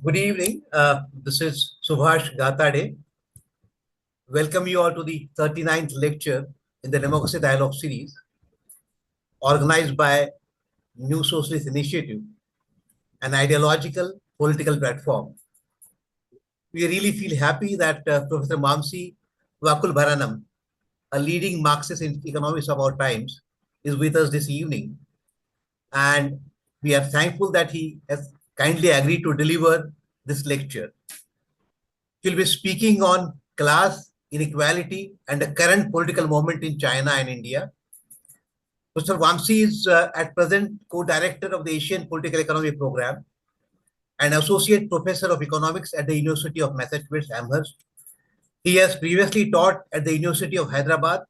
Good evening. This is Subhash Gatade. Welcome you all to the 39th lecture in the Democracy Dialogue series, organized by New Socialist Initiative, an ideological political platform. We really feel happy that Professor Vamsi Vakulabharanam, a leading Marxist economist of our times, is with us this evening. And we are thankful that he has kindly agreed to deliver this lecture. He'll be speaking on class, inequality, and the current political moment in China and India. Mr. Vamsi is at present co-director of the Asian Political Economy Program and associate professor of economics at the University of Massachusetts, Amherst. He has previously taught at the University of Hyderabad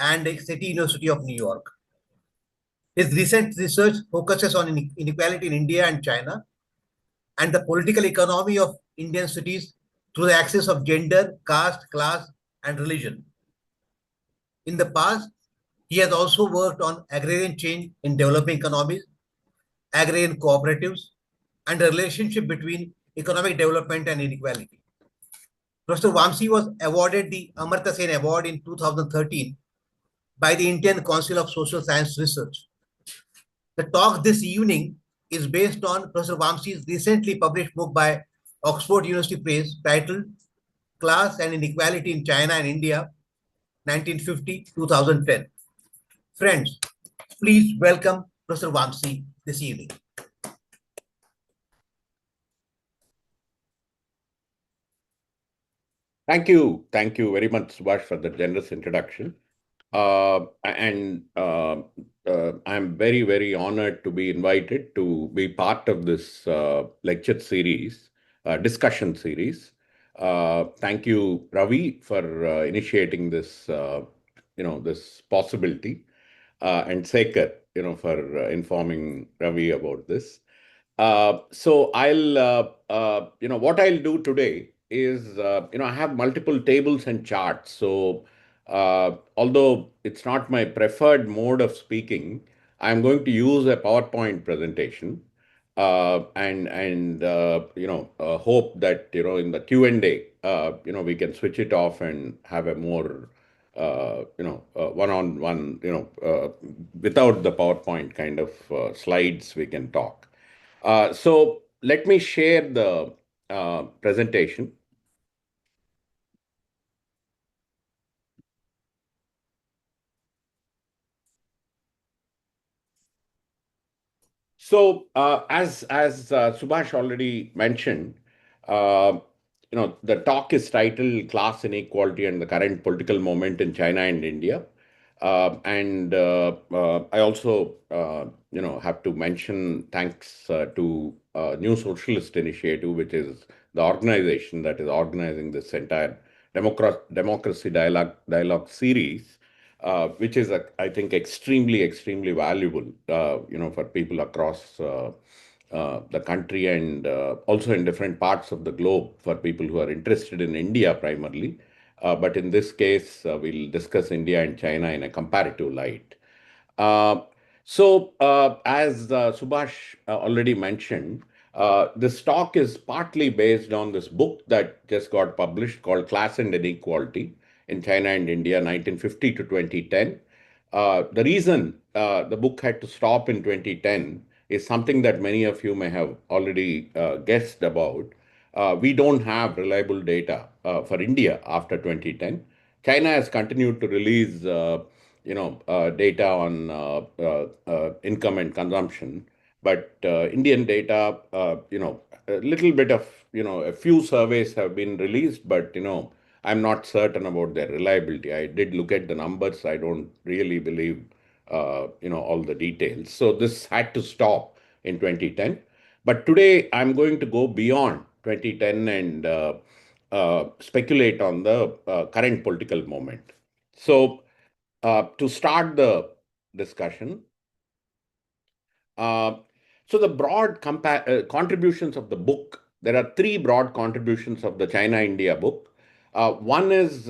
and the City University of New York. His recent research focuses on inequality in India and China and the political economy of Indian cities through the axis of gender, caste, class, and religion. In the past, he has also worked on agrarian change in developing economies, agrarian cooperatives, and the relationship between economic development and inequality. Professor Vamsi was awarded the Amartya Sen Award in 2013 by the Indian Council of Social Science Research. The talk this evening is based on Professor Vamsi's recently published book by Oxford University Press titled Class and Inequality in China and India, 1950-2010. Friends, please welcome Professor Vamsi this evening. Thank you. Thank you very much, Subhash, for the generous introduction. I'm very, very honored to be invited to be part of this lecture series, discussion series. Thank you, Ravi, for initiating this, this possibility, and Sekar, for informing Ravi about this. So what I'll do today is, I have multiple tables and charts. So although it's not my preferred mode of speaking, I'm going to use a PowerPoint presentation, and hope that, in the Q&A, we can switch it off and have a more, one-on-one, without the PowerPoint kind of slides, we can talk. So let me share the presentation. So as Subhash already mentioned, the talk is titled "Class Inequality and the Current Political Moment in China and India." I also, have to mention thanks to New Socialist Initiative, which is the organization that is organizing this entire democracy dialogue series, which is, I think, extremely valuable, for people across the country and also in different parts of the globe for people who are interested in India primarily. But in this case, we'll discuss India and China in a comparative light. As Subhash already mentioned, this talk is partly based on this book that just got published called Class and Inequality in China and India, 1950 to 2010. The reason the book had to stop in 2010 is something that many of you may have already guessed about. We don't have reliable data for India after 2010. China has continued to release, data on income and consumption, but Indian data, a little bit of, a few surveys have been released, but I'm not certain about their reliability. I did look at the numbers. I don't really believe, all the details. So this had to stop in 2010. But today I'm going to go beyond 2010 and speculate on the current political moment. So to start the discussion, so the broad contributions of the book, there are three broad contributions of the China-India book. One is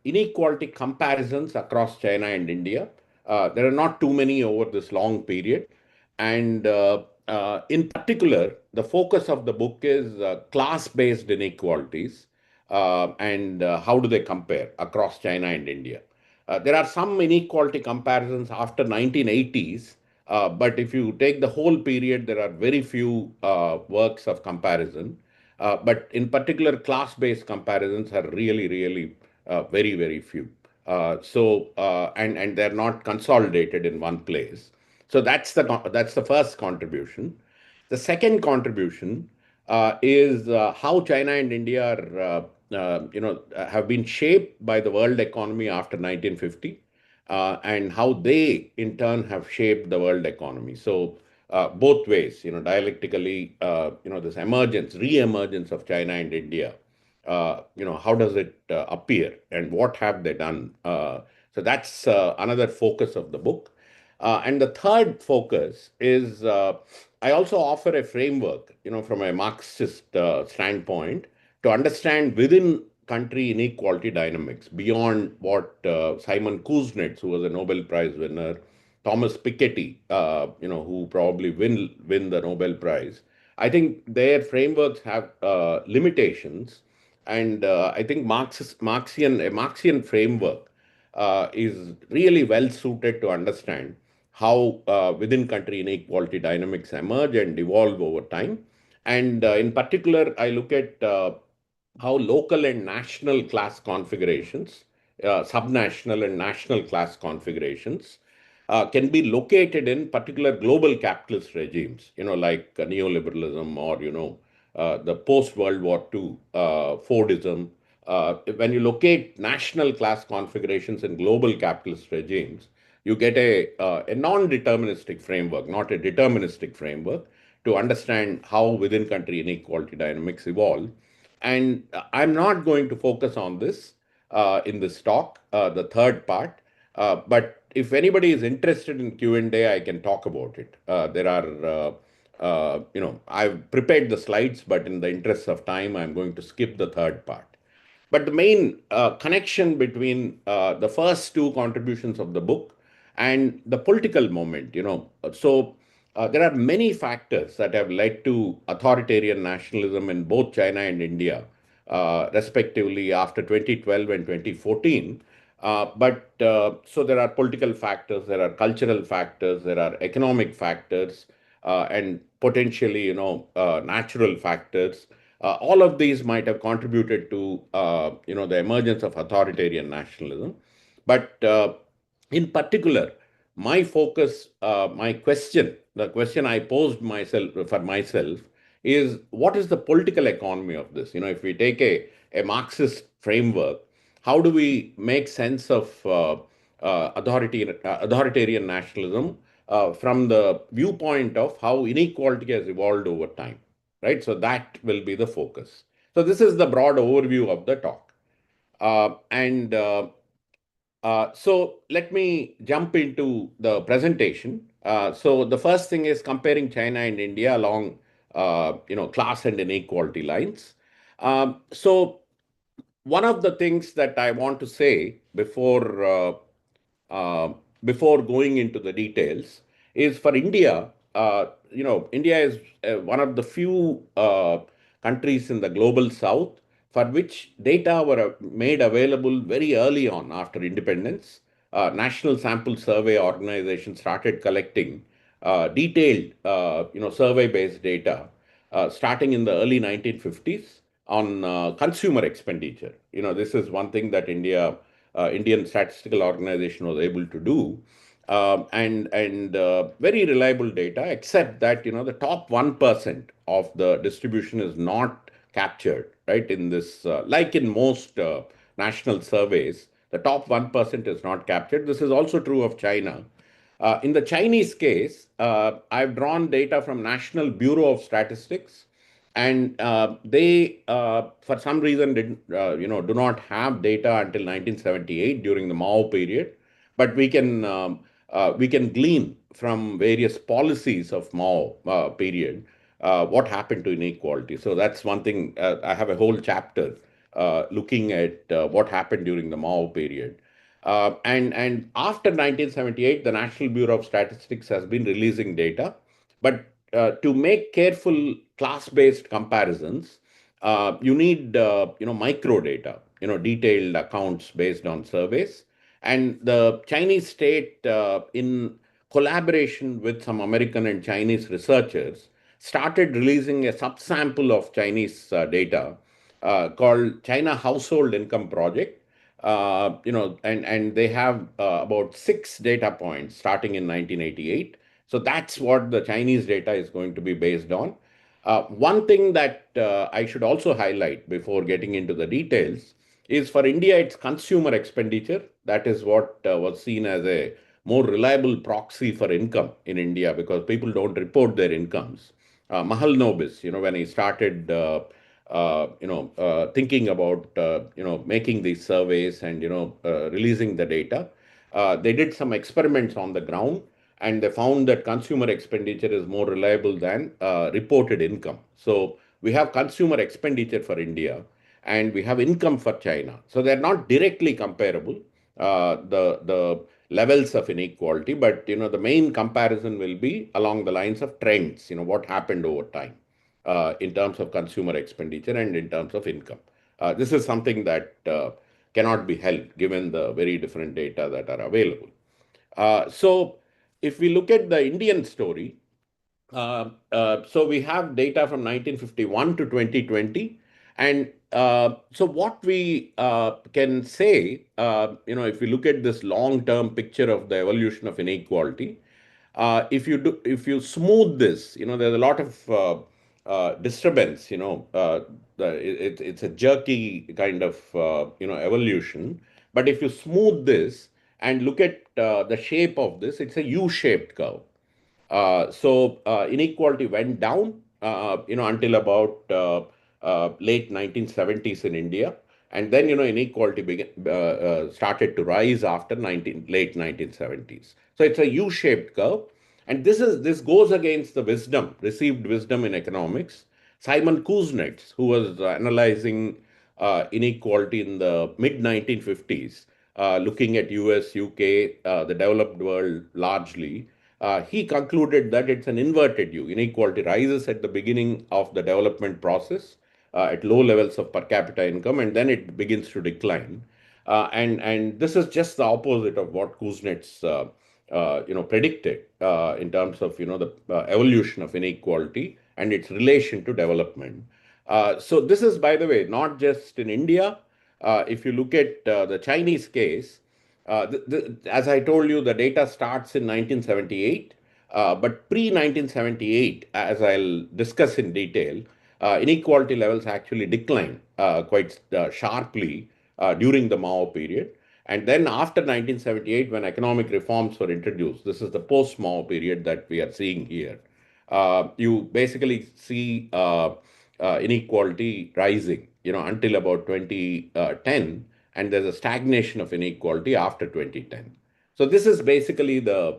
inequality comparisons across China and India. There are not too many over this long period. And in particular, the focus of the book is class-based inequalities and how do they compare across China and India. There are some inequality comparisons after 1980s, but if you take the whole period, there are very few works of comparison. But in particular, class-based comparisons are really, really very, very few. And they're not consolidated in one place. So that's the first contribution. The second contribution is how China and India are, have been shaped by the world economy after 1950, and how they in turn have shaped the world economy. So both ways, dialectically, this emergence, re-emergence of China and India. How does it appear, and what have they done? So that's another focus of the book. And the third focus is I also offer a framework, from a Marxist standpoint to understand within country inequality dynamics beyond what Simon Kuznets, who was a Nobel Prize winner, Thomas Piketty, who probably win the Nobel Prize. I think their frameworks have limitations, and I think a Marxian framework is really well suited to understand how within country inequality dynamics emerge and evolve over time. And in particular, I look at how local and national class configurations, subnational and national class configurations, can be located in particular global capitalist regimes, like neoliberalism or, the post World War II, Fordism. When you locate national class configurations in global capitalist regimes, you get a non-deterministic framework, not a deterministic framework, to understand how within country inequality dynamics evolve. And I'm not going to focus on this in this talk, the third part. But if anybody is interested in Q&A, I can talk about it. There are, I've prepared the slides, but in the interest of time, I'm going to skip the third part. But the main connection between the first two contributions of the book and the political moment, there are many factors that have led to authoritarian nationalism in both China and India, respectively, after 2012 and 2014. So there are political factors, there are cultural factors, there are economic factors, and potentially, natural factors. All of these might have contributed to, the emergence of authoritarian nationalism. But in particular, my focus, the question I posed myself is what is the political economy of this? If we take a Marxist framework, how do we make sense of authoritarian nationalism from the viewpoint of how inequality has evolved over time, right? So that will be the focus. So this is the broad overview of the talk. And So let me jump into the presentation. So the first thing is comparing China and India along, class and inequality lines. So one of the things that I want to say uh, before going into the details is for India. India is one of the few countries in the global south for which data were made available very early on after independence. National Sample Survey Organization started collecting detailed, survey-based data starting in the early 1950s on consumer expenditure. This is one thing that Indian Statistical Organization was able to do, and very reliable data, except that the top 1% of the distribution is not captured, right? In this, like in most national surveys, the top 1% is not captured. This is also true of China. In the Chinese case, I've drawn data from National Bureau of Statistics, and they, for some reason, didn't, do not have data until 1978 during the Mao period. But we can glean from various policies of Mao period what happened to inequality. So that's one thing. I have a whole chapter looking at what happened during the Mao period. And after 1978, the National Bureau of Statistics has been releasing data, but to make careful class-based comparisons, you need micro data, detailed accounts based on surveys, and the Chinese state, in collaboration with some American and Chinese researchers, started releasing a subsample of Chinese data called China Household Income Project. And they have about 6 data points starting in 1988. So that's what the Chinese data is going to be based on. One thing that I should also highlight before getting into the details is for India, it's consumer expenditure. That is what was seen as a more reliable proxy for income in India, because people don't report their incomes. Mahal Nobis, when he started, thinking about, making these surveys and, releasing the data, they did some experiments on the ground, and they found that consumer expenditure is more reliable than reported income. So we have consumer expenditure for India, and we have income for China. So they're not directly comparable, the levels of inequality, but the main comparison will be along the lines of trends. What happened over time in terms of consumer expenditure and in terms of income. This is something that cannot be held given the very different data that are available. So, if we look at the Indian story, so we have data from 1951 to 2020, and so what we can say, if we look at this long-term picture of the evolution of inequality, if you smooth this, there's a lot of disturbance. It's a jerky kind of evolution. But if you smooth this and look at the shape of this, it's a U-shaped curve. So inequality went down, until about late 1970s in India, and then inequality started to rise after late 1970s. So it's a U-shaped curve, and this goes against the received wisdom in economics. Simon Kuznets, who was analyzing inequality in the mid 1950s, looking at US, UK, the developed world largely, he concluded that it's an inverted U. Inequality rises at the beginning of the development process at low levels of per capita income, and then it begins to decline. And this is just the opposite of what Kuznets predicted in terms of the evolution of inequality and its relation to development. So this is, by the way, not just in India. If you look at the Chinese case, as I told you, the data starts in 1978, but pre 1978, as I'll discuss in detail, inequality levels actually declined quite sharply during the Mao period. And then after 1978, when economic reforms were introduced, this is the post Mao period that we are seeing here. You basically see inequality rising, until about 2010, and there's a stagnation of inequality after 2010. So this is basically this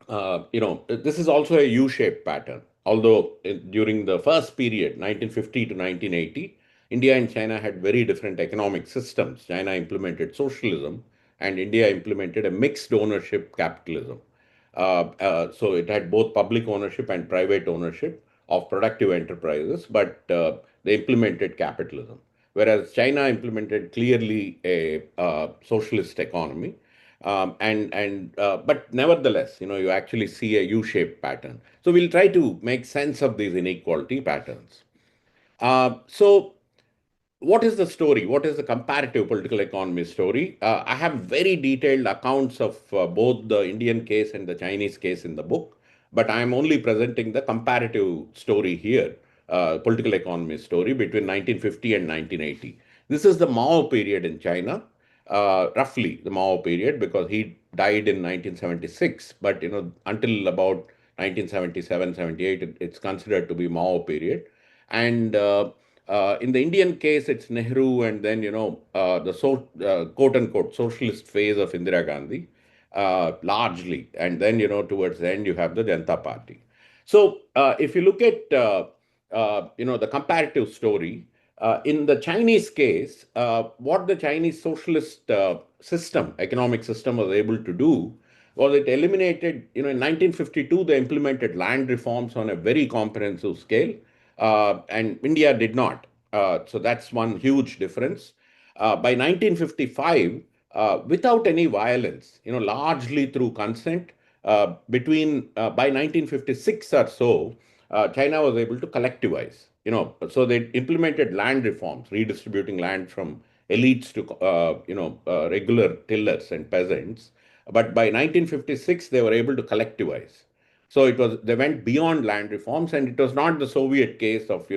is also a U-shaped pattern. Although during the first period, 1950 to 1980, India and China had very different economic systems. China implemented socialism, and India implemented a mixed ownership capitalism. So it had both public ownership and private ownership of productive enterprises, but they implemented capitalism. Whereas China implemented clearly a socialist economy. But nevertheless, you actually see a U-shaped pattern. So we'll try to make sense of these inequality patterns. So what is the story? What is the comparative political economy story? I have very detailed accounts of both the Indian case and the Chinese case in the book, but I am only presenting the comparative story here, political economy story between 1950 and 1980. This is the Mao period in China, roughly the Mao period, because he died in 1976, but until about 1977, 78, it's considered to be Mao period. And in the Indian case, it's Nehru, and then quote unquote socialist phase of Indira Gandhi, largely, and then towards the end you have the Janata Party. So if you look at the comparative story in the Chinese case, what the Chinese socialist economic system was able to do was it eliminated, in 1952, they implemented land reforms on a very comprehensive scale, and India did not. So that's one huge difference. By 1955, without any violence, largely through consent, by 1956 or so, China was able to collectivize. So they implemented land reforms, redistributing land from elites to regular tillers and peasants. But by 1956, they were able to collectivize. So they went beyond land reforms, and it was not the Soviet case of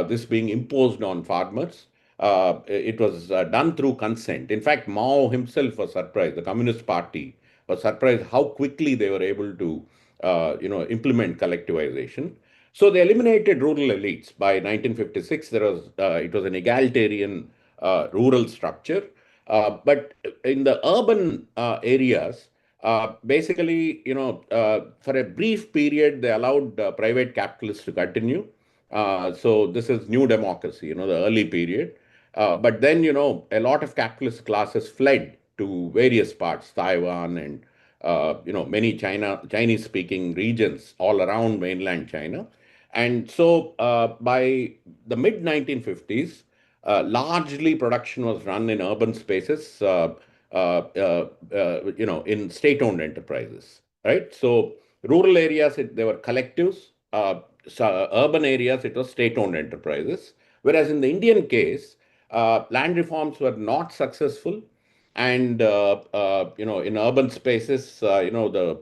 this being imposed on farmers. It was done through consent. In fact, Mao himself was surprised. The Communist Party was surprised how quickly they were able to implement collectivization. So they eliminated rural elites. By 1956, it was an egalitarian rural structure. But in the urban areas, basically, for a brief period, they allowed private capitalists to continue. So this is new democracy, the early period. But then, a lot of capitalist classes fled to various parts, Taiwan and, many Chinese-speaking regions all around mainland China. And so by the mid 1950s, largely production was run in urban spaces, in state-owned enterprises, right? So rural areas, they were collectives. So urban areas, it was state-owned enterprises. Whereas in the Indian case, land reforms were not successful, and in urban spaces, the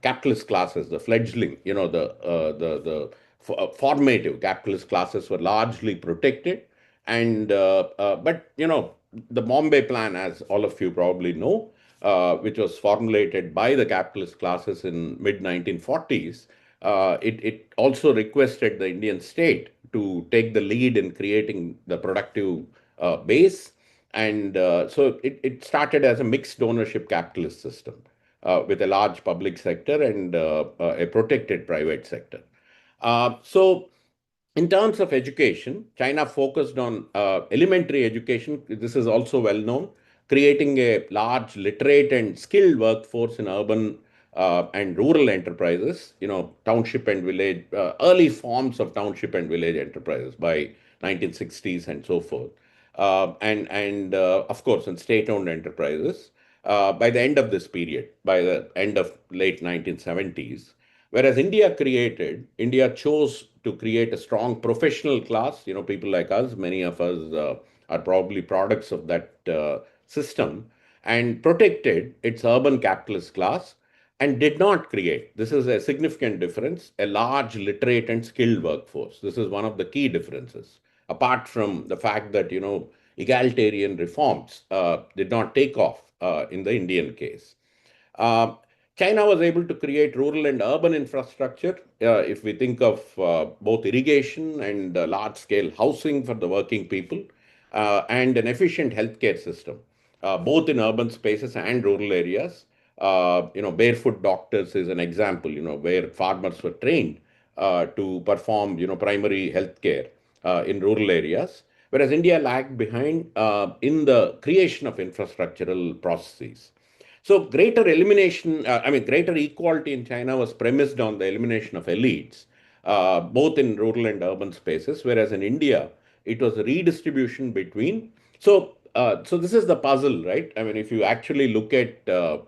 capitalist classes, the fledgling, the formative capitalist classes were largely protected, and but the Bombay Plan, as all of you probably know, which was formulated by the capitalist classes in mid 1940s, it also requested the Indian state to take the lead in creating the productive base. And so it started as a mixed ownership capitalist system with a large public sector and a protected private sector. So in terms of education, China focused on elementary education. This is also well known, creating a large literate and skilled workforce in urban and rural enterprises, township and village, early forms of township and village enterprises by 1960s and so forth. And of course, in state-owned enterprises by the end of this period, by the end of late 1970s. Whereas India chose to create a strong professional class. People like us, many of us are probably products of that system, and protected its urban capitalist class and did not create, this is a significant difference, a large literate and skilled workforce. This is one of the key differences, apart from the fact that, egalitarian reforms did not take off in the Indian case. Uh, China was able to create rural and urban infrastructure. If we think of both irrigation and large scale housing for the working people, and an efficient healthcare system, both in urban spaces and rural areas. Barefoot doctors is an example, where farmers were trained to perform, primary healthcare in rural areas, whereas India lagged behind in the creation of infrastructural processes. So greater equality in China was premised on the elimination of elites, both in rural and urban spaces, whereas in India, it was a redistribution between. So this is the puzzle, right? I mean, if you actually look at the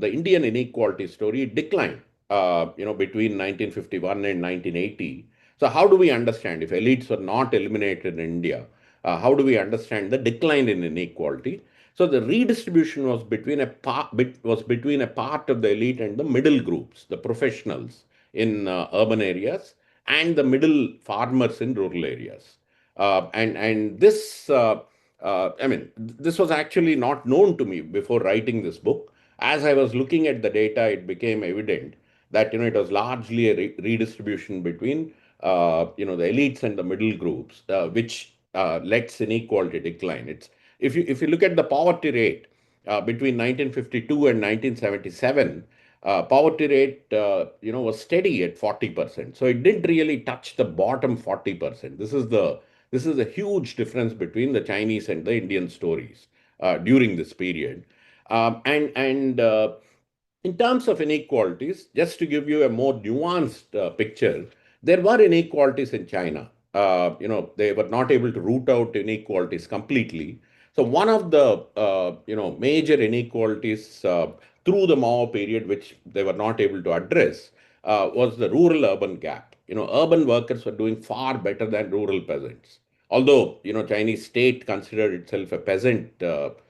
Indian inequality story, it declined, between 1951 and 1980. So how do we understand if elites were not eliminated in India? How do we understand the decline in inequality? So the redistribution was between a part of the elite and the middle groups, the professionals in urban areas, and the middle farmers in rural areas. And this, this was actually not known to me before writing this book. As I was looking at the data, it became evident that it was largely a redistribution between the elites and the middle groups, which lets inequality decline. If you look at the poverty rate between 1952 and 1977, poverty rate was steady at 40%. So it didn't really touch the bottom 40%. This is a huge difference between the Chinese and the Indian stories during this period. And in terms of inequalities, just to give you a more nuanced picture, there were inequalities in China. They were not able to root out inequalities completely. So one of the major inequalities through the Mao period, which they were not able to address, was the rural-urban gap. Urban workers were doing far better than rural peasants. Although Chinese state considered itself a peasant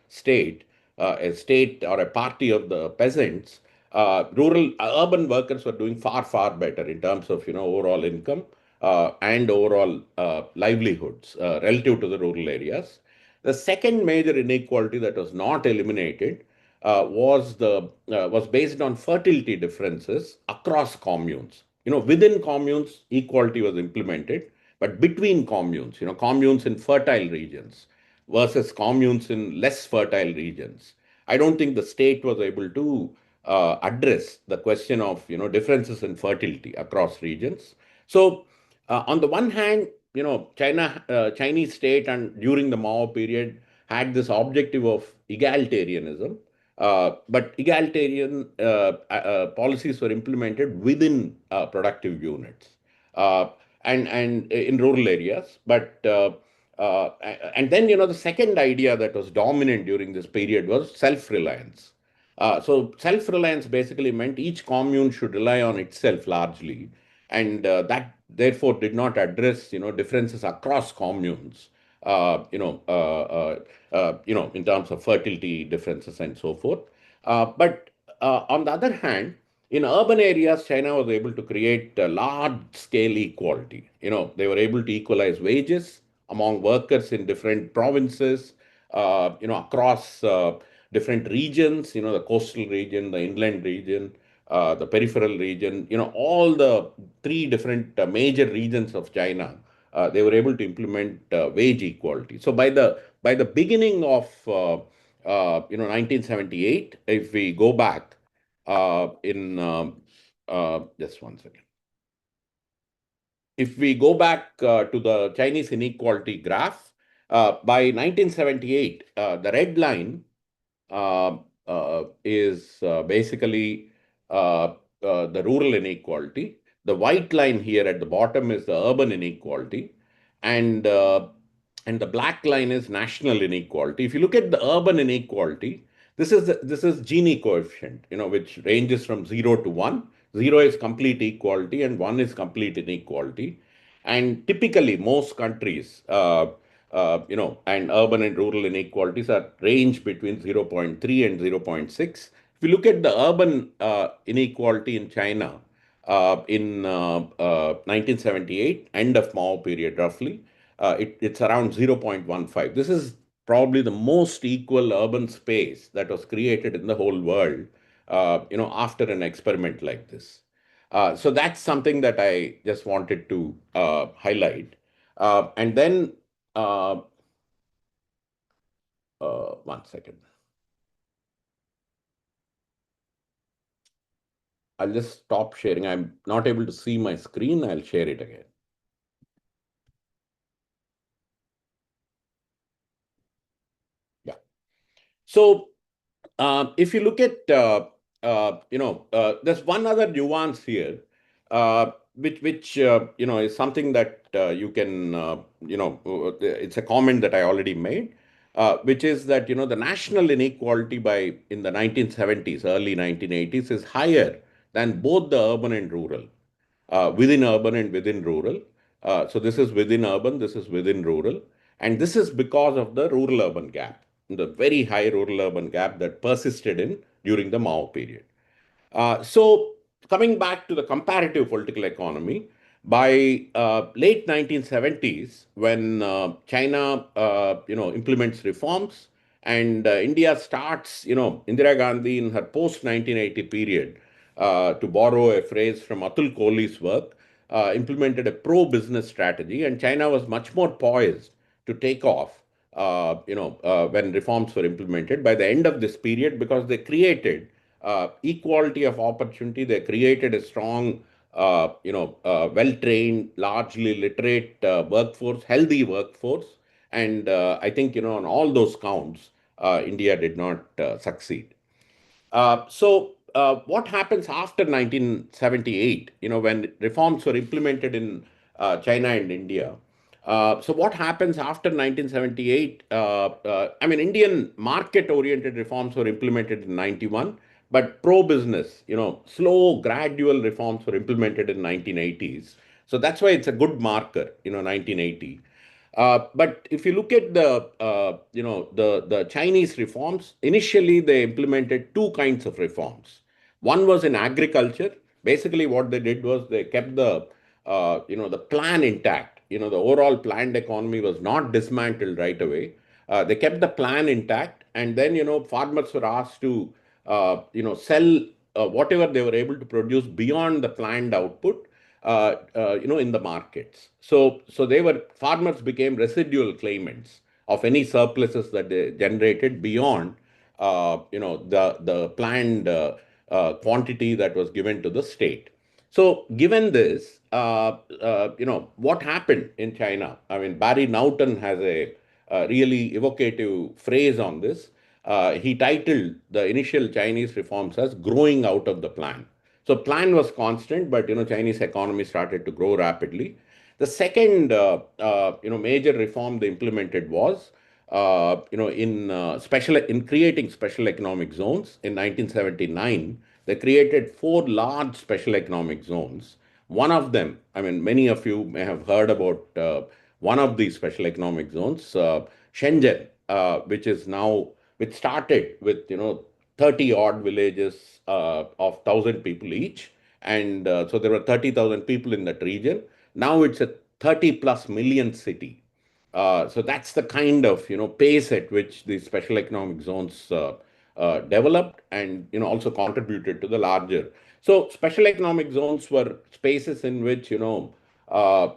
state, a state or a party of the peasants, urban workers were doing far better in terms of overall income and overall livelihoods relative to the rural areas. The second major inequality that was not eliminated was based on fertility differences across communes. Within communes, equality was implemented, but between communes, communes in fertile regions versus communes in less fertile regions, I don't think the state was able to address the question of differences in fertility across regions. So, on the one hand, Chinese state and during the Mao period had this objective of egalitarianism, but egalitarian policies were implemented within productive units uh, and in rural areas. And then the second idea that was dominant during this period was self-reliance. So self-reliance basically meant each commune should rely on itself largely, and that therefore did not address differences across communes. In terms of fertility differences and so forth. But on the other hand, in urban areas, China was able to create large-scale equality. They were able to equalize wages among workers in different provinces, across different regions, the coastal region, the inland region, the peripheral region, all the three different major regions of China, they were able to implement wage equality. So by the beginning of 1978, if we go back in just one second. If we go back to the Chinese inequality graph, by 1978, the red line is basically the rural inequality. The white line here at the bottom is the urban inequality, and and the black line is national inequality. If you look at the urban inequality, this is Gini coefficient, which ranges from 0 to 1. 0 is complete equality, and 1 is complete inequality. And typically, most countries, and urban and rural inequalities are range between 0.3 and 0.6. If you look at the urban inequality in China in 1978, end of Mao period roughly, it's around 0.15. This is probably the most equal urban space that was created in the whole world, after an experiment like this. So that's something that I just wanted to highlight. And then, uh, one second. I'll just stop sharing. I'm not able to see my screen. I'll share it again. Yeah. So if you look at, there's one other nuance here, which is something that you can, it's a comment that I already made, which is that the national inequality in the 1970s, early 1980s, is higher than both the urban and rural, within urban and within rural. So this is within urban, this is within rural, and this is because of the rural-urban gap, the very high rural-urban gap that persisted in during the Mao period. So coming back to the comparative political economy, by late 1970s, when China, implements reforms and India starts, Indira Gandhi in her post-1980 period, to borrow a phrase from Atul Kohli's work, implemented a pro-business strategy, and China was much more poised to take off, when reforms were implemented by the end of this period, because they created equality of opportunity. They created a strong, well-trained, largely literate workforce, healthy workforce. And I think, on all those counts, India did not succeed. So what happens after 1978, when reforms were implemented in China and India? So what happens after 1978? I mean, Indian market-oriented reforms were implemented in 91, but pro-business, slow, gradual reforms were implemented in 1980s. So that's why it's a good marker, 1980. But if you look at the Chinese reforms, initially they implemented two kinds of reforms. One was in agriculture. Basically, what they did was they kept the plan intact. The overall planned economy was not dismantled right away. They kept the plan intact, and then farmers were asked to sell whatever they were able to produce beyond the planned output in the markets. So they were farmers became residual claimants of any surpluses that they generated beyond the planned quantity that was given to the state. So given this, what happened in China? I mean, Barry Naughton has a really evocative phrase on this. He titled the initial Chinese reforms as "growing out of the plan." So plan was constant, but Chinese economy started to grow rapidly. The second major reform they implemented was in creating special economic zones in 1979. They created four large special economic zones. One of them, I mean, many of you may have heard about one of these special economic zones, Shenzhen, which started with 30 odd villages of 1,000 people each. And so there were 30,000 people in that region. Now it's a 30 plus million city. So that's the kind of pace at which these special economic zones developed, and also contributed to the larger. So special economic zones were spaces in which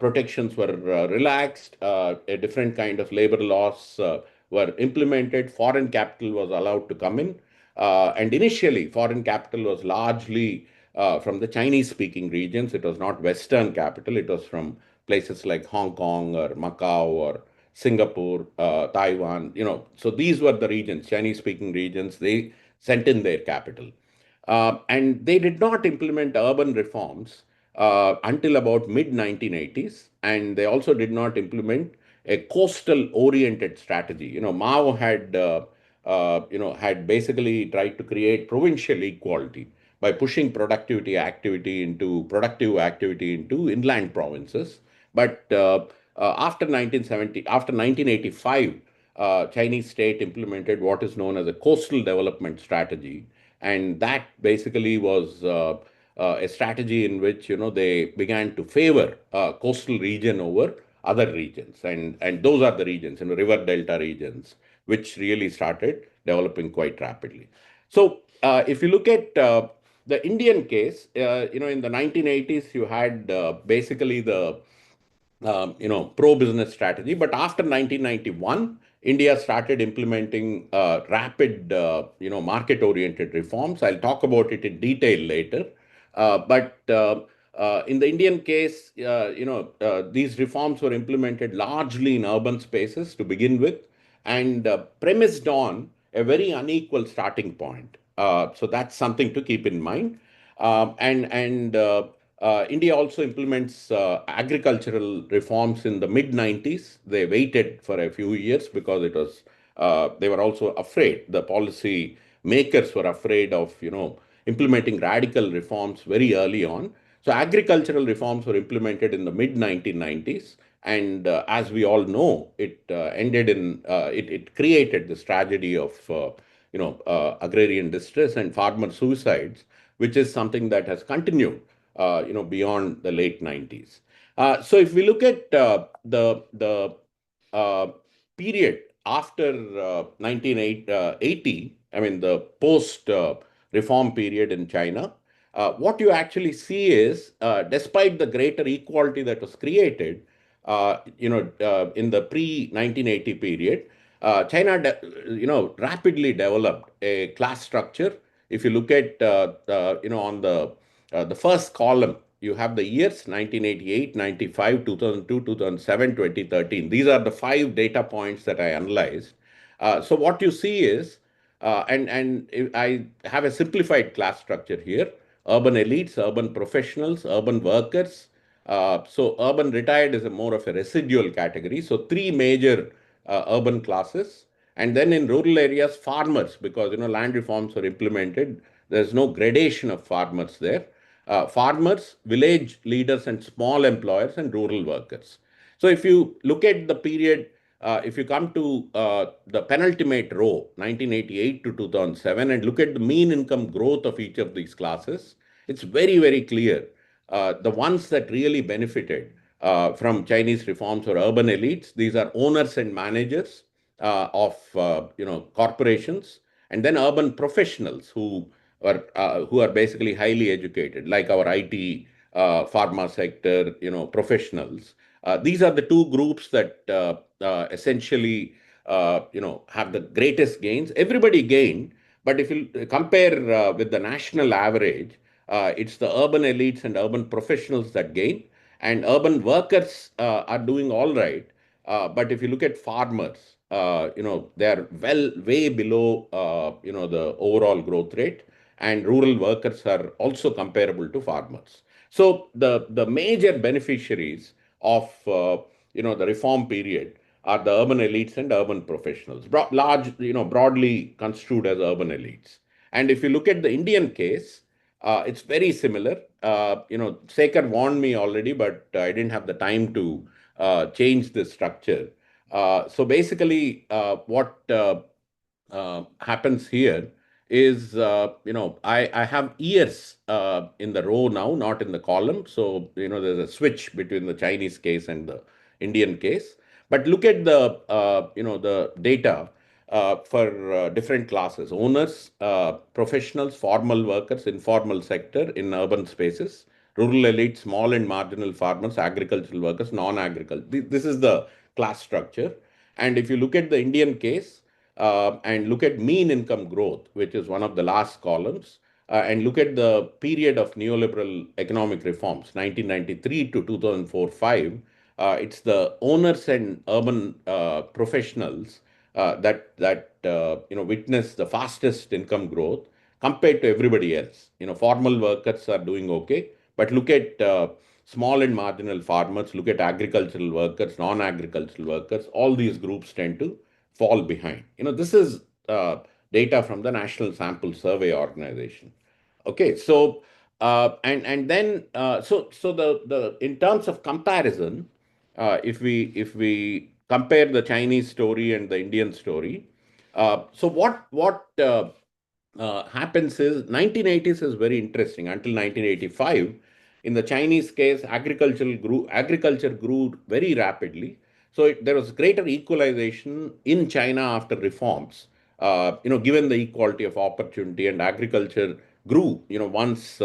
protections were relaxed, a different kind of labor laws were implemented, foreign capital was allowed to come in, and initially foreign capital was largely from the Chinese speaking regions. It was not Western capital, it was from places like Hong Kong or Macau or Singapore, Taiwan. So these were the regions, Chinese speaking regions. They sent in their capital. And they did not implement urban reforms until about mid 1980s, and they also did not implement a coastal oriented strategy. Mao had basically tried to create provincial equality by pushing productive activity into inland provinces. But after 1985, Chinese state implemented what is known as a coastal development strategy, and that basically was a strategy in which they began to favor coastal region over other regions, and those are the regions, river delta regions, which really started developing quite rapidly. So if you look at the Indian case, in the 1980s, you had basically the pro-business strategy. But after 1991, India started implementing rapid, market-oriented reforms. I'll talk about it in detail later. But in the Indian case, these reforms were implemented largely in urban spaces to begin with, and premised on a very unequal starting point. So that's something to keep in mind. And India also implements agricultural reforms in the mid 90s. They waited for a few years because they were also afraid. The policy makers were afraid of implementing radical reforms very early on. So agricultural reforms were implemented in the mid 1990s, and as we all know, it created this tragedy of agrarian distress and farmer suicides, which is something that has continued beyond the late 90s. So if we look at the uh, period after 1980, I mean the post reform period in China, what you actually see is, despite the greater equality that was created, in the pre 1980 period, China, rapidly developed a class structure. If you look at, on the first column, you have the years 1988, 95, 2002, 2007, 2013. These are the five data points that I analyzed. So what you see is, I have a simplified class structure here: urban elites, urban professionals, urban workers. So urban retired is a more of a residual category. So three major urban classes, and then in rural areas, farmers, because land reforms were implemented. There's no gradation of farmers there. Farmers, village leaders, and small employers, and rural workers. So if you look at the period, if you come to the penultimate row, 1988 to 2007, and look at the mean income growth of each of these classes, it's very, very clear. The ones that really benefited from Chinese reforms were urban elites. These are owners and managers of corporations, and then urban professionals who are basically highly educated, like our IT, pharma sector, professionals. These are the two groups that essentially have the greatest gains. Everybody gained, but if you compare with the national average, it's the urban elites and urban professionals that gain, and urban workers are doing all right. But if you look at farmers, they are way below the overall growth rate, and rural workers are also comparable to farmers. So the major beneficiaries of the reform period are the urban elites and urban professionals, broadly construed as urban elites. And if you look at the Indian case, it's very similar. Sekar warned me already, but I didn't have the time to change the structure. So basically, what happens here is, I have years in the row now, not in the column. So, there's a switch between the Chinese case and the Indian case. But look at the data for different classes: owners, professionals, formal workers, informal sector in urban spaces, rural elite, small and marginal farmers, agricultural workers, non-agricultural. This is the class structure. And if you look at the Indian case, and look at mean income growth, which is one of the last columns, and look at the period of neoliberal economic reforms, 1993 to 2004-5, it's the owners and urban professionals that witness the fastest income growth compared to everybody else. Formal workers are doing okay, but look at small and marginal farmers, look at agricultural workers, non-agricultural workers. All these groups tend to fall behind. This is data from the National Sample Survey Organization. Okay, so and then so the in terms of comparison, if we compare the Chinese story and the Indian story, so what happens is, 1980s is very interesting. Until 1985, in the Chinese case, agriculture grew very rapidly. So there was greater equalization in China after reforms. Given the equality of opportunity, and agriculture grew. Once they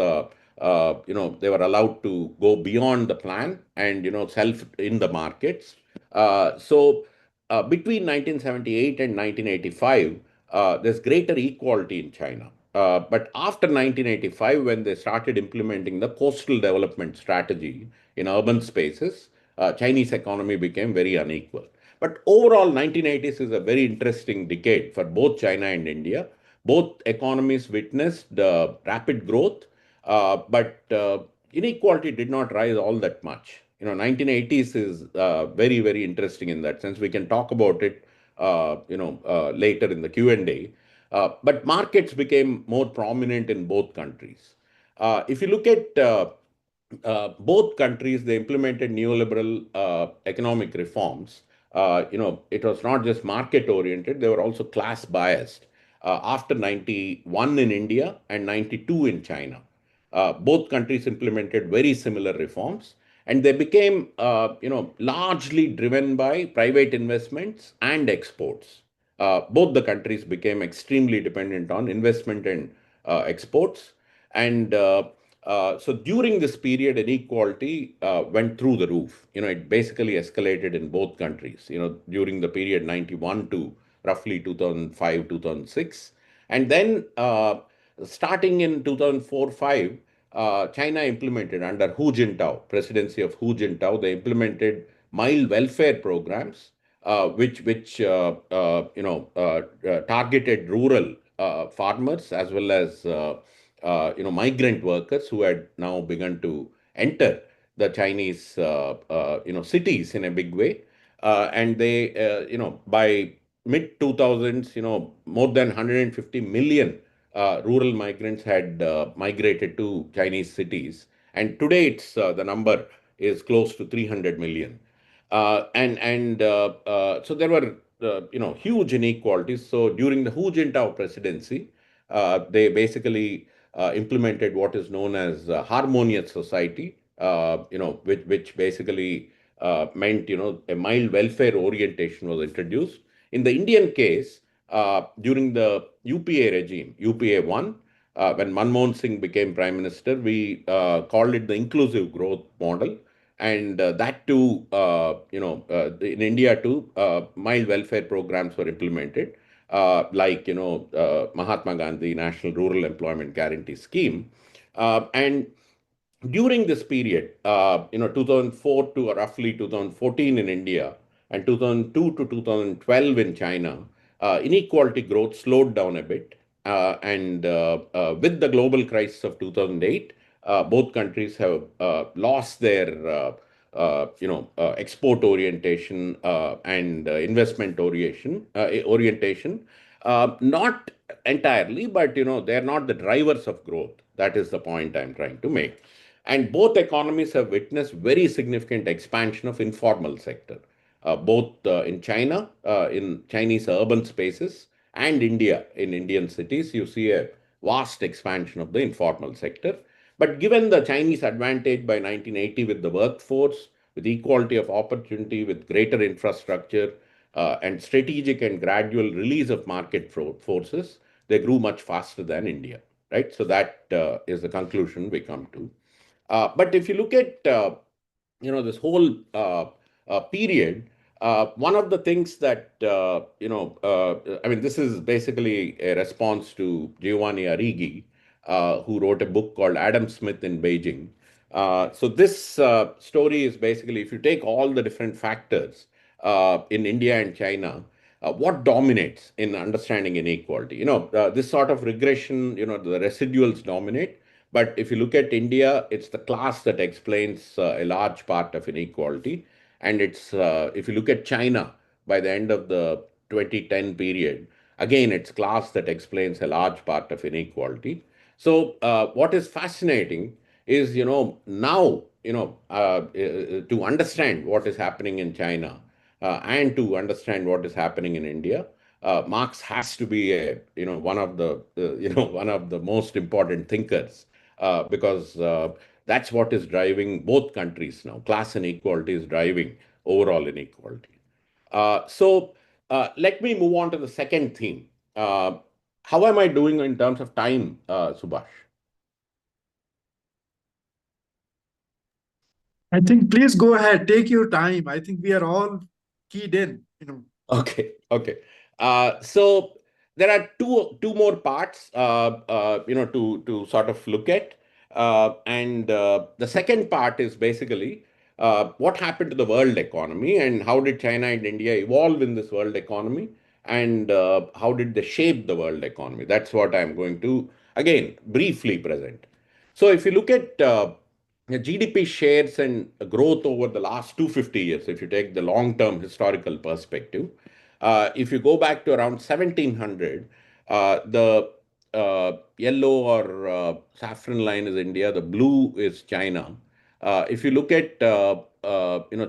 were allowed to go beyond the plan and self in the markets. Between 1978 and 1985, there's greater equality in China. But after 1985, when they started implementing the coastal development strategy in urban spaces, Chinese economy became very unequal. But overall, 1980s is a very interesting decade for both China and India. Both economies witnessed rapid growth, but inequality did not rise all that much. 1980s is very, very interesting in that sense. We can talk about it, later in the Q&A. But markets became more prominent in both countries. If you look at both countries, they implemented neoliberal economic reforms. It was not just market oriented; they were also class biased. After 91 in India and 92 in China, both countries implemented very similar reforms, and they became, largely driven by private investments and exports. Both the countries became extremely dependent on investment and exports, and so during this period, inequality went through the roof. It basically escalated in both countries. During the period 91 to roughly 2005, 2006, and then starting in 2004-5, China implemented under Hu Jintao, presidency of Hu Jintao, they implemented mild welfare programs, which targeted rural farmers as well as migrant workers who had now begun to enter the Chinese cities in a big way, and they by mid 2000s, more than 150 million rural migrants had migrated to Chinese cities, and today it's the number is close to 300 million. So there were huge inequalities. So during the Hu Jintao presidency, they basically implemented what is known as harmonious society, which basically meant a mild welfare orientation was introduced. In the Indian case, during the UPA regime, UPA one, when Manmohan Singh became prime minister, we called it the inclusive growth model, and that too, in India too, mild welfare programs were implemented, like Mahatma Gandhi National Rural Employment Guarantee Scheme, and during this period, 2004 to roughly 2014 in India and 2002 to 2012 in China, inequality growth slowed down a bit. And with the global crisis of 2008, both countries have lost their export orientation and investment orientation. Not entirely, but they're not the drivers of growth. That is the point I'm trying to make. And both economies have witnessed very significant expansion of informal sector, both in China, in Chinese urban spaces, and India, in Indian cities. You see a vast expansion of the informal sector. But given the Chinese advantage by 1980 with the workforce, with equality of opportunity, with greater infrastructure, and strategic and gradual release of market forces, they grew much faster than India, right? So that is the conclusion we come to. But if you look at this whole period, one of the things that I mean, this is basically a response to Giovanni Arrighi, who wrote a book called Adam Smith in Beijing. So this story is basically, if you take all the different factors in India and China, what dominates in understanding inequality? This sort of regression, the residuals dominate. But if you look at India, it's the class that explains a large part of inequality. And it's if you look at China, by the end of the 2010 period, again, it's class that explains a large part of inequality. So what is fascinating is, now, to understand what is happening in China and to understand what is happening in India, Marx has to be one of the one of the most important thinkers, because that's what is driving both countries now. Class inequality is driving overall inequality. Let me move on to the second theme. How am I doing in terms of time, Subhash? I think please go ahead, take your time. I think we are all keyed in. Okay, okay. So there are two more parts, to sort of look at, and the second part is basically what happened to the world economy and how did China and India evolve in this world economy, and how did they shape the world economy. That's what I'm going to again briefly present. So if you look at GDP shares and growth over the last 250 years, if you take the long-term historical perspective, if you go back to around 1700, the yellow or saffron line is India, the blue is China. If you look at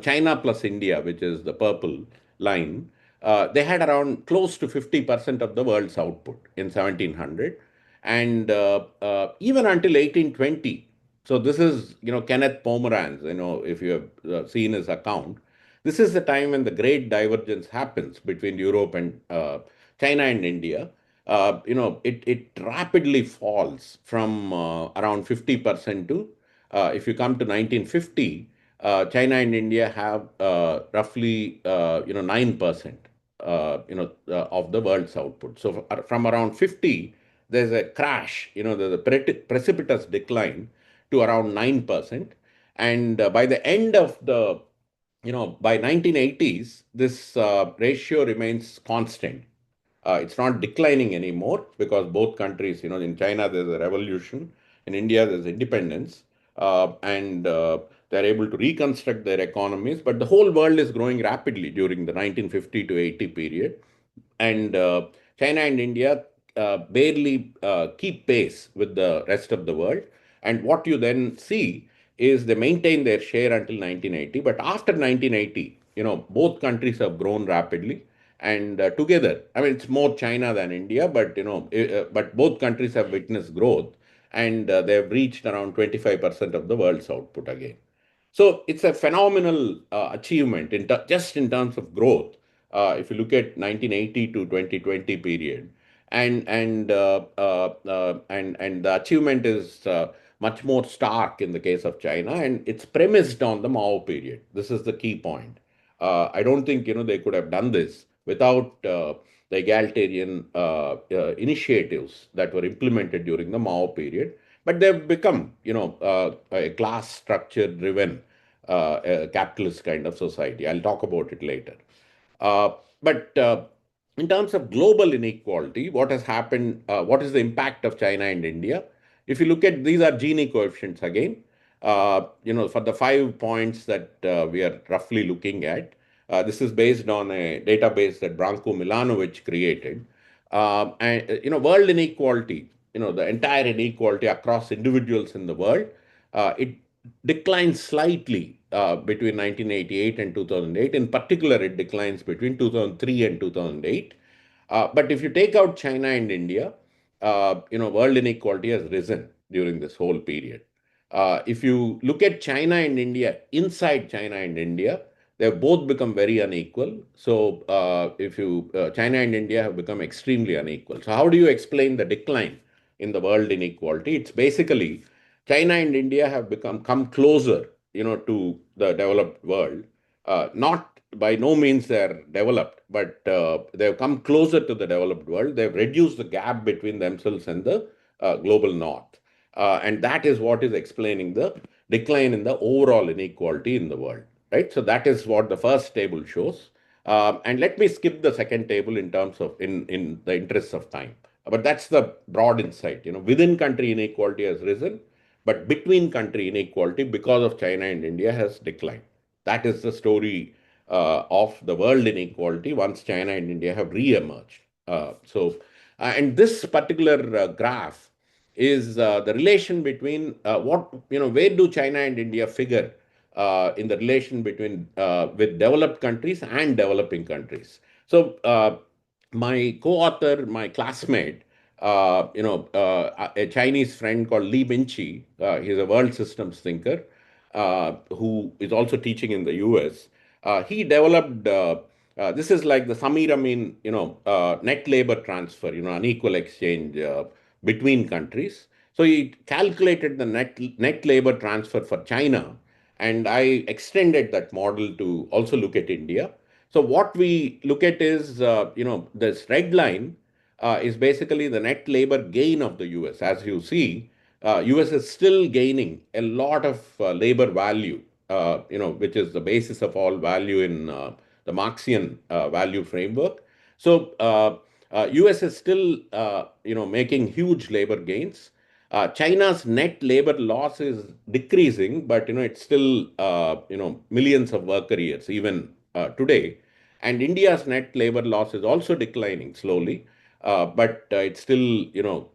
China plus India, which is the purple line, they had around close to 50% of the world's output in 1700, and even until 1820. So this is Kenneth Pomeranz. If you have seen his account, this is the time when the great divergence happens between Europe and China and India. It rapidly falls from around 50% to, if you come to 1950, China and India have roughly 9% of the world's output. So from around 50, there's a crash. There's a precipitous decline to around 9%. And by the end of the by 1980s, this ratio remains constant. It's not declining anymore because both countries, in China there's a revolution, in India there's independence, and they're able to reconstruct their economies. But the whole world is growing rapidly during the 1950 to 80 period, and China and India barely keep pace with the rest of the world. And what you then see is they maintain their share until 1980. But after 1980, both countries have grown rapidly, and together, I mean, it's more China than India, but but both countries have witnessed growth, and they have reached around 25% of the world's output again. So it's a phenomenal achievement just in terms of growth. If you look at 1980 to 2020 period, and the achievement is much more stark in the case of China, and it's premised on the Mao period. This is the key point. I don't think they could have done this without the egalitarian initiatives that were implemented during the Mao period. But they've become, a class structure driven capitalist kind of society. I'll talk about it later. Uh, but in terms of global inequality, what has happened? What is the impact of China and India? If you look at, these are Gini coefficients again. For the 5 points that we are roughly looking at, this is based on a database that Branko Milanovic created. And world inequality, the entire inequality across individuals in the world, it declines slightly between 1988 and 2008. In particular, it declines between 2003 and 2008. But if you take out China and India, world inequality has risen during this whole period. If you look at China and India, inside China and India, they've both become very unequal. So, if you China and India have become extremely unequal. So, how do you explain the decline in the world inequality? It's basically China and India have come closer, to the developed world. Not by no means they're developed, but they've come closer to the developed world. They've reduced the gap between themselves and the global north. And that is what is explaining the decline in the overall inequality in the world, right? So that is what the first table shows. And let me skip the second table in terms of, in the interests of time. But that's the broad insight. Within country inequality has risen, but between country inequality because of China and India has declined. That is the story of the world inequality once China and India have re-emerged. And this particular graph is the relation between where do China and India figure in the relation between with developed countries and developing countries. So my co-author, my classmate, a Chinese friend called Li Binchi, he's a world systems thinker who is also teaching in the US. He developed, this is like the Samir Amin, net labor transfer, unequal exchange between countries. So he calculated the net labor transfer for China, and I extended that model to also look at India. So what we look at is, this red line is basically the net labor gain of the US. As you see, US is still gaining a lot of labor value, which is the basis of all value in the Marxian value framework. So US is still, making huge labor gains. China's net labor loss is decreasing, but it's still millions of worker years even today. And India's net labor loss is also declining slowly, but it's still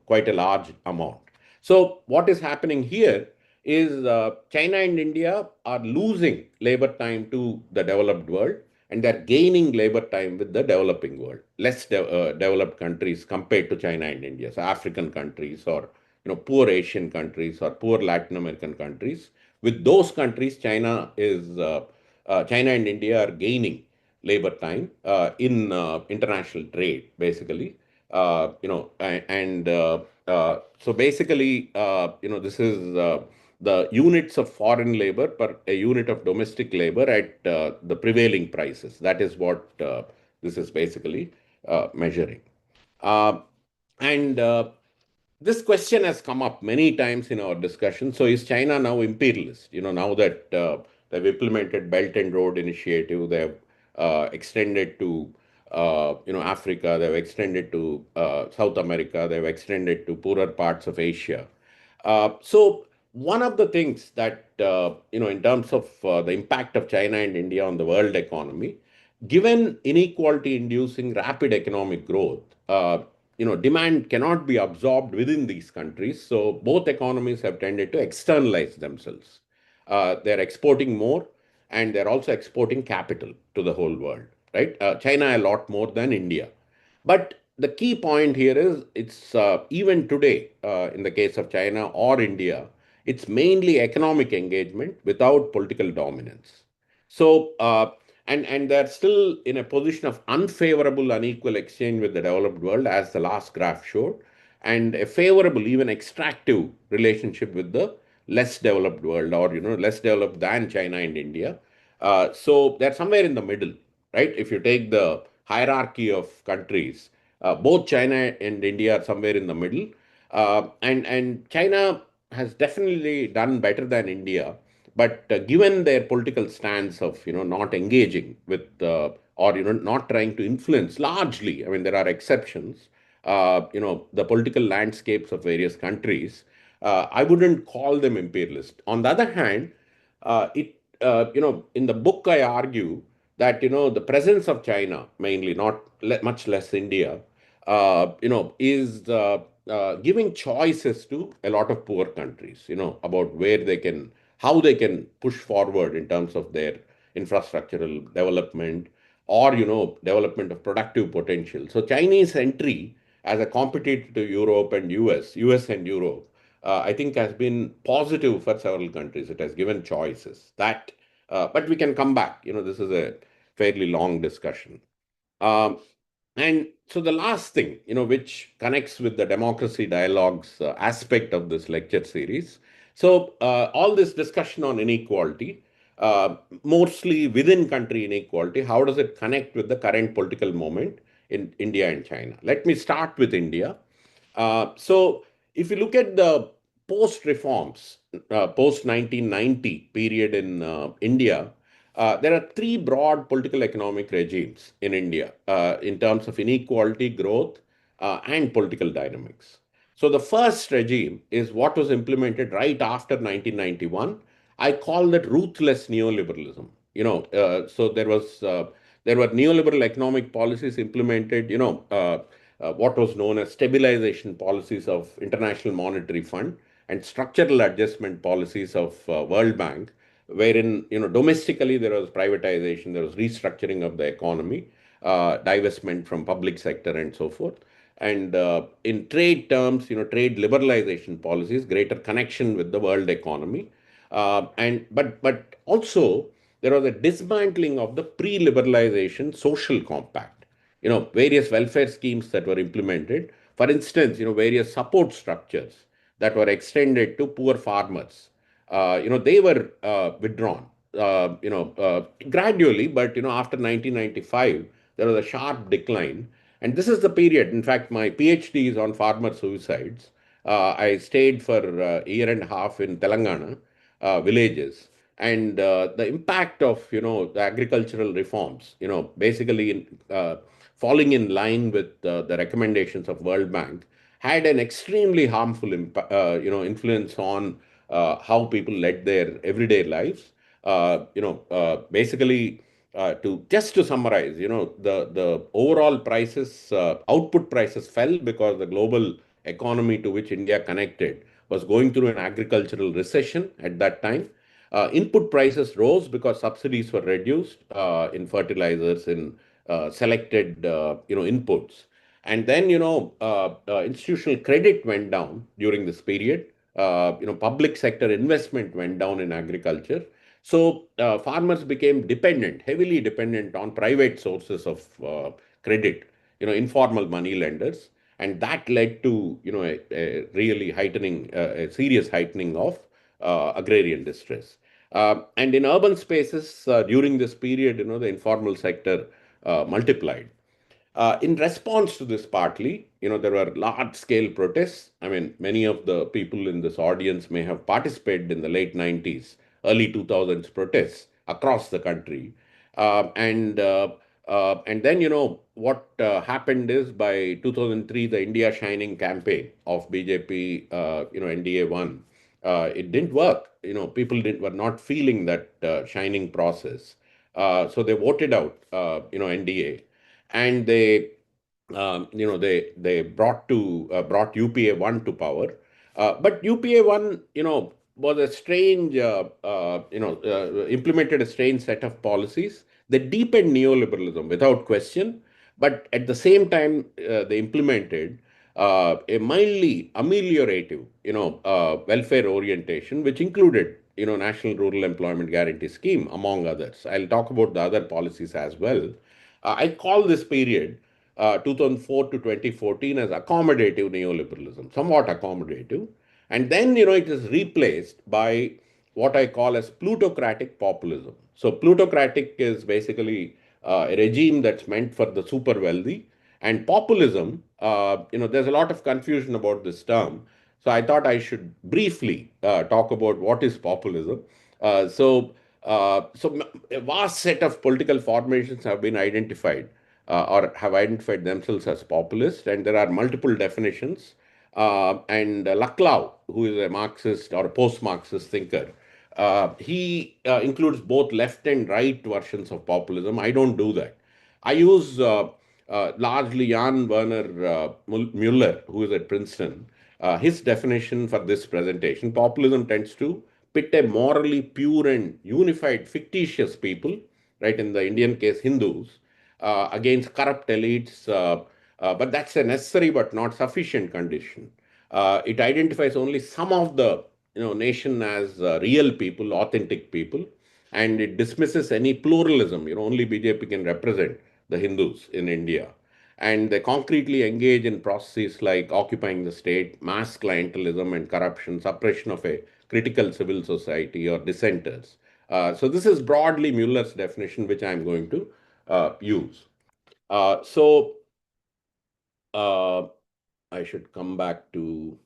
quite a large amount. So what is happening here is China and India are losing labor time to the developed world, and they're gaining labor time with the developing world, less developed countries compared to China and India, so African countries or poor Asian countries or poor Latin American countries. With those countries, China and India are gaining labor time in international trade, basically. So basically, this is the units of foreign labor per a unit of domestic labor at the prevailing prices. That is what this is basically measuring. Uh, and This question has come up many times in our discussion. So, is China now imperialist? Now that They've implemented Belt and Road Initiative. They've extended to Africa. They've extended to South America. They've extended to poorer parts of Asia. So one of the things that in terms of the impact of China and India on the world economy, given inequality-inducing rapid economic growth, demand cannot be absorbed within these countries. So both economies have tended to externalize themselves. They're exporting more, and they're also exporting capital to the whole world, right? China a lot more than India. But the key point here is it's even today, in the case of China or India, it's mainly economic engagement without political dominance. So, and they're still in a position of unfavorable, unequal exchange with the developed world, as the last graph showed, and a favorable, even extractive relationship with the less developed world, or less developed than China and India. So they're somewhere in the middle, right? If you take the hierarchy of countries, both China and India are somewhere in the middle, and China has definitely done better than India. But given their political stance of not engaging with or not trying to influence largely, I mean there are exceptions, the political landscapes of various countries, I wouldn't call them imperialist. On the other hand, it in the book I argue that the presence of China, mainly, not much less India, is giving choices to a lot of poor countries, about where they can, how they can push forward in terms of their infrastructural development, or development of productive potential. So Chinese entry as a competitor to Europe and US and Europe, I think has been positive for several countries. It has given choices that, but we can come back. This is a fairly long discussion. Um, and so the last thing, which connects with the democracy dialogues aspect of this lecture series. So all this discussion on inequality, mostly within country inequality, how does it connect with the current political moment in India and China? Let me start with India. So if you look at the post reforms, post 1990 period in India, there are three broad political economic regimes in India in terms of inequality, growth, and political dynamics. So the first regime is what was implemented right after 1991. I call that ruthless neoliberalism. So there were neoliberal economic policies implemented. What was known as stabilization policies of International Monetary Fund and structural adjustment policies of World Bank, wherein domestically there was privatization, there was restructuring of the economy, divestment from public sector, and so forth. And in trade terms, trade liberalization policies, greater connection with the world economy, and but also there was a dismantling of the pre-liberalization social compact. Various welfare schemes that were implemented. For instance, various support structures that were extended to poor farmers. They were withdrawn. Gradually, but after 1995, there was a sharp decline, and this is the period. In fact, my PhD is on farmer suicides. I stayed for a year and a half in Telangana villages, and the impact of the agricultural reforms, basically falling in line with the recommendations of World Bank, had an extremely harmful influence on how people led their everyday lives. Basically, to summarize, the overall prices, output prices fell because the global economy to which India connected was going through an agricultural recession at that time. Input prices rose because subsidies were reduced in fertilizers, in selected inputs, and then institutional credit went down during this period. Public sector investment went down in agriculture. So farmers became dependent, heavily dependent on private sources of credit, informal money lenders, and that led to a really heightening, a serious heightening of agrarian distress. And in urban spaces during this period, the informal sector multiplied. In response to this, partly, there were large-scale protests. I mean, many of the people in this audience may have participated in the late 90s early 2000s protests across the country. And then, what happened is by 2003, the India Shining campaign of BJP, NDA won. It didn't work. People were not feeling that shining process. So they voted out, NDA, and they brought UPA one to power. But UPA one, was a strange, implemented a strange set of policies that deepened neoliberalism without question. But at the same time, they implemented a mildly ameliorative, welfare orientation, which included, National Rural Employment Guarantee Scheme, among others. I'll talk about the other policies as well. I call this period 2004 to 2014 as accommodative neoliberalism, somewhat accommodative. And then, it is replaced by what I call as plutocratic populism. So, plutocratic is basically a regime that's meant for the super wealthy. And populism, there's a lot of confusion about this term. So, I thought I should briefly talk about what is populism. So, a vast set of political formations have been identified or have identified themselves as populist, and there are multiple definitions. And Laclau, who is a Marxist or a post-Marxist thinker, he includes both left and right versions of populism. I don't do that. I use largely Jan Werner Mueller, who is at Princeton. His definition for this presentation: populism tends to pit a morally pure and unified fictitious people, right, in the Indian case, Hindus, against corrupt elites. But that's a necessary but not sufficient condition. It identifies only some of the nation as real people, authentic people, and it dismisses any pluralism. Only BJP can represent the Hindus in India. And they concretely engage in processes like occupying the state, mass clientelism and corruption, suppression of a critical civil society or dissenters. So this is broadly Mueller's definition, which I'm going to use. So I should come back to,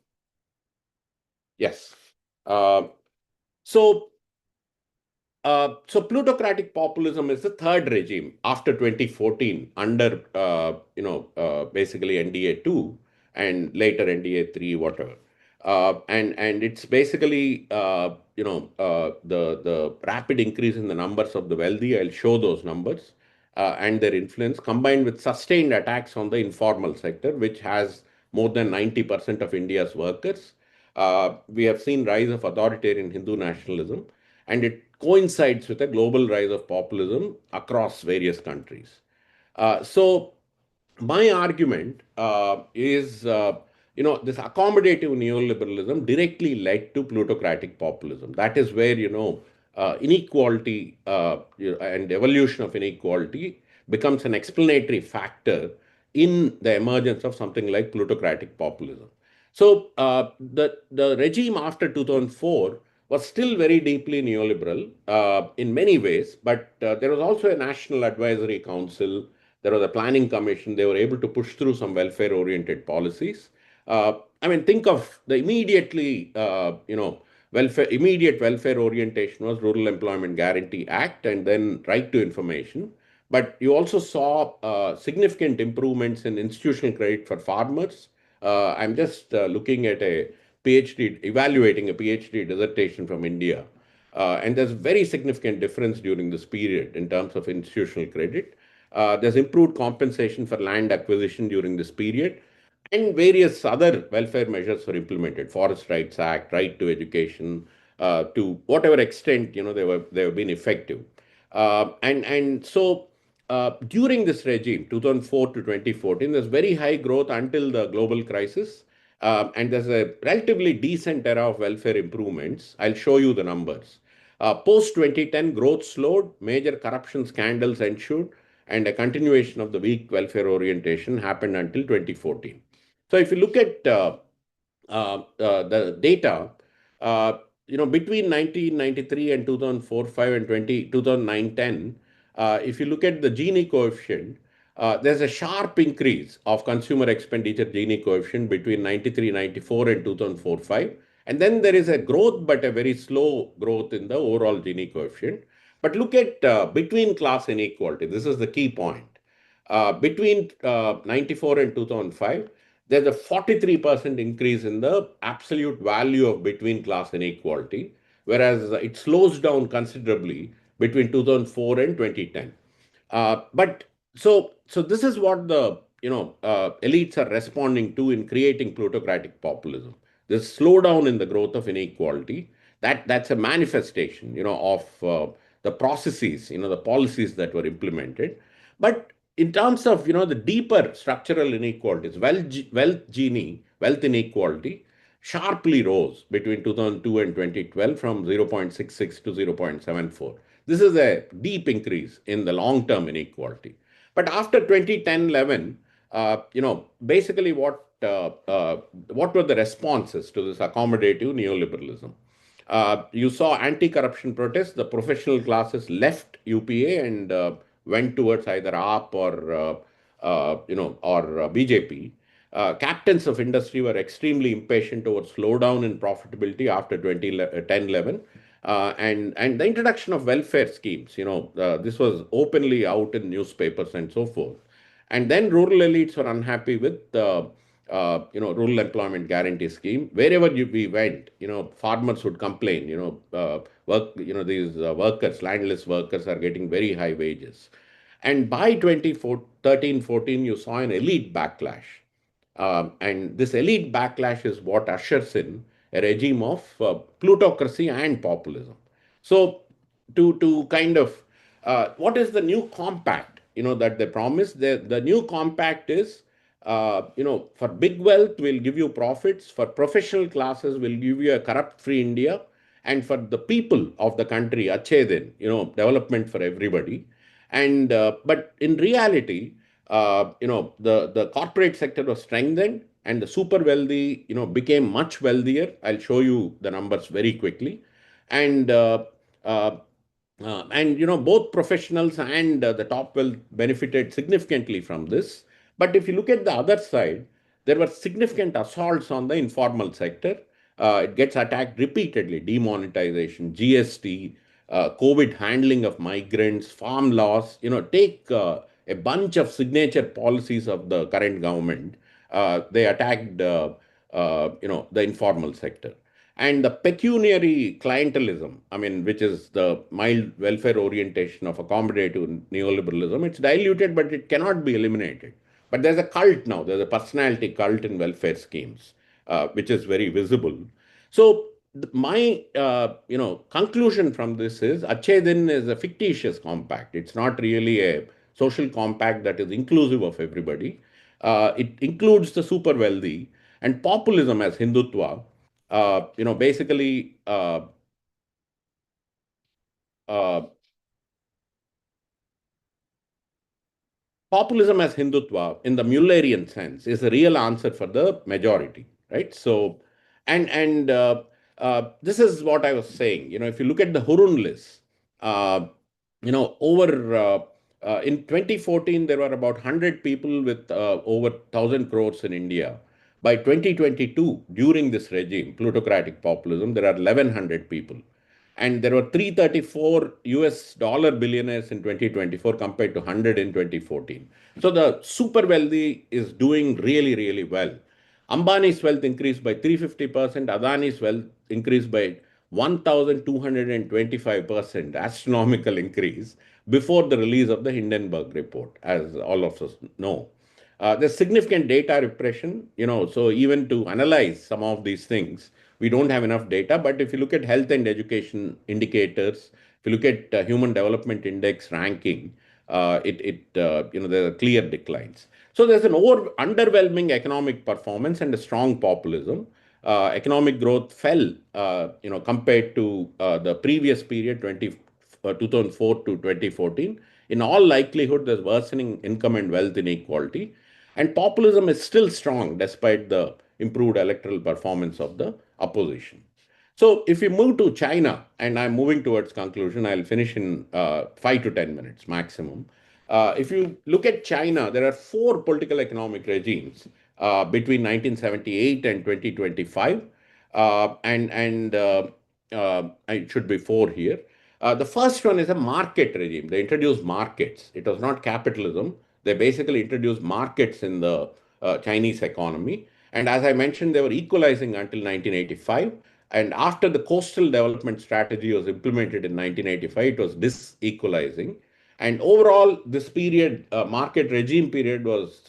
yes. So So plutocratic populism is the third regime after 2014 under basically NDA 2 and later NDA 3, whatever. And it's basically the rapid increase in the numbers of the wealthy. I'll show those numbers and their influence combined with sustained attacks on the informal sector, which has more than 90% of India's workers. We have seen rise of authoritarian Hindu nationalism, and it coincides with a global rise of populism across various countries. So my argument is, this accommodative neoliberalism directly led to plutocratic populism. That is where, inequality and evolution of inequality becomes an explanatory factor in the emergence of something like plutocratic populism. So the regime after 2004 was still very deeply neoliberal in many ways, but there was also a National Advisory Council. There was a planning commission. They were able to push through some welfare-oriented policies. Think of the immediate welfare orientation was Rural Employment Guarantee Act and then Right to Information. But you also saw significant improvements in institutional credit for farmers. I'm just looking at a evaluating a PhD dissertation from India. And there's very significant difference during this period in terms of institutional credit. There's improved compensation for land acquisition during this period, and various other welfare measures were implemented. Forest Rights Act, right to education, to whatever extent they have been effective. And so during this regime, 2004 to 2014, there's very high growth until the global crisis. And there's a relatively decent era of welfare improvements. I'll show you the numbers. Post 2010, growth slowed, major corruption scandals ensued, and a continuation of the weak welfare orientation happened until 2014. So if you look at the data, between 1993 and 2004, 5 and 2009, 10, if you look at the Gini coefficient, there's a sharp increase of consumer expenditure Gini coefficient between 93, 94 and 2004, 5. And then there is a growth, but a very slow growth in the overall Gini coefficient. But look at between class inequality. This is the key point. Between 94 and 2005, there's a 43% increase in the absolute value of between class inequality, whereas it slows down considerably between 2004 and 2010. But so this is what the elites are responding to in creating plutocratic populism. This slowdown in the growth of inequality, that's a manifestation of the processes, the policies that were implemented. But in terms of the deeper structural inequalities, wealth inequality sharply rose between 2002 and 2012 from 0.66 to 0.74. This is a deep increase in the long-term inequality. But after 2010-11, basically what were the responses to this accommodative neoliberalism? You saw anti-corruption protests. The professional classes left UPA and went towards either AAP or BJP. Captains of industry were extremely impatient over slowdown in profitability after 2010-11. And the introduction of welfare schemes, this was openly out in newspapers and so forth. And then rural elites were unhappy with the rural employment guarantee scheme. Wherever we went, farmers would complain. These workers, landless workers, are getting very high wages. And by 2013-14, you saw an elite backlash. And this elite backlash is what ushers in a regime of plutocracy and populism. So, to kind of what is the new compact? That they promised. The new compact is, for big wealth, we'll give you profits. For professional classes, we'll give you a corrupt-free India. And for the people of the country, Achhe Din, development for everybody. And but in reality, the corporate sector was strengthened and the super wealthy, became much wealthier. I'll show you the numbers very quickly. And uh, both professionals and the top wealth benefited significantly from this. But if you look at the other side, there were significant assaults on the informal sector. It gets attacked repeatedly: demonetization, GST, COVID handling of migrants, farm laws. Take a bunch of signature policies of the current government. They attacked, the informal sector. And the pecuniary clientelism, which is the mild welfare orientation of accommodative neoliberalism, it's diluted, but it cannot be eliminated. But there's a cult now. There's a personality cult in welfare schemes, which is very visible. So my conclusion from this is Achhe Din is a fictitious compact. It's not really a social compact that is inclusive of everybody. It includes the super wealthy, and populism as Hindutva. Basically, uh, populism as Hindutva, in the Mullerian sense, is a real answer for the majority, right? So, and this is what I was saying. If you look at the Hurun list, over in 2014 there were about 100 people with over 1,000 crores in India. By 2022, during this regime, plutocratic populism, there are 1,100 people. And there were 334 US dollar billionaires in 2024 compared to 100 in 2014. So the super wealthy is doing really, really well. Ambani's wealth increased by 350%, Adani's wealth increased by 1,225%, astronomical increase, before the release of the Hindenburg report, as all of us know. There's significant data repression, so even to analyze some of these things, we don't have enough data. But if you look at health and education indicators, if you look at Human Development Index ranking, there are clear declines. So there's an underwhelming economic performance and a strong populism. Economic growth fell, compared to the previous period, 2004 to 2014. In all likelihood, there's worsening income and wealth inequality. And populism is still strong despite the improved electoral performance of the opposition. So if we move to China, and I'm moving towards conclusion, I'll finish in 5 to 10 minutes maximum. If you look at China, there are four political economic regimes between 1978 and 2025. It should be four here. The first one is a market regime. They introduced markets. It was not capitalism. They basically introduced markets in the Chinese economy. And as I mentioned, they were equalizing until 1985. And after the coastal development strategy was implemented in 1985, it was disequalizing. And overall, this period, market regime period, was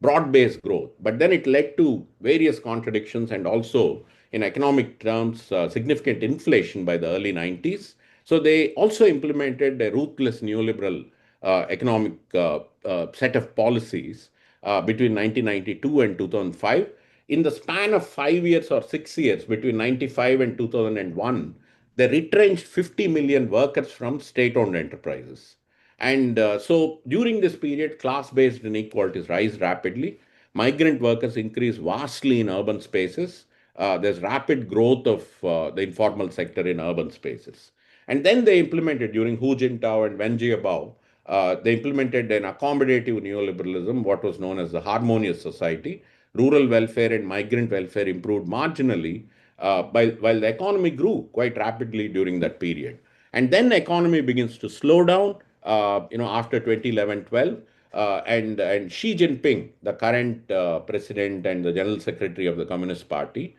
broad-based growth. But then it led to various contradictions and also, in economic terms, significant inflation by the early 90s. So they also implemented a ruthless neoliberal economic set of policies between 1992 and 2005. In the span of 5 years or 6 years, between 95 and 2001, they retrenched 50 million workers from state-owned enterprises. And so during this period, class-based inequalities rise rapidly. Migrant workers increase vastly in urban spaces. There's rapid growth of the informal sector in urban spaces. And then they implemented, during Hu Jintao and Wen Jiabao, they implemented an accommodative neoliberalism, what was known as the harmonious society. Rural welfare and migrant welfare improved marginally, while the economy grew quite rapidly during that period. And then the economy begins to slow down, after 2011-12. And Xi Jinping, the current president and the general secretary of the Communist Party,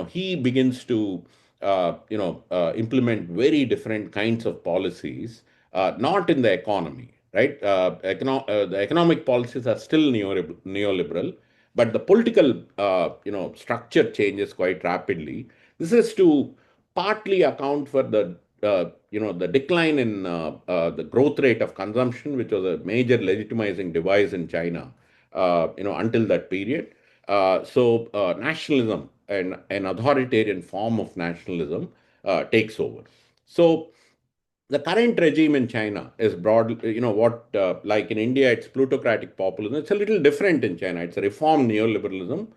he begins to, implement very different kinds of policies, not in the economy, right? The economic policies are still neoliberal, but the political, structure changes quite rapidly. This is to partly account for the decline in the growth rate of consumption, which was a major legitimizing device in China, until that period. So nationalism and an authoritarian form of nationalism takes over. So the current regime in China is broad, like in India, it's plutocratic populism. It's a little different in China. It's a reform neoliberalism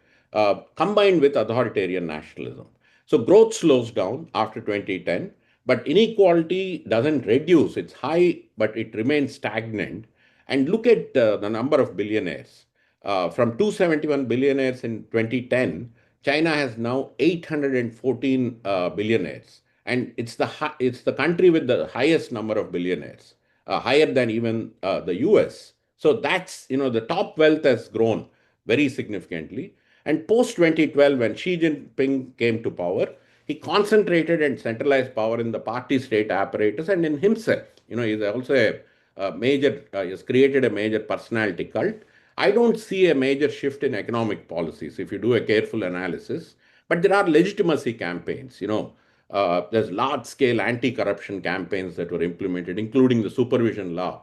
combined with authoritarian nationalism. So growth slows down after 2010, but inequality doesn't reduce. It's high, but it remains stagnant. And look at the number of billionaires. From 271 billionaires in 2010, China has now 814 billionaires, and it's the country with the highest number of billionaires, higher than even the US. So that's, the top wealth has grown very significantly. And post 2012, when Xi Jinping came to power, he concentrated and centralized power in the party state apparatus and in himself. He's also a major, has created a major personality cult. I don't see a major shift in economic policies if you do a careful analysis, but there are legitimacy campaigns. There's large scale anti corruption campaigns that were implemented, including the supervision law,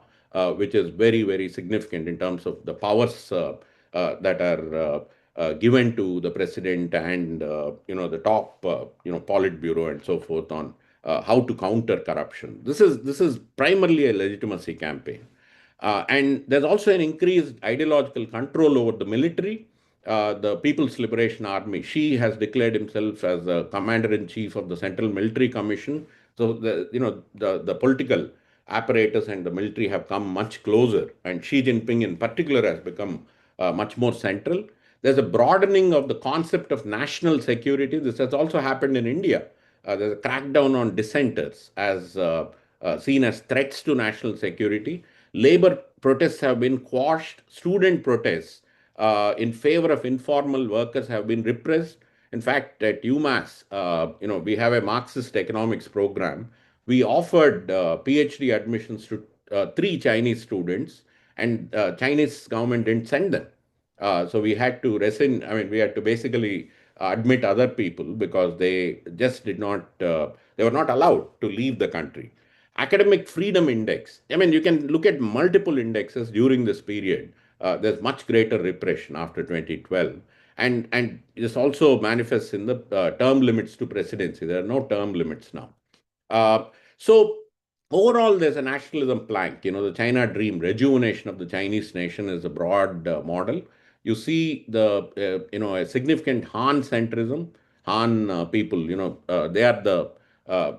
which is very, very significant in terms of the powers that are given to the president and the top Politburo and so forth on how to counter corruption. This is primarily a legitimacy campaign. And there's also an increased ideological control over the military. The People's Liberation Army, Xi has declared himself as the commander-in-chief of the Central Military Commission. So the political apparatus and the military have come much closer, and Xi Jinping in particular has become much more central. There's a broadening of the concept of national security. This has also happened in India. There's a crackdown on dissenters as seen as threats to national security. Labor protests have been quashed. Student protests in favor of informal workers have been repressed. In fact, at UMass, we have a Marxist economics program. We offered PhD admissions to three Chinese students, and Chinese government didn't send them. So we had to rescind. I mean, we had to basically admit other people because they just did not. They were not allowed to leave the country. Academic freedom index. I mean, you can look at multiple indexes during this period. There's much greater repression after 2012, and this also manifests in the term limits to presidency. There are no term limits now. So overall, there's a nationalism plank. The China dream, rejuvenation of the Chinese nation is a broad model. You see a significant Han centrism. Han people, they are the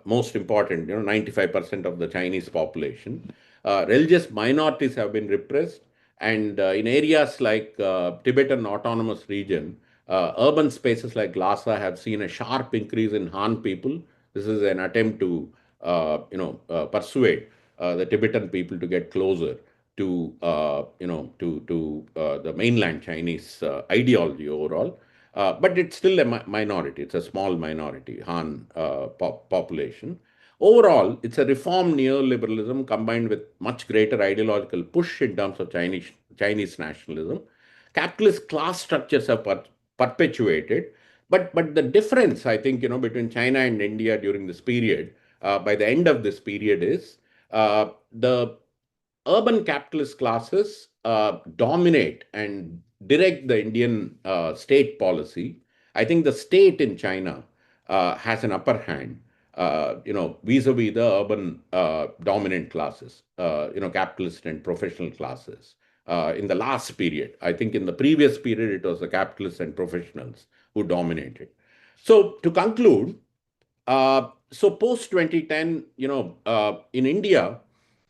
most important, 95% of the Chinese population. Religious minorities have been repressed. And in areas like Tibetan Autonomous Region, Urban spaces like Lhasa have seen a sharp increase in Han people. This is an attempt to, persuade the Tibetan people to get closer to, the mainland Chinese ideology overall. But it's still a minority. It's a small minority, Han population. Overall, it's a reform neoliberalism combined with much greater ideological push in terms of Chinese nationalism. Capitalist class structures have perpetuated, but the difference, I think, between China and India during this period, by the end of this period, is the urban capitalist classes dominate and direct the Indian state policy. I think the state in China has an upper hand, vis-a-vis the urban dominant classes, capitalist and professional classes. In the last period, I think in the previous period, it was the capitalists and professionals who dominated. So to conclude, so post 2010, in India,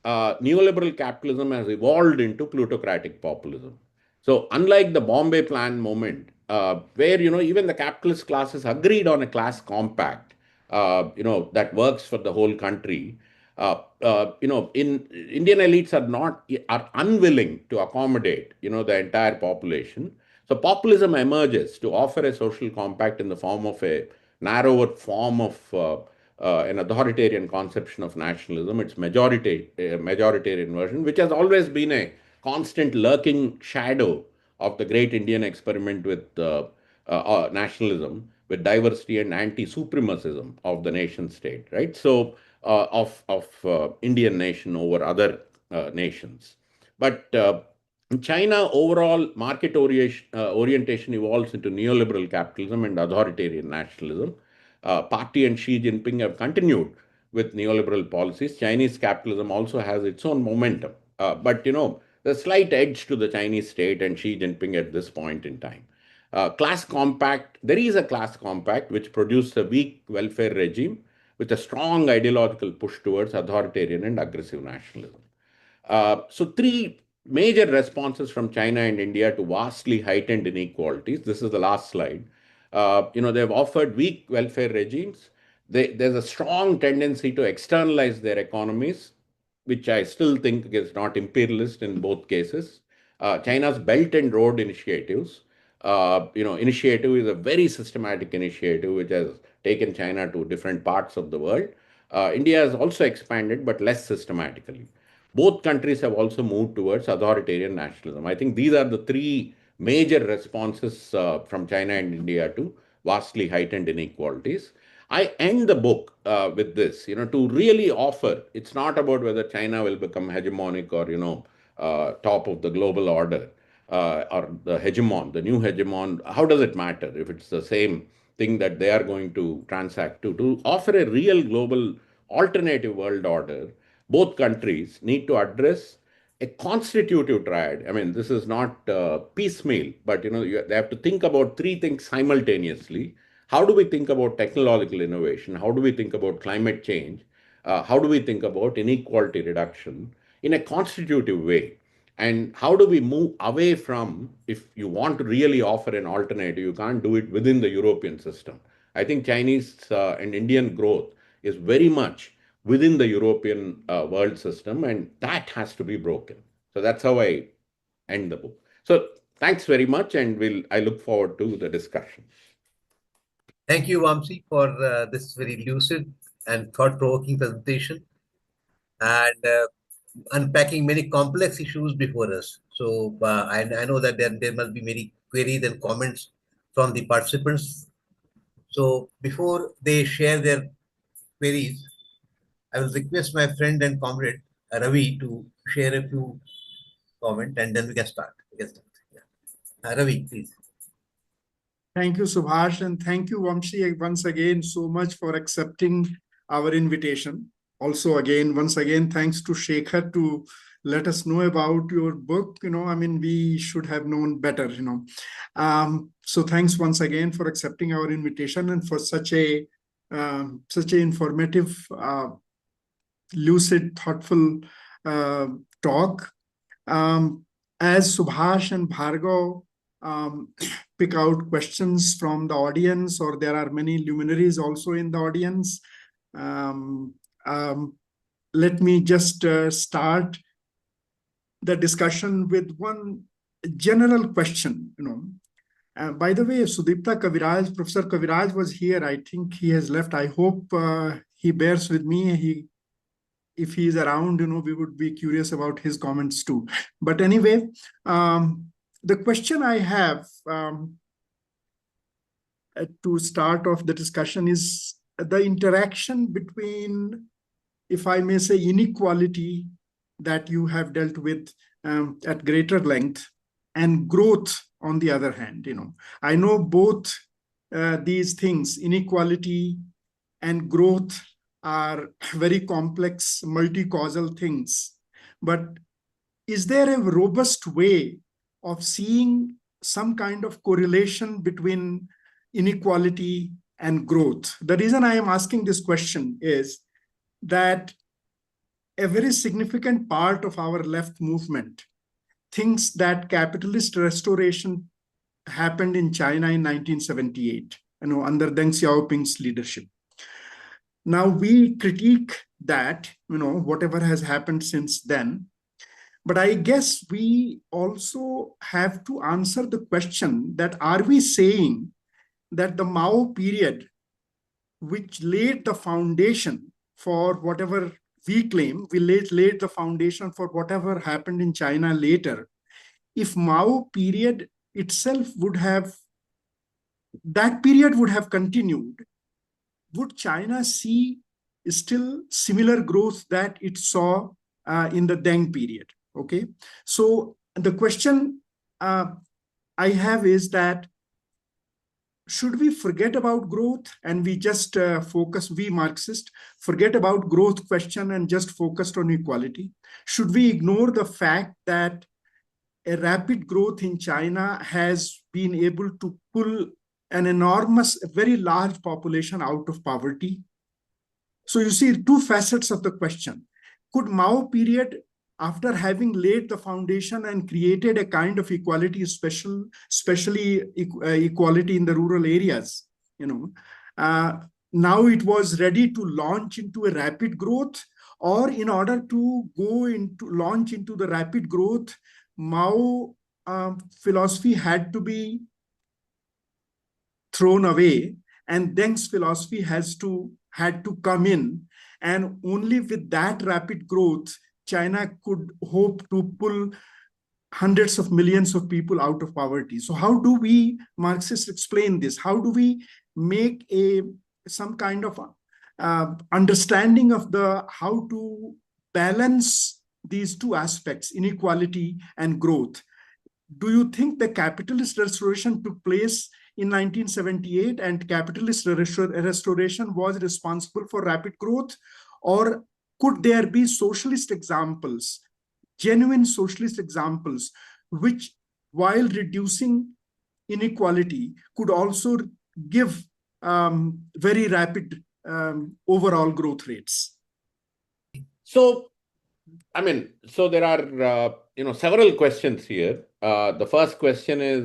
neoliberal capitalism has evolved into plutocratic populism. So unlike the Bombay Plan movement, where even the capitalist classes agreed on a class compact, that works for the whole country, in Indian elites are unwilling to accommodate the entire population. So populism emerges to offer a social compact in the form of a narrower form of an authoritarian conception of nationalism. It's majoritarian version, which has always been a constant lurking shadow of the great Indian experiment with nationalism, with diversity and anti-supremacism of the nation state, right? So of Indian nation over other nations. But China overall market orientation evolves into neoliberal capitalism and authoritarian nationalism. Party and Xi Jinping have continued with neoliberal policies. Chinese capitalism also has its own momentum. But the slight edge to the Chinese state and Xi Jinping at this point in time. Class compact, there is a class compact which produced a weak welfare regime with a strong ideological push towards authoritarian and aggressive nationalism. So three major responses from China and India to vastly heightened inequalities. This is the last slide. They've offered weak welfare regimes. There's a strong tendency to externalize their economies, which I still think is not imperialist in both cases. China's Belt and Road initiatives. Initiative is a very systematic initiative which has taken China to different parts of the world. India has also expanded, but less systematically. Both countries have also moved towards authoritarian nationalism. I think these are the three major responses from China and India to vastly heightened inequalities. I end the book with this, to really offer, it's not about whether China will become hegemonic or, top of the global order or the hegemon, the new hegemon. How does it matter if it's the same thing that they are going to transact to offer a real global alternative world order? Both countries need to address a constitutive triad. I mean, this is not piecemeal, but they have to think about three things simultaneously. How do we think about technological innovation? How do we think about climate change? How do we think about inequality reduction in a constitutive way? And how do we move away from, if you want to really offer an alternative, you can't do it within the European system. I think Chinese and Indian growth is very much within the European world system, and that has to be broken. So that's how I end the book. So thanks very much, and I look forward to the discussion. Thank you, Vamsi, for this very lucid and thought-provoking presentation, and unpacking many complex issues before us. So I know that there must be many queries and comments from the participants. So before they share their queries, I will request my friend and comrade Ravi to share a few comments, and then we can start. Yeah. Ravi, please. Thank you, Subhash, and thank you, Vamsi, once again so much for accepting our invitation. Also, once again, thanks to Shekhar to let us know about your book. We should have known better. So thanks once again for accepting our invitation and for such a informative, lucid, thoughtful talk. As Subhash and Bhargav pick out questions from the audience, or there are many luminaries also in the audience. Um, let me just start the discussion with one general question. By the way, Sudipta Kaviraj, Professor Kaviraj was here. I think he has left. I hope he bears with me. If he is around, we would be curious about his comments too. But anyway, the question I have to start off the discussion is the interaction between, if I may say, inequality that you have dealt with at greater length, and growth on the other hand. I know both these things, inequality and growth, are very complex, multi-causal things. But is there a robust way of seeing some kind of correlation between inequality and growth? The reason I am asking this question is that a very significant part of our left movement thinks that capitalist restoration happened in China in 1978, under Deng Xiaoping's leadership. Now we critique that, whatever has happened since then. But I guess we also have to answer the question that, are we saying that the Mao period, which laid the foundation for whatever we claim, laid the foundation for whatever happened in China later, if Mao period itself that period would have continued, would China see still similar growth that it saw in the Deng period? Okay, so the question I have is that, should we forget about growth and we just we Marxists, forget about growth question and just focused on equality? Should we ignore the fact that a rapid growth in China has been able to pull an enormous, very large population out of poverty? So you see two facets of the question. Could Mao period, after having laid the foundation and created a kind of equality, especially equality in the rural areas, now it was ready to launch into a rapid growth? Or in order to launch into the rapid growth, Mao philosophy had to be thrown away, and Deng's philosophy had to come in, and only with that rapid growth, China could hope to pull hundreds of millions of people out of poverty. So how do we Marxists explain this? How do we make some kind of understanding of how to balance these two aspects, inequality and growth? Do you think the capitalist restoration took place in 1978 and capitalist restoration was responsible for rapid growth? Or could there be socialist examples, genuine socialist examples, which, while reducing inequality, could also give very rapid overall growth rates? So, so there are, several questions here. The first question is,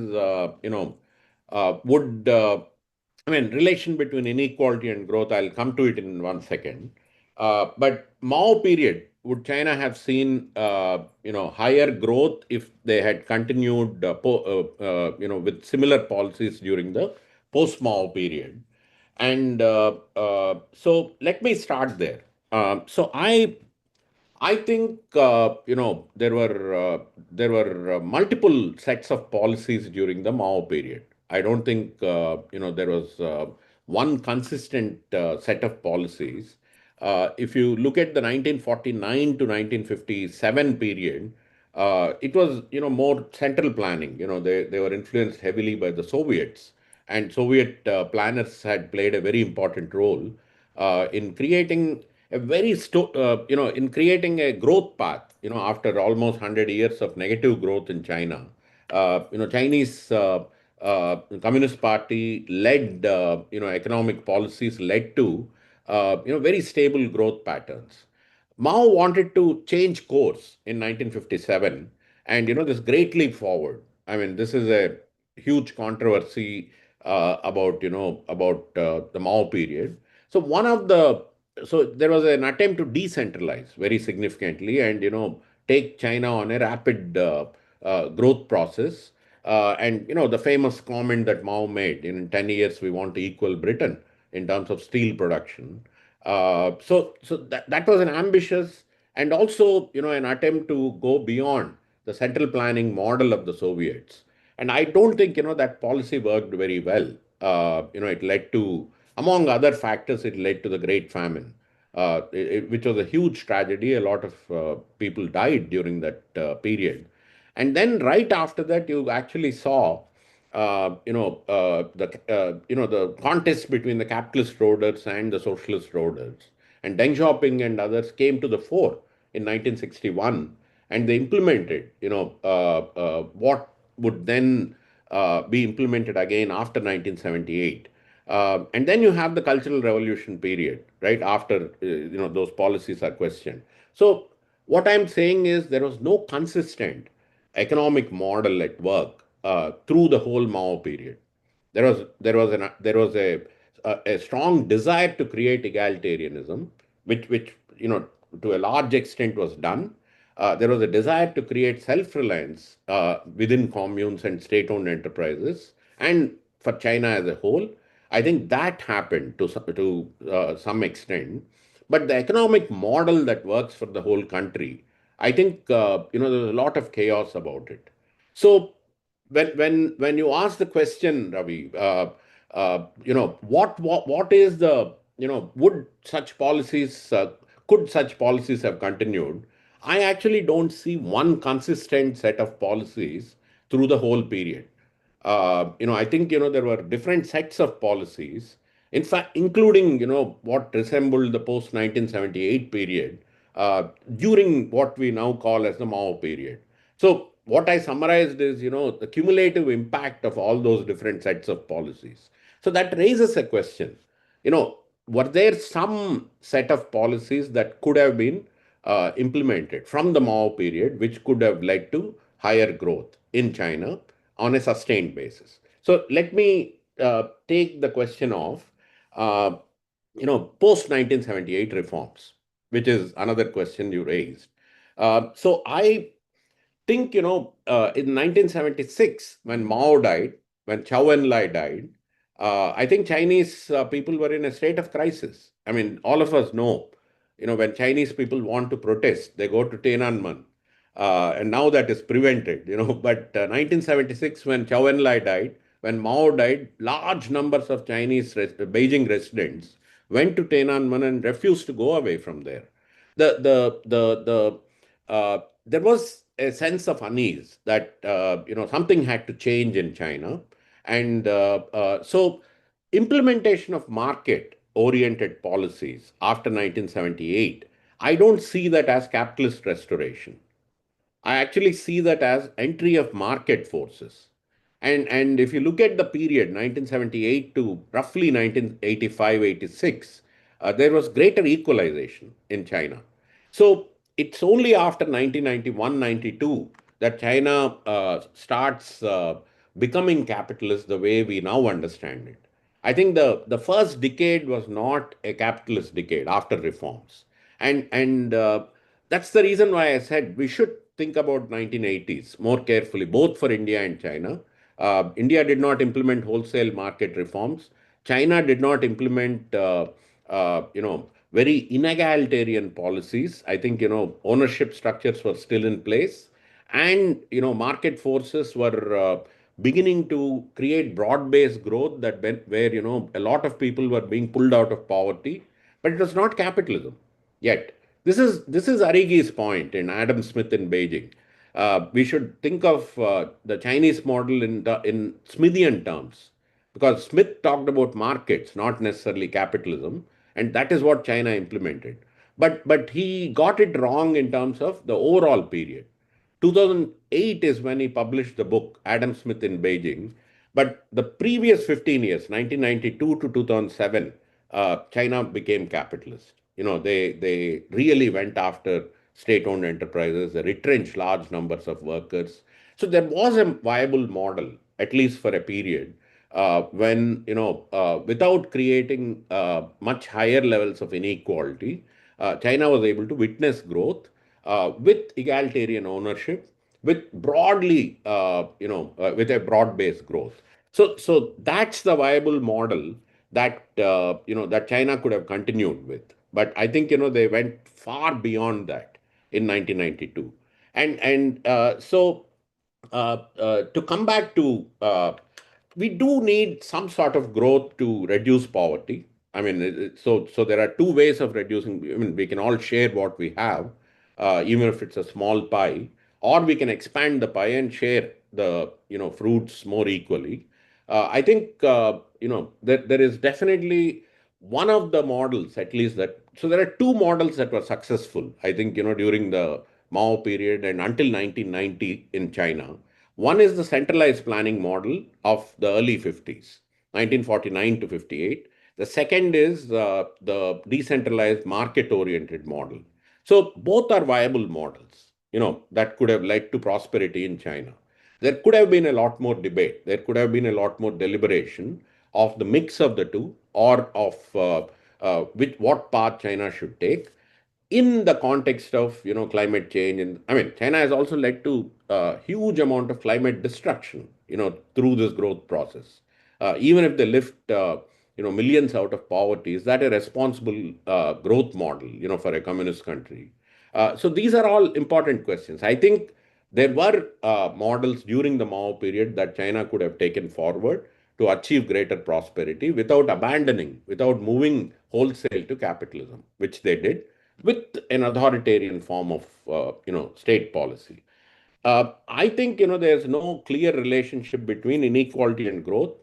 relation between inequality and growth, I'll come to it in 1 second. But Mao period, would China have seen, higher growth if they had continued, with similar policies during the post-Mao period? And so let me start there. So I think there were multiple sets of policies during the Mao period. I don't think there was one consistent set of policies. If you look at the 1949 to 1957 period, it was more central planning. They were influenced heavily by the Soviets, and Soviet planners had played a very important role in creating in creating a growth path, after almost 100 years of negative growth in China. Chinese Communist Party led, economic policies led to, very stable growth patterns. Mao wanted to change course in 1957, and, this great leap forward. This is a huge controversy about the Mao period. So there was an attempt to decentralize very significantly and take China on a rapid growth process. And the famous comment that Mao made, in 10 years we want to equal Britain in terms of steel production. So that was an ambitious and also an attempt to go beyond the central planning model of the Soviets. And I don't think that policy worked very well. It led to, among other factors, it led to the Great Famine, which was a huge tragedy. A lot of people died during that period. And then right after that, you actually saw the contest between the capitalist roaders and the socialist roaders. And Deng Xiaoping and others came to the fore in 1961, and they implemented, what would then be implemented again after 1978. And then you have the Cultural Revolution period, right after those policies are questioned. So what I'm saying is there was no consistent economic model at work through the whole Mao period. There was a strong desire to create egalitarianism, which to a large extent was done. There was a desire to create self-reliance within communes and state-owned enterprises, and for China as a whole. I think that happened to some extent, but the economic model that works for the whole country, I think there's a lot of chaos about it. So when you ask the question, Ravi, what is the would such policies could such policies have continued? I actually don't see one consistent set of policies through the whole period. I think there were different sets of policies. In fact, including what resembled the post 1978 period during what we now call as the Mao period. So what I summarized is the cumulative impact of all those different sets of policies. So that raises a question. Were there some set of policies that could have been implemented from the Mao period, which could have led to higher growth in China on a sustained basis? So let me take the question of, post 1978 reforms, which is another question you raised. So I think, in 1976, when Mao died, when Chou Enlai died, I think Chinese people were in a state of crisis. I mean, all of us know, when Chinese people want to protest, they go to Tiananmen. And now that is prevented, But 1976, when Chou Enlai died, when Mao died, large numbers of Beijing residents went to Tiananmen and refused to go away from there. There was a sense of unease that something had to change in China, and so implementation of market-oriented policies after 1978, I don't see that as capitalist restoration. I actually see that as entry of market forces. And if you look at the period 1978 to roughly 1985-86, there was greater equalization in China. So it's only after 1991-92 that China starts becoming capitalist the way we now understand it. I think the first decade was not a capitalist decade after reforms. And that's the reason why I said we should think about 1980s more carefully, both for India and China. India did not implement wholesale market reforms. China did not implement, very inegalitarian policies. I think, ownership structures were still in place, and, market forces were beginning to create broad-based growth where, a lot of people were being pulled out of poverty, but it was not capitalism yet. This is Arigi's point in Adam Smith in Beijing. We should think of the Chinese model in Smithian terms, because Smith talked about markets, not necessarily capitalism, and that is what China implemented. But he got it wrong in terms of the overall period. 2008 is when he published the book Adam Smith in Beijing. But the previous 15 years, 1992 to 2007, China became capitalist. They really went after state-owned enterprises. They retrenched large numbers of workers. So there was a viable model at least for a period, when, without creating much higher levels of inequality, China was able to witness growth with egalitarian ownership, with broadly, with a broad-based growth. So that's the viable model that that China could have continued with. But I think they went far beyond that in 1992, and to come back to, we do need some sort of growth to reduce poverty. I mean, so there are two ways of reducing. I mean, we can all share what we have, even if it's a small pie, or we can expand the pie and share the fruits more equally. I think there is definitely one of the models, at least that. So there are two models that were successful. I think during the Mao period and until 1990 in China. One is the centralized planning model of the early 50s, 1949 to 58. The second is the decentralized market-oriented model. So both are viable models, that could have led to prosperity in China. There could have been a lot more debate. There could have been a lot more deliberation of the mix of the two, or of what path China should take in the context of climate change. And I mean, China has also led to a huge amount of climate destruction through this growth process. Even if they lift millions out of poverty, is that a responsible growth model for a communist country? So these are all important questions. I think there were models during the Mao period that China could have taken forward to achieve greater prosperity without abandoning, without moving wholesale to capitalism, which they did with an authoritarian form of state policy. I think there's no clear relationship between inequality and growth.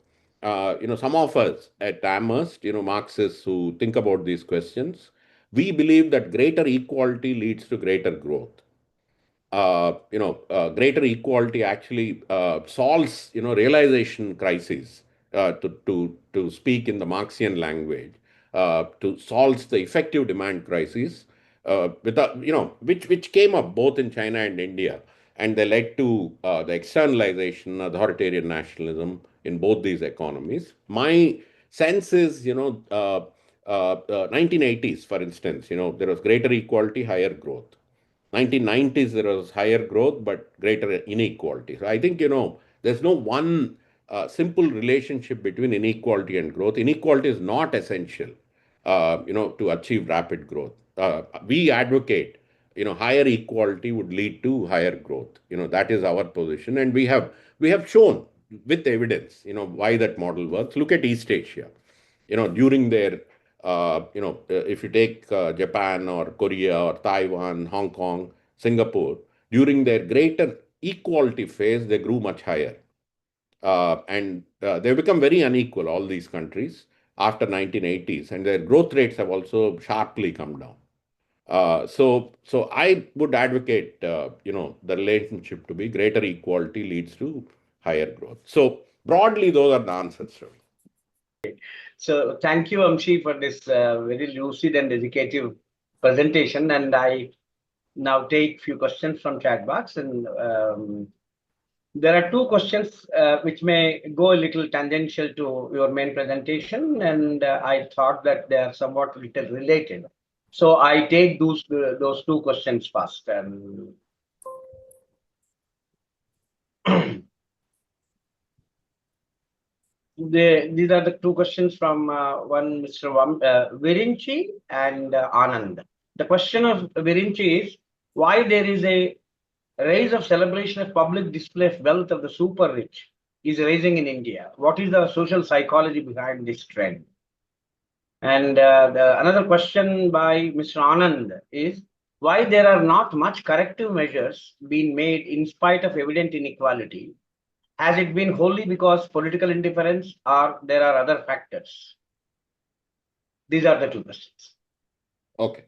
Some of us at Amherst, Marxists who think about these questions, we believe that greater equality leads to greater growth. Greater equality actually solves, realization crises, to speak in the Marxian language, to solves the effective demand crisis, which came up both in China and India, and they led to the externalization, authoritarian nationalism in both these economies. My sense is, 1980s, for instance, there was greater equality, higher growth. 1990s, there was higher growth, but greater inequality. So I think, there's no one simple relationship between inequality and growth. Inequality is not essential, to achieve rapid growth. We advocate, higher equality would lead to higher growth. That is our position. And we have shown with evidence, why that model works. Look at East Asia. During their if you take Japan or Korea or Taiwan, Hong Kong, Singapore, during their greater equality phase, they grew much higher. And they've become very unequal, all these countries, after 1980s, and their growth rates have also sharply come down. So I would advocate, the relationship to be greater equality leads to higher growth. So broadly, those are the answers, Ravi. So thank you, Vamsi, for this very lucid and educative presentation. And I now take few questions from chat box. And there are two questions which may go a little tangential to your main presentation. And I thought that they are somewhat related. So I take those two questions first. These are the two questions from one Mr. Virinchi and Anand. The question of Virinchi is why there is a rise of celebration of public display of wealth of the super rich is rising in India. What is the social psychology behind this trend? And another question by Mr. Anand is why there are not much corrective measures being made in spite of evident inequality. Has it been wholly because political indifference, or there are other factors? These are the two questions. Okay.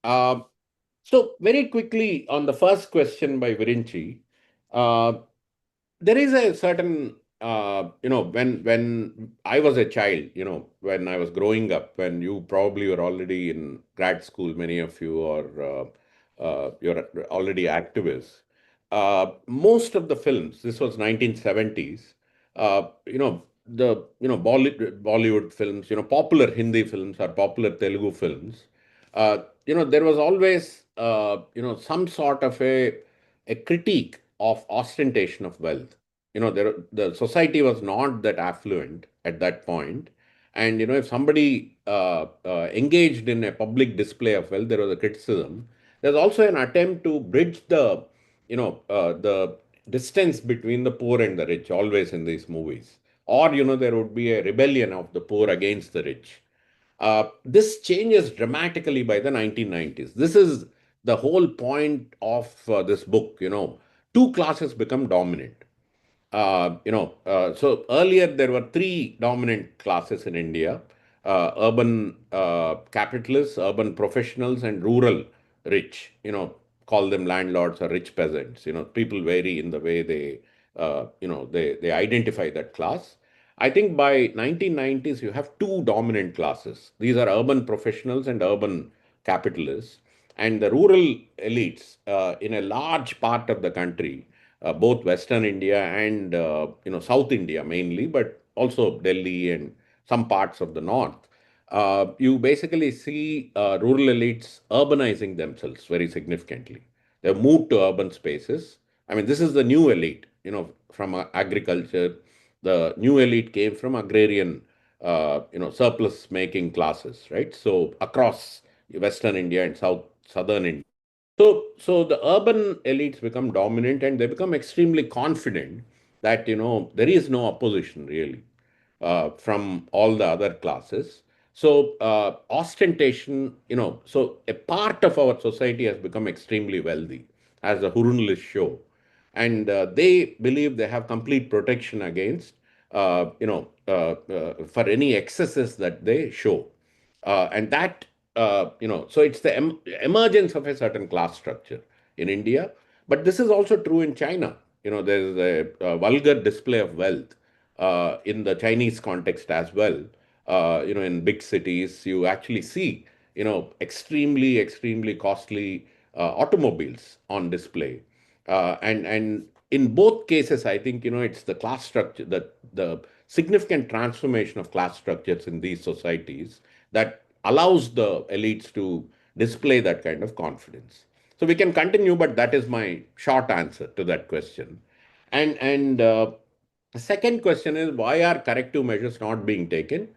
So very quickly on the first question by Virinchi, there is a certain, when I was a child, when I was growing up, when you probably were already in grad school, many of you, or you're already activists. most of the films, this was 1970s, Bollywood films, popular Hindi films or popular Telugu films, there was always, some sort of a critique of ostentation of wealth. The society was not that affluent at that point. And, if somebody engaged in a public display of wealth, there was a criticism. There's also an attempt to bridge the distance between the poor and the rich, always in these movies. Or, there would be a rebellion of the poor against the rich. This changes dramatically by the 1990s. This is the whole point of this book. Two classes become dominant. So earlier there were three dominant classes in India: urban capitalists, urban professionals, and rural rich. Call them landlords or rich peasants. People vary in the way they identify that class. I think by 1990s you have two dominant classes. These are urban professionals and urban capitalists, and the rural elites in a large part of the country, both Western India and South India mainly, but also Delhi and some parts of the north. You basically see rural elites urbanizing themselves very significantly. They've moved to urban spaces. I mean, this is the new elite, from agriculture. The new elite came from agrarian, surplus making classes, right? So across Western India and Southern India. So the urban elites become dominant and they become extremely confident that, there is no opposition really from all the other classes. So ostentation, so a part of our society has become extremely wealthy, as the Hurun list show. And they believe they have complete protection against, for any excesses that they show. And that, so it's the emergence of a certain class structure in India. But this is also true in China. There's a vulgar display of wealth in the Chinese context as well. In big cities, you actually see, extremely, extremely costly automobiles on display. And in both cases, I think, it's the class structure, the significant transformation of class structures in these societies that allows the elites to display that kind of confidence. So we can continue, but that is my short answer to that question. And the second question is, why are corrective measures not being taken?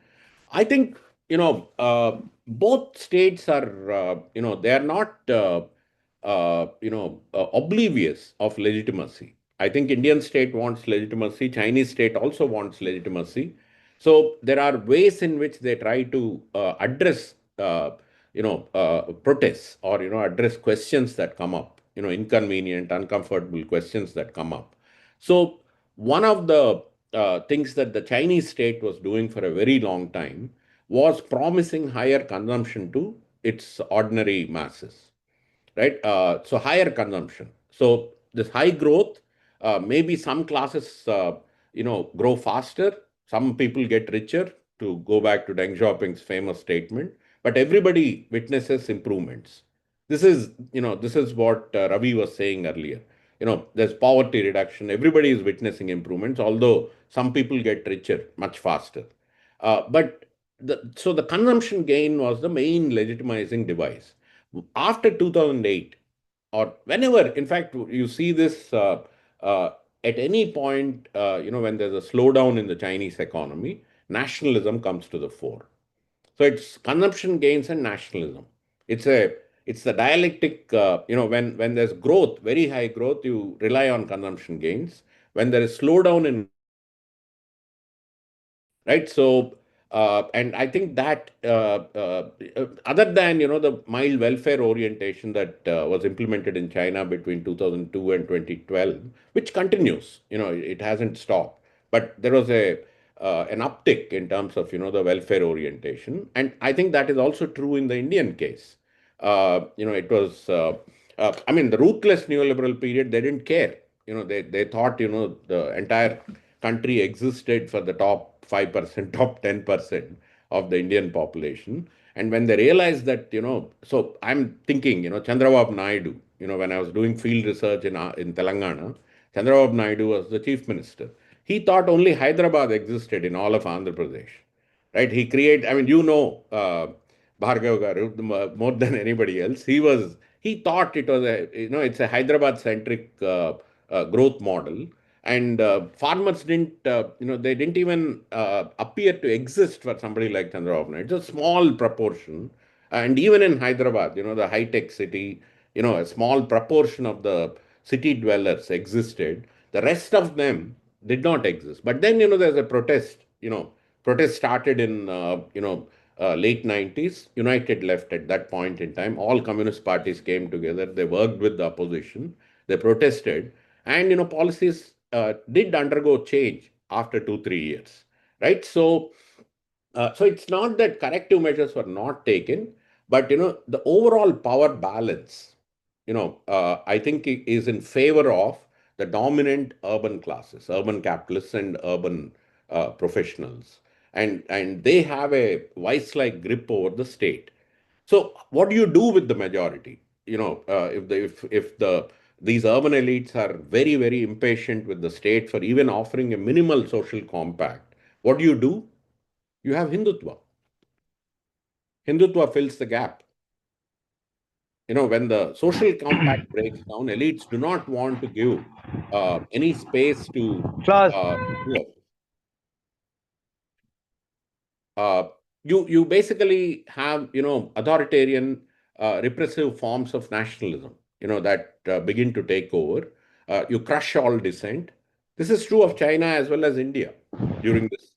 I think, both states are, they are not, oblivious of legitimacy. I think Indian state wants legitimacy. Chinese state also wants legitimacy. So there are ways in which they try to address, protests, or, address questions that come up, inconvenient, uncomfortable questions that come up. So one of the things that the Chinese state was doing for a very long time was promising higher consumption to its ordinary masses, right? So higher consumption. So this high growth, maybe some classes, grow faster. Some people get richer, to go back to Deng Xiaoping's famous statement, but everybody witnesses improvements. This is what Ravi was saying earlier. There's poverty reduction. Everybody is witnessing improvements, although some people get richer much faster. So the consumption gain was the main legitimizing device. After 2008, or whenever, in fact, you see this at any point, when there's a slowdown in the Chinese economy, nationalism comes to the fore. So it's consumption gains and nationalism. It's the dialectic. When there's growth, very high growth, you rely on consumption gains. When there is slowdown in, right? So, and I think that other than, the mild welfare orientation that was implemented in China between 2002 and 2012, which continues, it hasn't stopped. But there was an uptick in terms of, the welfare orientation. And I think that is also true in the Indian case. It was, I mean, the ruthless neoliberal period, they didn't care. They thought, the entire country existed for the top 5%, top 10% of the Indian population. And when they realized that, so I'm thinking, Chandrababu Naidu, when I was doing field research in Telangana, Chandrababu Naidu was the chief minister. He thought only Hyderabad existed in all of Andhra Pradesh, right? He created, I mean, Bhargav Garu more than anybody else. He thought it was it's a Hyderabad centric growth model. And farmers didn't, they didn't even appear to exist for somebody like Chandrababu Naidu. It's a small proportion. And even in Hyderabad, the high tech city, a small proportion of the city dwellers existed. The rest of them did not exist. But then, there's a protest, protest started in, late 90s. United left at that point in time. All communist parties came together. They worked with the opposition. They protested. And, policies did undergo change after 2, 3 years, right? So it's not that corrective measures were not taken, but the overall power balance, I think is in favor of the dominant urban classes, urban capitalists and urban professionals, and they have a vice-like grip over the state. So what do you do with the majority? If these urban elites are very, very impatient with the state for even offering a minimal social compact, what do? You have Hindutva. Hindutva fills the gap. When the social compact breaks down, elites do not want to give any space to Class. poor. uh, you basically have authoritarian repressive forms of nationalism that begin to take over. You crush all dissent. This is true of China as well as India during this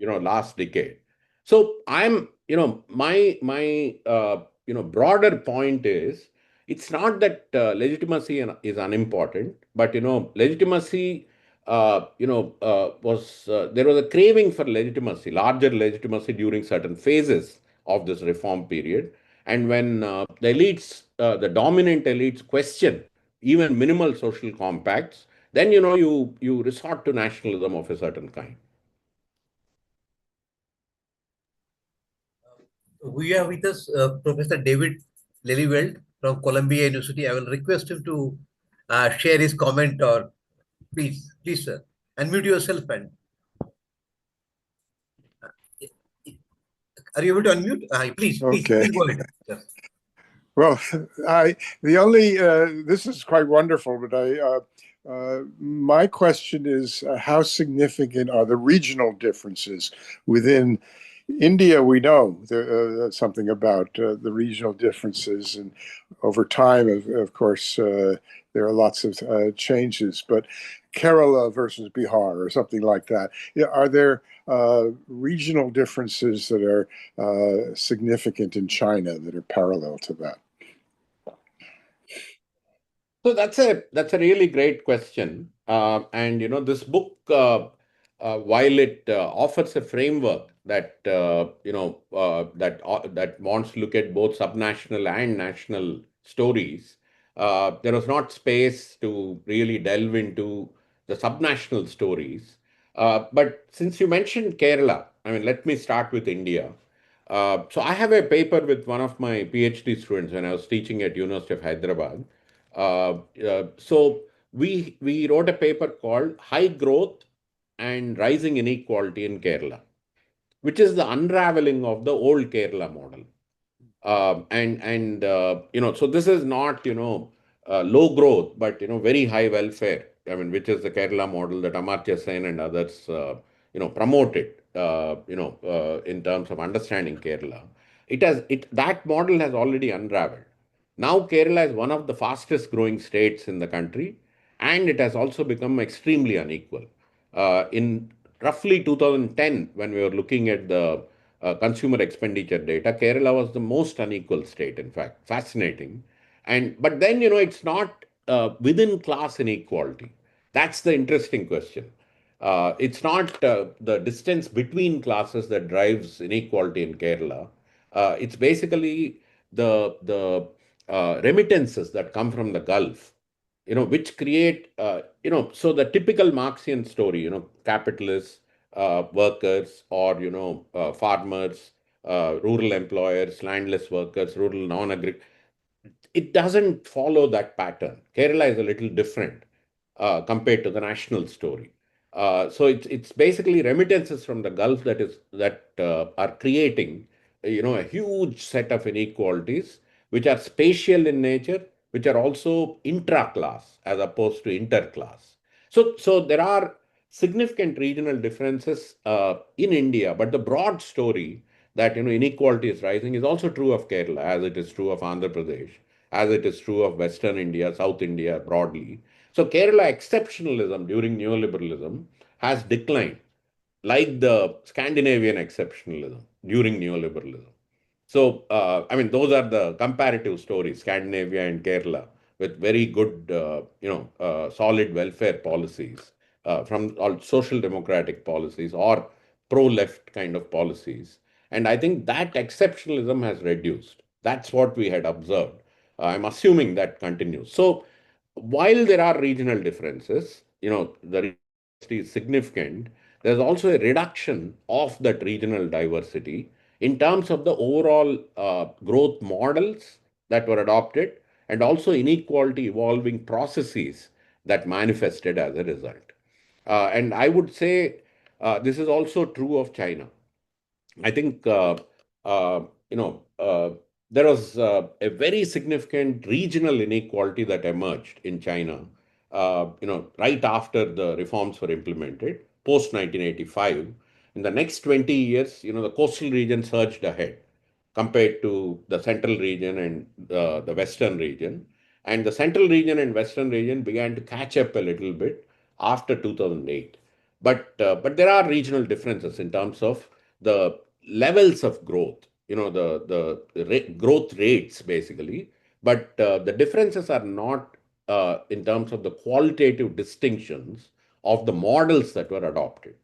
last decade. So I'm my broader point is, it's not that legitimacy is unimportant, but legitimacy was there was a craving for legitimacy, larger legitimacy during certain phases of this reform period. And when the dominant elites question even minimal social compacts, then you resort to nationalism of a certain kind. We have with us Professor David Lillyweld from Columbia University. I will request him to share his comment, or please, sir, unmute yourself and are you able to unmute? Please, Okay. please go ahead. Yes. Well, this is quite wonderful, but my question is, how significant are the regional differences within India? We know something about the regional differences, and over time, of course, there are lots of changes. But Kerala versus Bihar, or something like that, are there regional differences that are significant in China that are parallel to that? So that's a really great question, and this book, while it offers a framework that that wants to look at both subnational and national stories, there was not space to really delve into the subnational stories. But since you mentioned Kerala, I mean, let me start with India. So I have a paper with one of my PhD students when I was teaching at University of Hyderabad. So we wrote a paper called High Growth and Rising Inequality in Kerala, which is the unraveling of the old Kerala model. So this is not low growth, but very high welfare. I mean, which is the Kerala model that Amartya Sen and others promoted. In terms of understanding Kerala, that model has already unraveled. Now Kerala is one of the fastest growing states in the country, and it has also become extremely unequal. In roughly 2010, when we were looking at the consumer expenditure data, Kerala was the most unequal state, in fact. Fascinating. But then, it's not within class inequality. That's the interesting question. It's not the distance between classes that drives inequality in Kerala. It's basically the remittances that come from the Gulf, which create, so the typical Marxian story, capitalists, workers, or, farmers, rural employers, landless workers, rural non-agri. it doesn't follow that pattern. Kerala is a little different compared to the national story. So it's basically remittances from the Gulf that are creating, a huge set of inequalities, which are spatial in nature, which are also intra-class as opposed to inter-class. So there are significant regional differences in India, but the broad story that inequality is rising is also true of Kerala, as it is true of Andhra Pradesh, as it is true of Western India, South India broadly. So Kerala exceptionalism during neoliberalism has declined, like the Scandinavian exceptionalism during neoliberalism. So, I mean, those are the comparative stories, Scandinavia and Kerala, with very good, solid welfare policies from all social democratic policies or pro-left kind of policies. And I think that exceptionalism has reduced. That's what we had observed. I'm assuming that continues. So, while there are regional differences, the diversity is significant, there's also a reduction of that regional diversity in terms of the overall growth models that were adopted and also inequality evolving processes that manifested as a result. And I would say this is also true of China. I think uh, you know there was a very significant regional inequality that emerged in China. Right after the reforms were implemented, post 1985. In the next 20 years, the coastal region surged ahead compared to the central region and the western region. And the central region and western region began to catch up a little bit after 2008. But there are regional differences in terms of the levels of growth, the growth rates basically. But the differences are not in terms of the qualitative distinctions of the models that were adopted.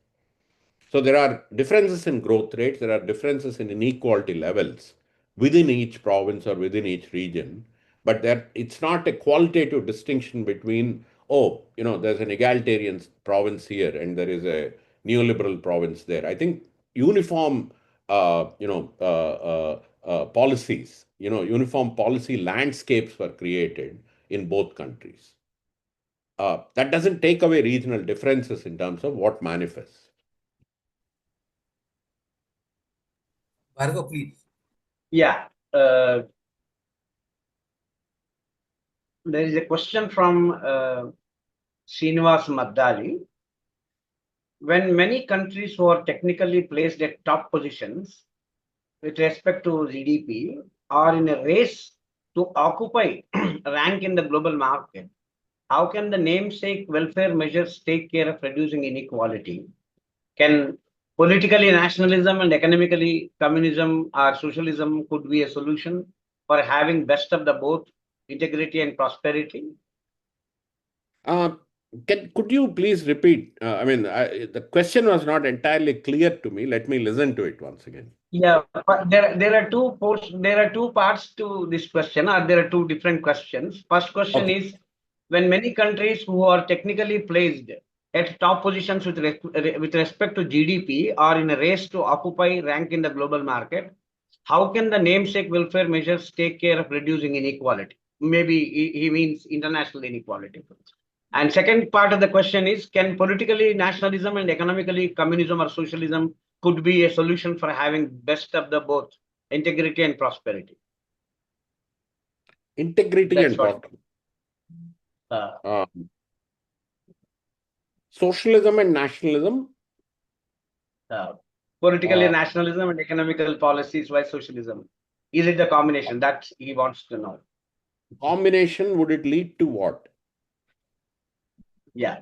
So there are differences in growth rates, there are differences in inequality levels within each province or within each region, but it's not a qualitative distinction between, there's an egalitarian province here and there is a neoliberal province there. I think uniform, policies, uniform policy landscapes were created in both countries. That doesn't take away regional differences in terms of what manifests. Bhargav, please. Yeah. There is a question from Srinivas Maddali. When many countries who are technically placed at top positions with respect to GDP are in a race to occupy rank in the global market, how can the namesake welfare measures take care of reducing inequality? Can politically nationalism and economically communism or socialism could be a solution for having best of the both, integrity and prosperity? Could you please repeat? The question was not entirely clear to me. Let me listen to it once again. Yeah, but there are two parts to this question, or there are two different questions. First question Okay. is, when many countries who are technically placed at top positions with respect to GDP are in a race to occupy rank in the global market, how can the namesake welfare measures take care of reducing inequality? Maybe he means international inequality. And second part of the question is, can politically nationalism and economically communism or socialism could be a solution for having best of the both, integrity and prosperity? Integrity That's and what. Socialism and nationalism. Politically nationalism and economical policies by socialism. Is it the combination that he wants to know? Combination, would it lead to what? Yeah,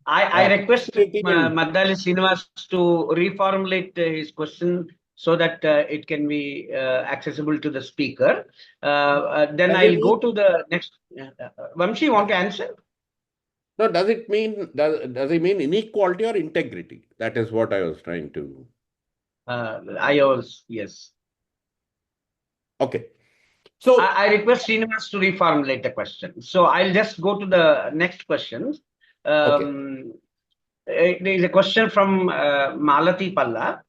I request Maddali Srinivas to reformulate his question so that it can be accessible to the speaker. Then I'll go to the next. Vamsi, you want to answer? No, does it mean inequality or integrity? That is what I was trying to. Yes. Okay. So I request Srinivas to reformulate the question. So I'll just go to the next questions. okay. There is a question from Malati Palla.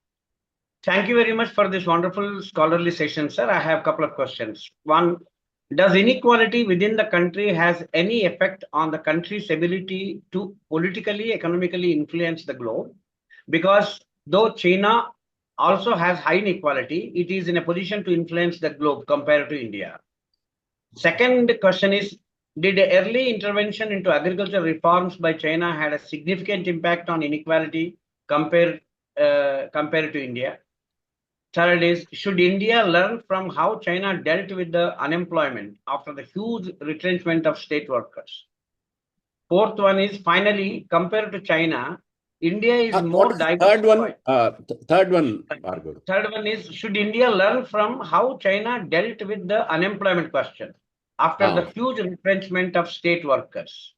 Thank you very much for this wonderful scholarly session, sir. I have a couple of questions. One, does inequality within the country has any effect on the country's ability to politically, economically influence the globe? Because though China also has high inequality, it is in a position to influence the globe compared to India. Second question is, did early intervention into agricultural reforms by China had a significant impact on inequality compared to India? Third is, should India learn from how China dealt with the unemployment after the huge retrenchment of state workers? Fourth one is, finally, compared to China, India is What more is the third one? diversified. Third one, Bhargav. Third one is, should India learn from how China dealt with the unemployment question after the huge retrenchment of state workers?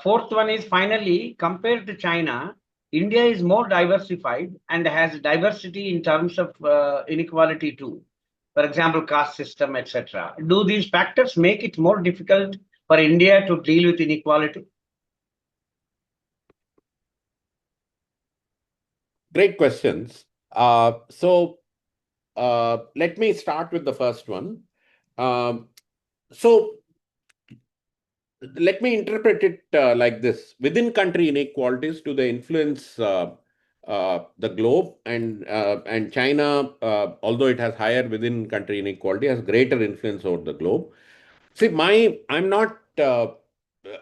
Fourth one is, finally, compared to China, India is more diversified and has diversity in terms of inequality too. For example, caste system, etc. Do these factors make it more difficult for India to deal with inequality? Great questions. Let me start with the first one. So let me interpret it like this. Within country inequalities, do they influence the globe? And China, although it has higher within country inequality, has greater influence over the globe. See, I'm not.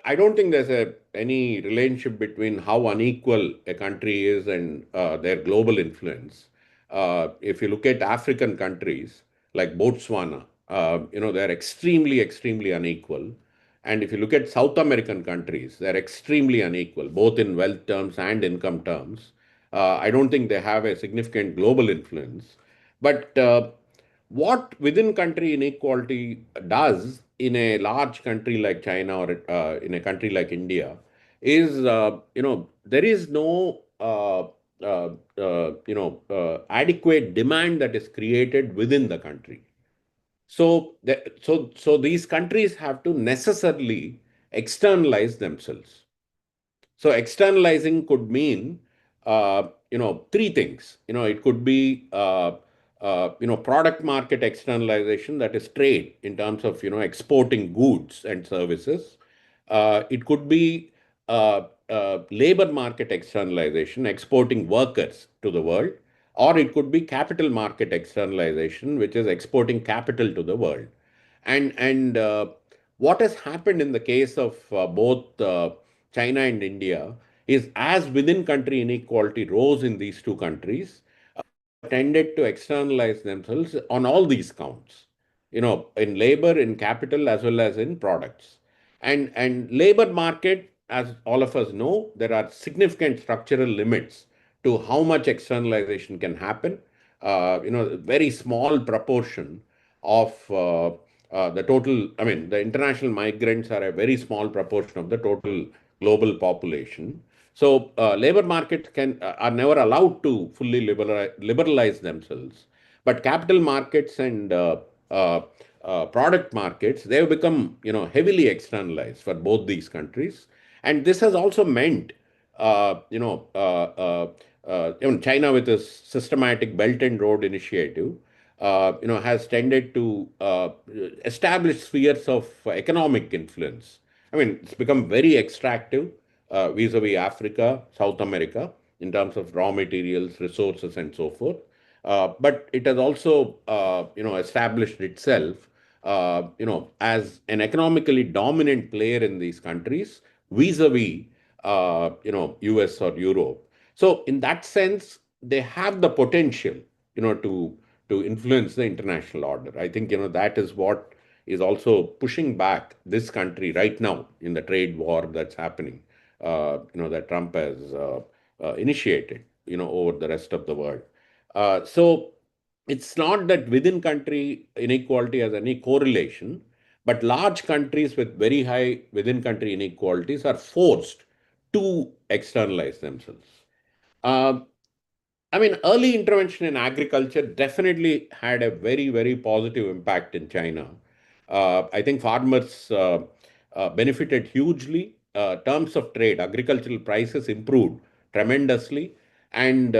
I don't think there's any relationship between how unequal a country is and their global influence. If you look at African countries like Botswana, they're extremely, extremely unequal. And if you look at South American countries, they're extremely unequal, both in wealth terms and income terms. I don't think they have a significant global influence. But what within country inequality does in a large country like China or in a country like India is, there is no adequate demand that is created within the country. So these countries have to necessarily externalize themselves. So externalizing could mean, three things. It could be, product market externalization, that is trade in terms of, exporting goods and services. It could be labor market externalization, exporting workers to the world, or it could be capital market externalization, which is exporting capital to the world. And what has happened in the case of both China and India is, as within country inequality rose in these two countries, tended to externalize themselves on all these counts, in labor, in capital, as well as in products. And labor market, as all of us know, there are significant structural limits to how much externalization can happen. Very small proportion of the total, I mean, the international migrants are a very small proportion of the total global population. So labor markets are never allowed to fully liberalize themselves. But capital markets and product markets, they have become, heavily externalized for both these countries. And this has also meant, even China with its systematic Belt and Road Initiative, has tended to establish spheres of economic influence. I mean, it's become very extractive vis-a-vis Africa, South America, in terms of raw materials, resources, and so forth. But it has also, established itself, as an economically dominant player in these countries vis-a-vis, US or Europe. So in that sense, they have the potential, to influence the international order. I think, that is what is also pushing back this country right now in the trade war that's happening, that Trump has initiated, over the rest of the world. So it's not that within country inequality has any correlation, but large countries with very high within country inequalities are forced to externalize themselves. Uh, I mean, early intervention in agriculture definitely had a very, very positive impact in China. I think farmers benefited hugely. Terms of trade, agricultural prices improved tremendously. And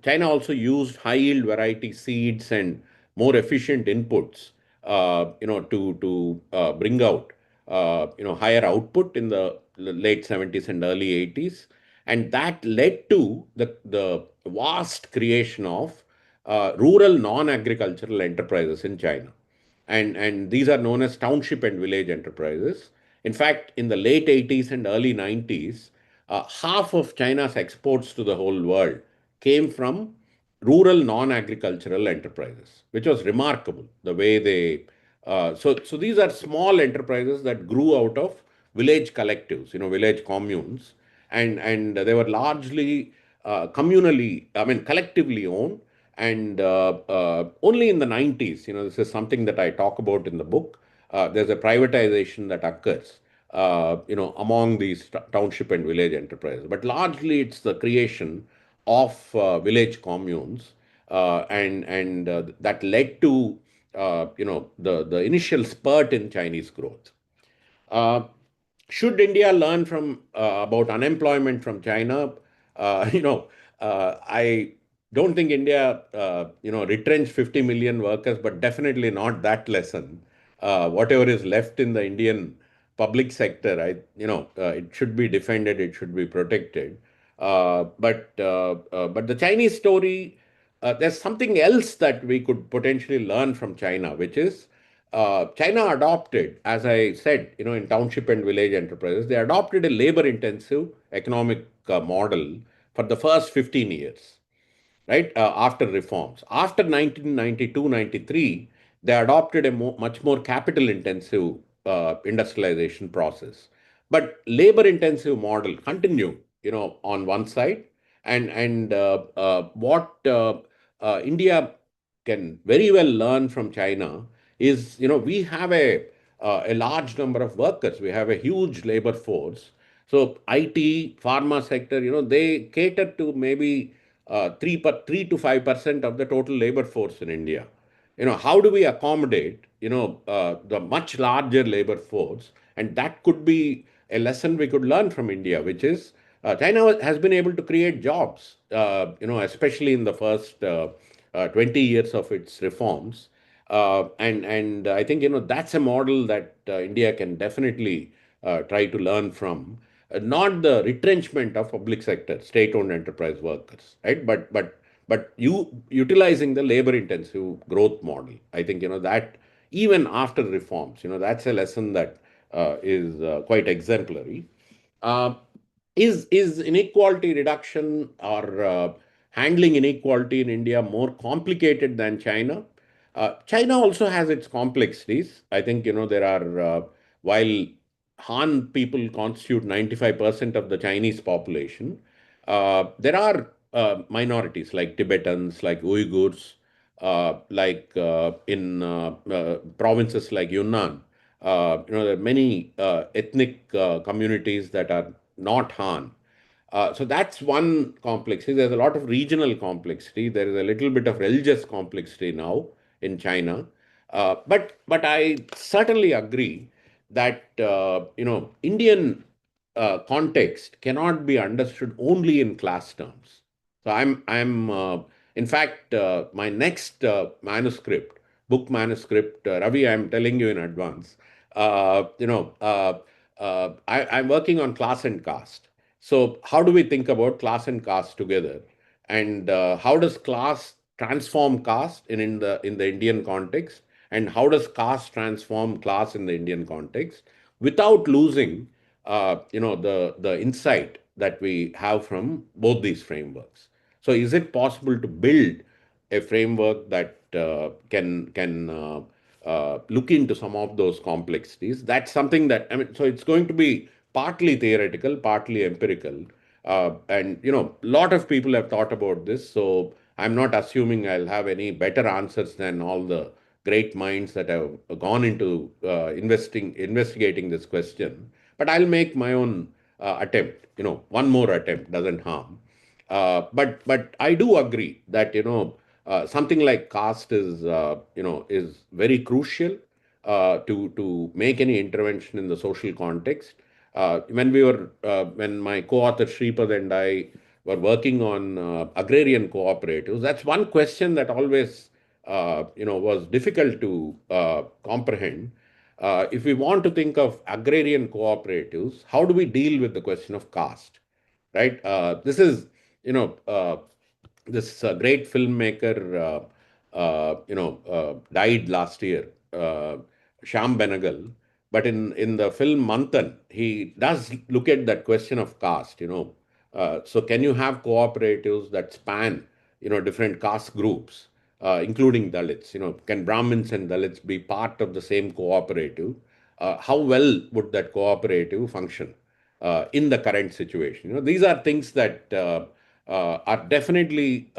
China also used high yield variety seeds and more efficient inputs, to bring out higher output in the late 70s and early 80s, and that led to the vast creation of rural non-agricultural enterprises in China, and these are known as township and village enterprises. In fact, in the late 80s and early 90s, half of China's exports to the whole world came from rural non-agricultural enterprises, which was remarkable. The way they so these are small enterprises that grew out of village collectives, village communes, and they were largely communally, I mean, collectively owned. And only in the 90s, this is something that I talk about in the book. There's a privatization that occurs, among these township and village enterprises. But largely, it's the creation of village communes, and that led to the initial spurt in Chinese growth. Uh, should India learn from about unemployment from China? I don't think India, retrenched 50 million workers, but definitely not that lesson. Whatever is left in the Indian public sector, it should be defended, it should be protected. But the Chinese story, there's something else that we could potentially learn from China, which is China adopted, as I said, in township and village enterprises, they adopted a labor-intensive economic model for the first 15 years, right? After reforms. After 1992-93, they adopted a much more capital-intensive industrialization process. But labor-intensive model continued, on one side, and what India can very well learn from China is, we have a large number of workers. We have a huge labor force. So IT, pharma sector, they cater to maybe 3 to 5% of the total labor force in India. How do we accommodate, the much larger labor force? And that could be a lesson we could learn from India, which is China has been able to create jobs, especially in the first 20 years of its reforms. And I think, that's a model that India can definitely try to learn from. Not the retrenchment of public sector, state-owned enterprise workers, right? But you utilizing the labor-intensive growth model. I think, that even after reforms, that's a lesson that is quite exemplary. Uh, is inequality reduction or handling inequality in India more complicated than China? China also has its complexities. I think, there are, while Han people constitute 95% of the Chinese population, there are minorities like Tibetans, like Uyghurs, like in provinces like Yunnan. There are many ethnic communities that are not Han. So that's one complexity. There's a lot of regional complexity. There is a little bit of religious complexity now in China. But I certainly agree that Indian context cannot be understood only in class terms. So I'm in fact my next book manuscript, Ravi, I'm telling you in advance. I'm working on class and caste. So how do we think about class and caste together, and how does class transform caste in the Indian context, and how does caste transform class in the Indian context without losing the insight that we have from both these frameworks? So is it possible to build a framework that can look into some of those complexities? That's something that, I mean, so it's going to be partly theoretical, partly empirical. And, a lot of people have thought about this. So I'm not assuming I'll have any better answers than all the great minds that have gone into investigating this question. But I'll make my own attempt. One more attempt doesn't harm. But I do agree that something like caste is very crucial to make any intervention in the social context. When my co-author Shripad and I were working on agrarian cooperatives. That's one question that always was difficult to comprehend. If we want to think of agrarian cooperatives, how do we deal with the question of caste, right? This is, this great filmmaker, died last year, Sham Benegal. But in the film Manthan, he does look at that question of caste, so can you have cooperatives that span, different caste groups, including Dalits? Can Brahmins and Dalits be part of the same cooperative? How well would that cooperative function in the current situation? These are things that are definitely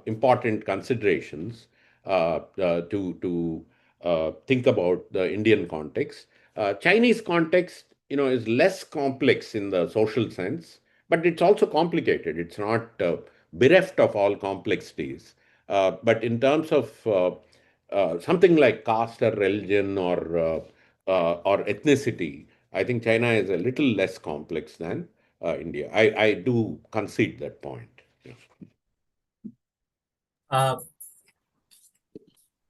important considerations to think about the Indian context. Chinese context, is less complex in the social sense, but it's also complicated. It's not bereft of all complexities. But in terms of something like caste or religion or ethnicity, I think China is a little less complex than India. I do concede that point. Yeah. Uh,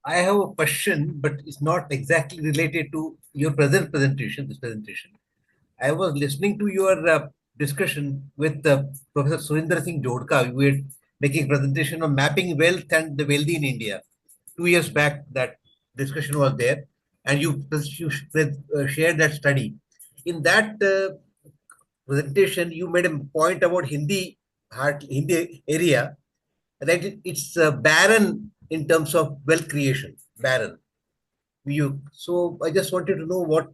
I have a question, but it's not exactly related to your present presentation, this presentation. I was listening to your discussion with Professor Surinder Singh Jodka. We were making presentation on mapping wealth and the wealthy in India. 2 years back, that discussion was there, and you shared that study. In that presentation, you made a point about Hindi area, that it's barren in terms of wealth creation, barren. So I just wanted to know what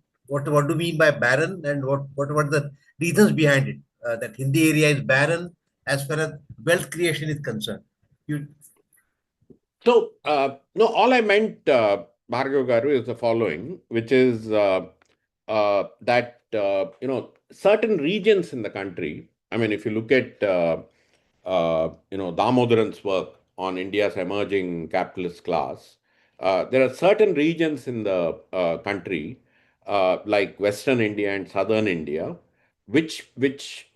do we mean by barren, and what are the reasons behind it, that Hindi area is barren as far as wealth creation is concerned. You So, no, all I meant, Bhargav Garu, is the following, which is that, certain regions in the country, I mean, if you look at, Damodaran's work on India's emerging capitalist class, there are certain regions in the country, like Western India and Southern India, which witnessed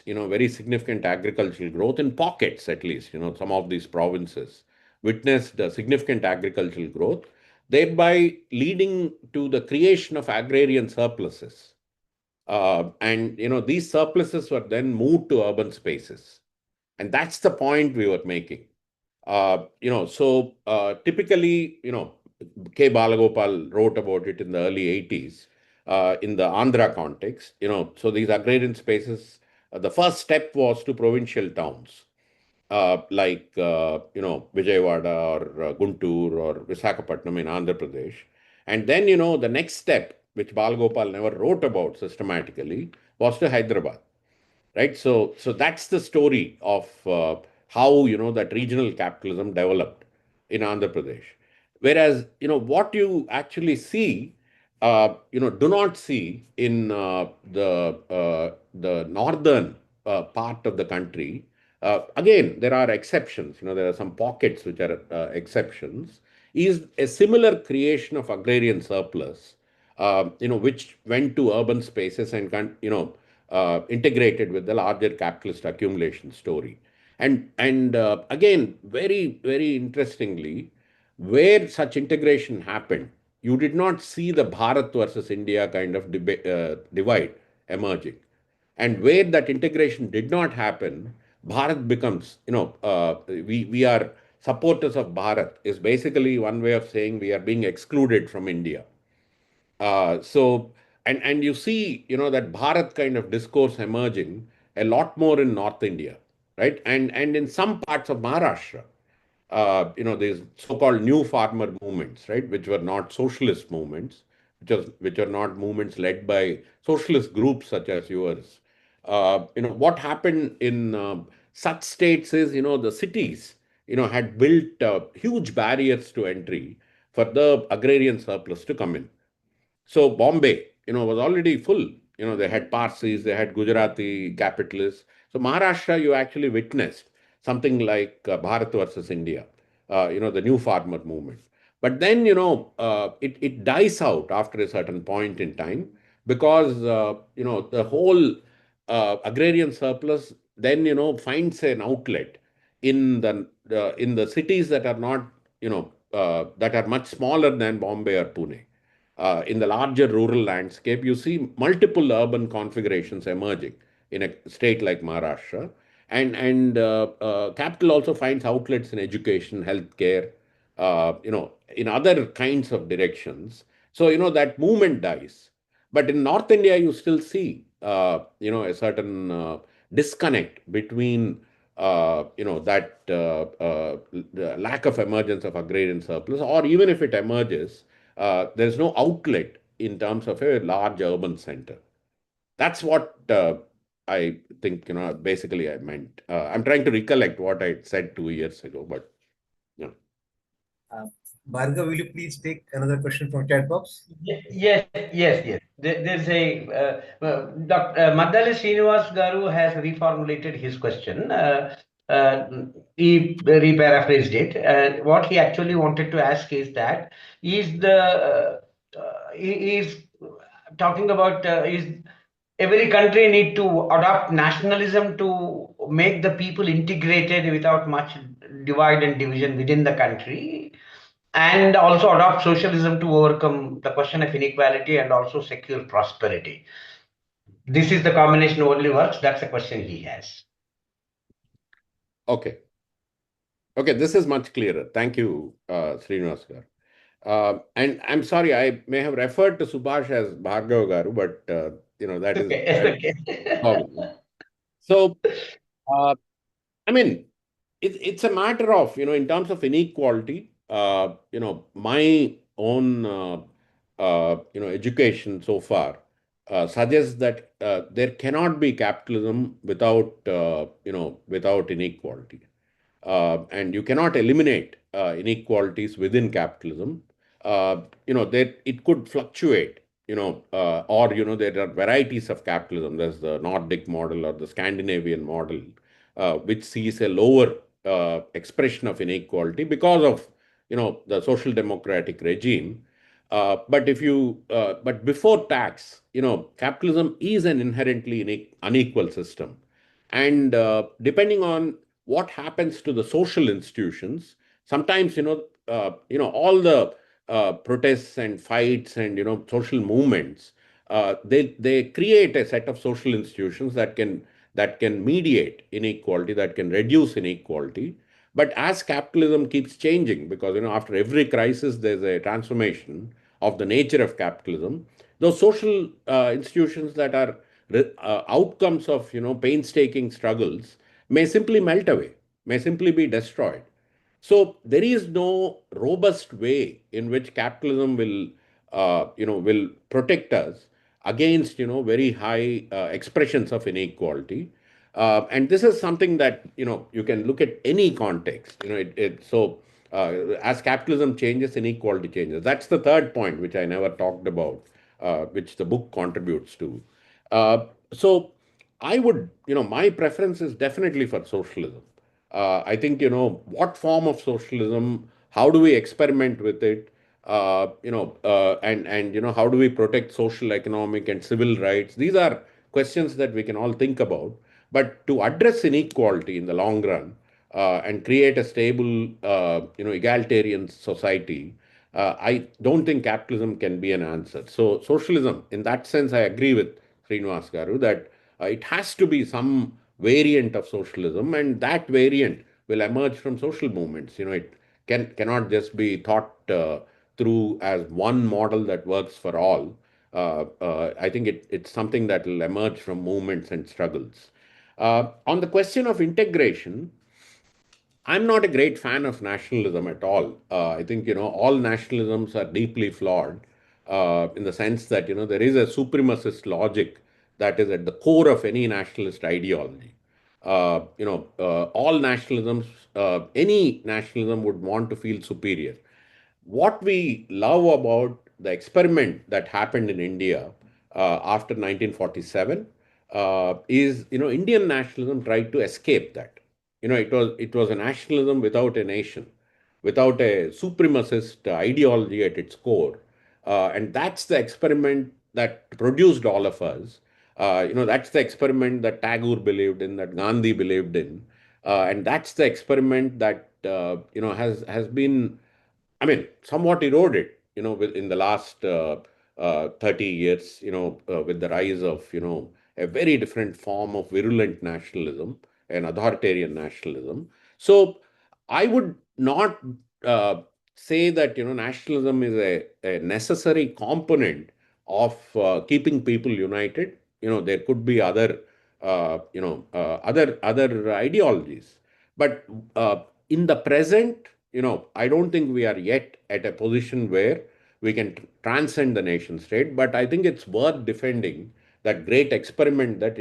very significant agricultural growth in pockets. At least some of these provinces witnessed significant agricultural growth, thereby leading to the creation of agrarian surpluses. And these surpluses were then moved to urban spaces, and that's the point we were making. Typically, K. Balagopal wrote about it in the early 80s in the Andhra context. So these agrarian spaces, the first step was to provincial towns like, Vijayawada or Guntur or Visakhapatnam in Andhra Pradesh. And then, the next step, which Balagopal never wrote about systematically, was to Hyderabad, right? So that's the story of how that regional capitalism developed in Andhra Pradesh. Whereas what you actually see, do not see in the northern part of the country. Again, there are exceptions. There are some pockets which are exceptions. Is a similar creation of agrarian surplus, which went to urban spaces and integrated with the larger capitalist accumulation story. And again, very very interestingly, where such integration happened, you did not see the Bharat versus India kind of divide emerging. And where that integration did not happen, Bharat becomes, we are supporters of Bharat is basically one way of saying we are being excluded from India. So, and you see, that Bharat kind of discourse emerging a lot more in North India, right? And in some parts of Maharashtra, these so-called new farmer movements, right, which were not socialist movements, which are not movements led by socialist groups such as yours. What happened in such states is, the cities, had built huge barriers to entry for the agrarian surplus to come in. So Bombay, was already full. They had Parsis, they had Gujarati capitalists. So Maharashtra, you actually witnessed something like Bharat versus India, the new farmer movement. But then, it dies out after a certain point in time because, the whole agrarian surplus then finds an outlet in the cities that are not that are much smaller than Bombay or Pune. In the larger rural landscape, you see multiple urban configurations emerging in a state like Maharashtra, and capital also finds outlets in education, healthcare, in other kinds of directions. So that movement dies. But in North India, you still see a certain disconnect between that the lack of emergence of agrarian surplus, or even if it emerges, there's no outlet in terms of a large urban center. That's what I think, basically I meant. I'm trying to recollect what I said 2 years ago, but yeah. Bhargav, will you please take another question from chat box? Yes, yes, yes. There's a Dr. Madali Srinivas Garu has reformulated his question. He re-paraphrased it. What he actually wanted to ask is that he is talking about is every country need to adopt nationalism to make the people integrated without much divide and division within the country, and also adopt socialism to overcome the question of inequality and also secure prosperity. This is the combination only works. That's a question he has. Okay. Okay, this is much clearer. Thank you, Srinivas garu. And I'm sorry, I may have referred to Subhash as Bhargav garu, but that is Okay. so. I mean, it's a matter of, in terms of inequality, my own, education so far suggests that there cannot be capitalism without inequality. And you cannot eliminate inequalities within capitalism. There it could fluctuate, or there are varieties of capitalism. There's the Nordic model or the Scandinavian model, which sees a lower expression of inequality because of the social democratic regime. But before tax, capitalism is an inherently unequal system, and depending on what happens to the social institutions, sometimes all the protests and fights and social movements, they create a set of social institutions that can mediate inequality, that can reduce inequality. But as capitalism keeps changing, because after every crisis there's a transformation of the nature of capitalism, those social institutions that are outcomes of painstaking struggles may simply melt away, may simply be destroyed. So there is no robust way in which capitalism will protect us against very high expressions of inequality. And this is something that you can look at any context. As capitalism changes, inequality changes. That's the third point, which I never talked about, which the book contributes to. So I would, my preference is definitely for socialism. I think, what form of socialism, how do we experiment with it, and how do we protect social, economic, and civil rights? These are questions that we can all think about. But to address inequality in the long run and create a stable, egalitarian society, I don't think capitalism can be an answer. So socialism, in that sense, I agree with Srinivas Garu that it has to be some variant of socialism, and that variant will emerge from social movements. It cannot just be thought through as one model that works for all. I think it's something that will emerge from movements and struggles. On the question of integration, I'm not a great fan of nationalism at all. I think all nationalisms are deeply flawed in the sense that there is a supremacist logic that is at the core of any nationalist ideology. All nationalisms, any nationalism would want to feel superior. What we love about the experiment that happened in India after 1947 is Indian nationalism tried to escape that. It was a nationalism without a nation, without a supremacist ideology at its core, and that's the experiment that produced all of us. That's the experiment that Tagore believed in, that Gandhi believed in, and that's the experiment that has been, I mean, somewhat eroded, in the last 30 years, with the rise of, a very different form of virulent nationalism and authoritarian nationalism. So I would not uh, say that, nationalism is a necessary component of keeping people united. There could be other ideologies, but in the present, I don't think we are yet at a position where we can transcend the nation state. But I think it's worth defending that great experiment that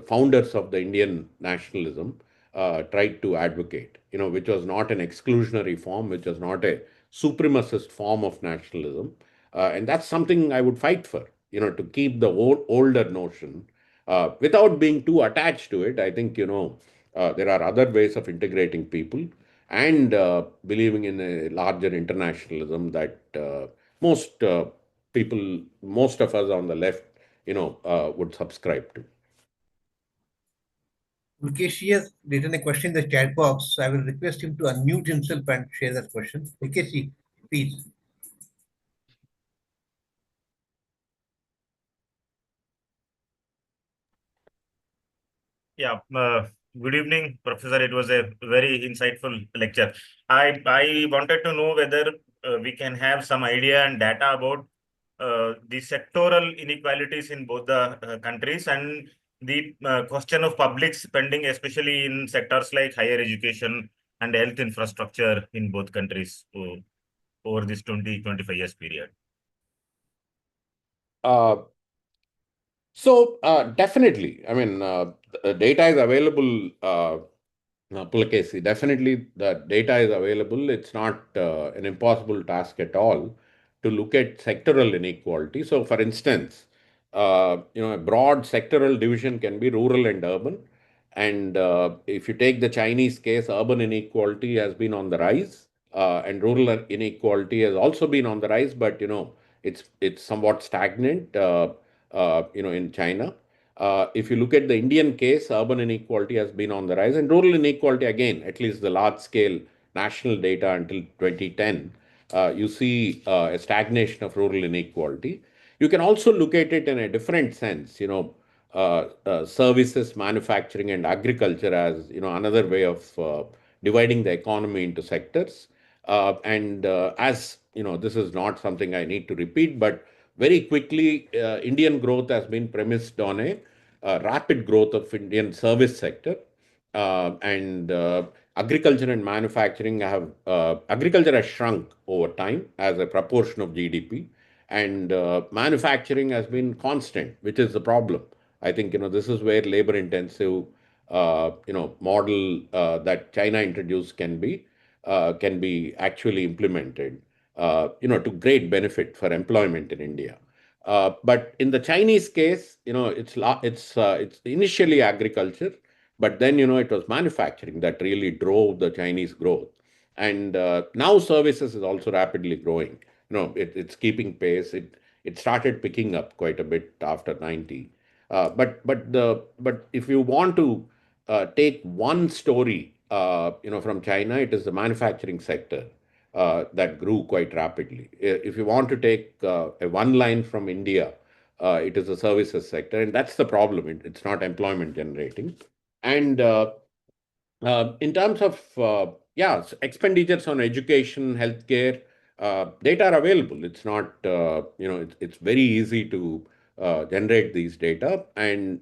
founders of the Indian nationalism tried to advocate, which was not an exclusionary form, which was not a supremacist form of nationalism. And that's something I would fight for, to keep the older notion without being too attached to it. I think, there are other ways of integrating people and believing in a larger internationalism that most of us on the left, would subscribe to. Vikesh has written a question in the chat box, so I will request him to unmute himself and share that question. Vikesh, please. Yeah, good evening, Professor. It was a very insightful lecture. I wanted to know whether we can have some idea and data about the sectoral inequalities in both the countries, and the question of public spending, especially in sectors like higher education and health infrastructure in both countries over this 20-25 years period. Definitely, I mean, the data is available. Pulakesi, definitely the data is available. It's not an impossible task at all to look at sectoral inequality. So, for instance, a broad sectoral division can be rural and urban. And if you take the Chinese case, urban inequality has been on the rise, and rural inequality has also been on the rise. But it's somewhat stagnant. In China. If you look at the Indian case, urban inequality has been on the rise, and rural inequality, again, at least the large scale national data until 2010, you see a stagnation of rural inequality. You can also look at it in a different sense, services, manufacturing, and agriculture as another way of dividing the economy into sectors. And as this is not something I need to repeat, but very quickly, Indian growth has been premised on a rapid growth of Indian service sector, and agriculture and manufacturing have agriculture has shrunk over time as a proportion of GDP, and manufacturing has been constant, which is the problem. I think this is where labor intensive model that China introduced can be actually implemented, to great benefit for employment in India. But in the Chinese case, it's initially agriculture, but then it was manufacturing that really drove the Chinese growth, and now services is also rapidly growing. It's keeping pace. It started picking up quite a bit after 90. But if you want to take one story, from China, it is the manufacturing sector that grew quite rapidly. If you want to take a one line from India, it is the services sector, and that's the problem. It's not employment generating. And in terms of expenditures on education, healthcare, data are available. It's not it's very easy to generate these data, and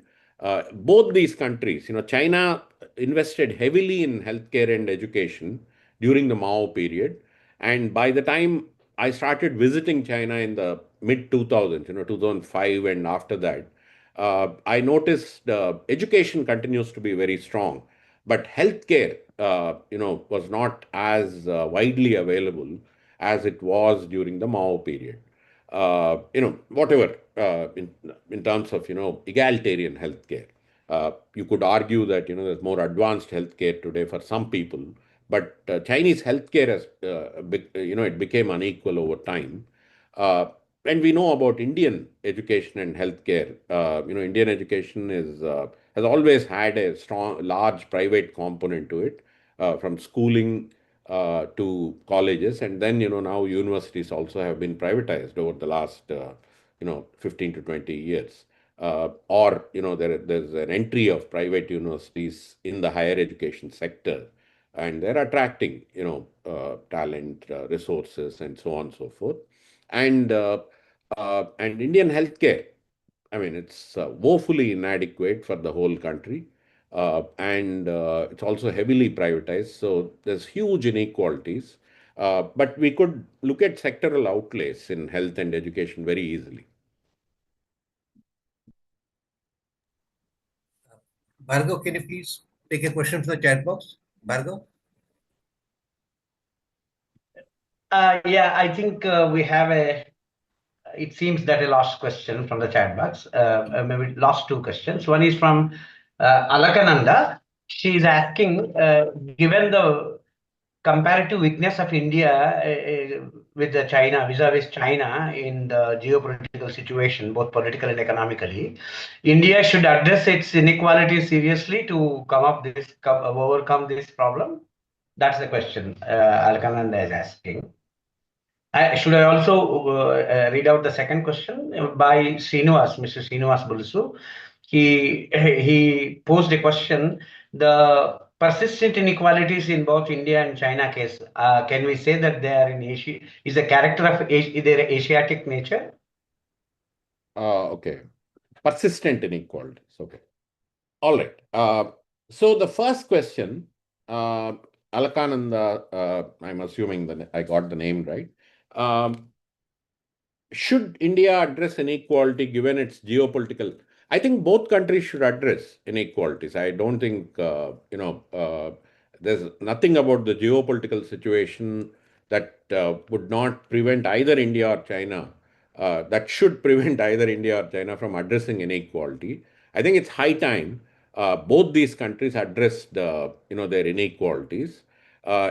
both these countries, China invested heavily in healthcare and education during the Mao period, and by the time I started visiting China in the mid 2000s, 2005, and after that, I noticed education continues to be very strong, but healthcare, was not as widely available as it was during the Mao period. Whatever in terms of egalitarian healthcare, you could argue that there's more advanced healthcare today for some people, but Chinese healthcare has, it became unequal over time. and we know about Indian education and healthcare. Indian education has always had a strong, large private component to it, from schooling to colleges, and then now universities also have been privatized over the last 15 to 20 years. Or there's an entry of private universities in the higher education sector, and they're attracting talent, resources, and so on and so forth. And Indian healthcare, I mean, it's woefully inadequate for the whole country, and it's also heavily privatized. So there's huge inequalities. But we could look at sectoral outlays in health and education very easily. Bhargav, can you please take a question from the chat box? Bhargav? Yeah, I think we have it seems that a last question from the chat box, maybe last two questions. One is from Alakananda. She is asking, given the comparative weakness of India with the China, vis-a-vis China in the geopolitical situation, both political and economically, India should address its inequalities seriously to overcome this problem. That's the question Alakananda is asking. Should I also read out the second question by Mr. Srinivas Bulusu? He posed a question. The persistent inequalities in both India and China case, can we say that they are in Asia? Is the character of their Asiatic nature? Okay. Persistent inequalities. Okay. All right. So the first question, Alakananda, I'm assuming that I got the name right. Should India address inequality given its geopolitical? I think both countries should address inequalities. I don't think, there's nothing about the geopolitical situation that would not prevent either India or China, that should prevent either India or China from addressing inequality. I think it's high time both these countries addressed, their inequalities.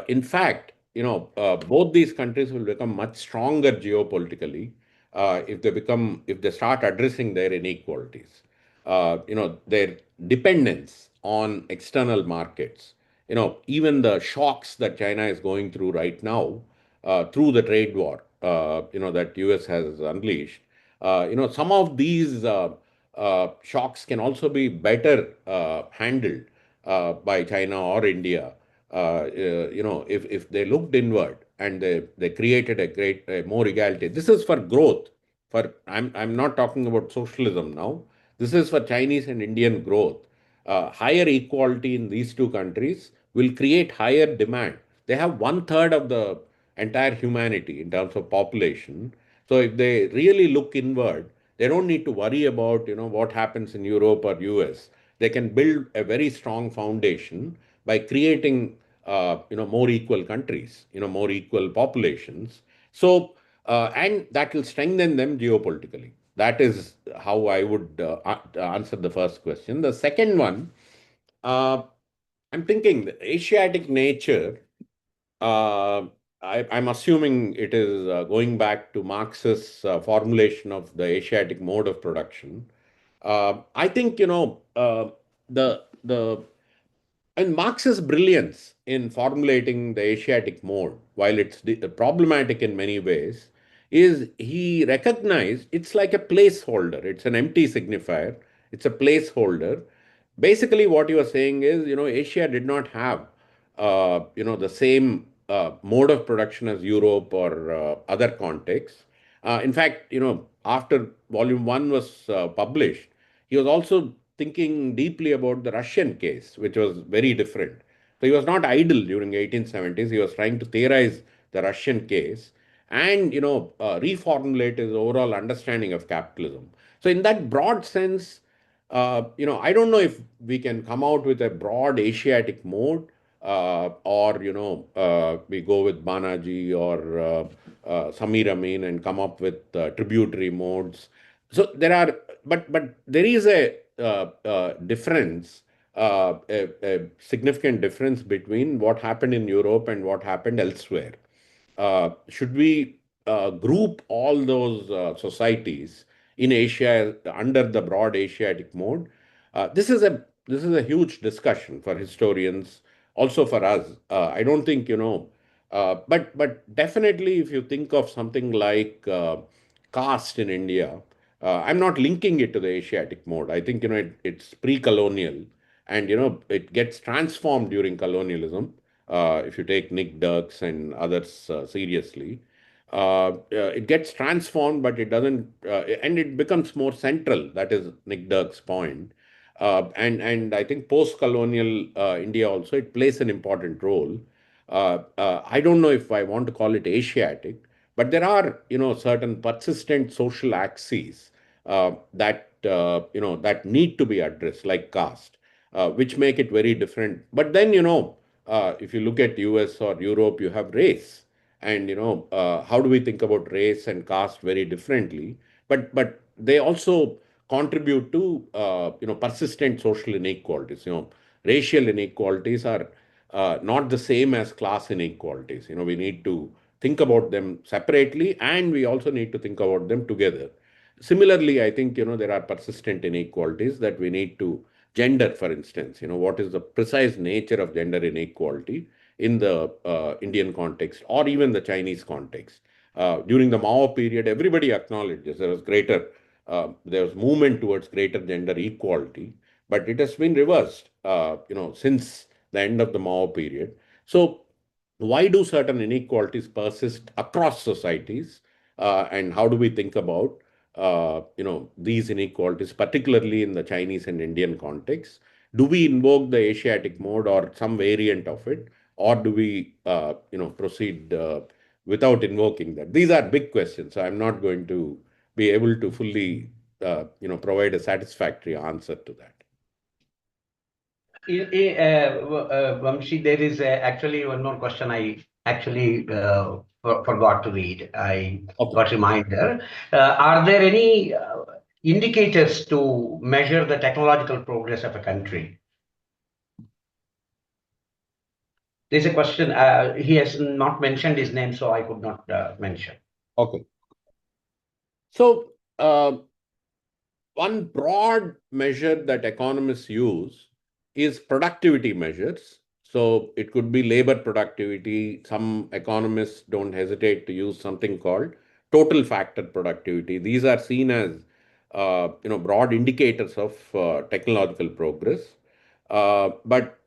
In fact, both these countries will become much stronger geopolitically if they start addressing their inequalities, their dependence on external markets, even the shocks that China is going through right now, through the trade war, that US has unleashed. Some of these shocks can also be better handled by China or India, if they looked inward and they created a more equality. This is for growth. I'm not talking about socialism now. This is for Chinese and Indian growth. Higher equality in these two countries will create higher demand. They have one third of the entire humanity in terms of population. So if they really look inward, they don't need to worry about what happens in Europe or US. They can build a very strong foundation by creating more equal countries, more equal populations. So and that will strengthen them geopolitically. That is how I would answer the first question. The second one, uh, I'm thinking the Asiatic nature. Uh, I'm assuming it is going back to Marx's formulation of the Asiatic mode of production. I think the and Marx's brilliance in formulating the Asiatic mode, while it's problematic in many ways, is he recognized it's like a placeholder. It's an empty signifier. It's a placeholder. Basically, what you are saying is, Asia did not have, the same mode of production as Europe or other contexts. In fact, after Volume One was published, he was also thinking deeply about the Russian case, which was very different. So he was not idle during 1870s. He was trying to theorize the Russian case and reformulate his overall understanding of capitalism. So in that broad sense, I don't know if we can come out with a broad Asiatic mode, or we go with Banaji or Samir Amin and come up with tributary modes. So there are, but there is a difference, a significant difference between what happened in Europe and what happened elsewhere. Should we group all those societies in Asia under the broad Asiatic mode, this is a huge discussion for historians, also for us. I don't think but definitely if you think of something like caste in India, I'm not linking it to the Asiatic mode. I think it's pre-colonial, and it gets transformed during colonialism. If you take Nick Dirks and others seriously, it gets transformed, but it doesn't, and it becomes more central. That is Nick Dirks' point. And I think post-colonial India also, it plays an important role. I don't know if I want to call it Asiatic, but there are certain persistent social axes that need to be addressed, like caste, which make it very different. But then if you look at US or Europe, you have race, and how do we think about race and caste very differently? But they also contribute to persistent social inequalities. Racial inequalities are not the same as class inequalities. We need to think about them separately, and we also need to think about them together. Similarly, I think there are persistent inequalities that we need to gender, for instance. What is the precise nature of gender inequality in the Indian context or even the Chinese context? During the Mao period, everybody acknowledges there was movement towards greater gender equality, but it has been reversed, since the end of the Mao period. So, why do certain inequalities persist across societies, and how do we think about these inequalities, particularly in the Chinese and Indian context? Do we invoke the Asiatic mode or some variant of it, or do we proceed without invoking that? These are big questions. So I'm not going to be able to fully provide a satisfactory answer to that. Vamshi, there is actually one more question I actually forgot to read. I got reminder. Are there any indicators to measure the technological progress of a country? There's a question. He has not mentioned his name, so I could not mention. Okay. So, one broad measure that economists use is productivity measures. So it could be labor productivity. Some economists don't hesitate to use something called total factor productivity. These are seen as broad indicators of technological progress. But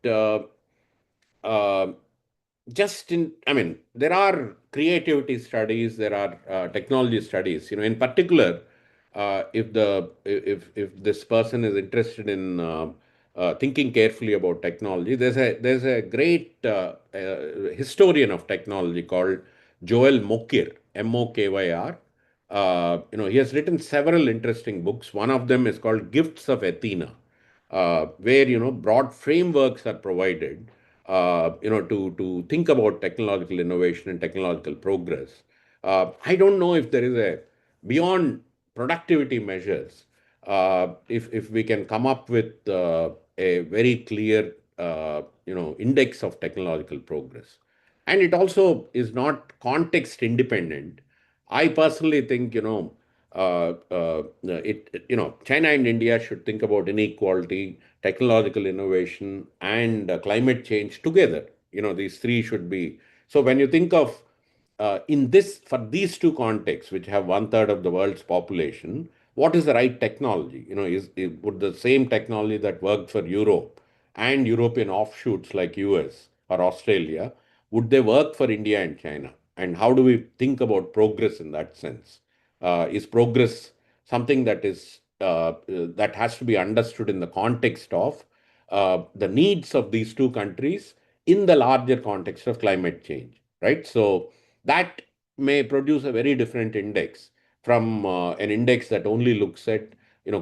I mean, there are creativity studies, there are technology studies. In particular, if this person is interested in thinking carefully about technology, there's a great historian of technology called Joel Mokyr, Mokyr. He has written several interesting books. One of them is called Gifts of Athena, where broad frameworks are provided to think about technological innovation and technological progress. I don't know if there is a beyond productivity measures, if we can come up with a very clear index of technological progress, and it also is not context independent. I personally think China and India should think about inequality, technological innovation, and climate change together. These three should be. So when you think of for these two contexts, which have one third of the world's population, what is the right technology? Would the same technology that worked for Europe and European offshoots like US or Australia, would they work for India and China? And how do we think about progress in that sense? Is progress something that has to be understood in the context of the needs of these two countries in the larger context of climate change, right? So that may produce a very different index from an index that only looks at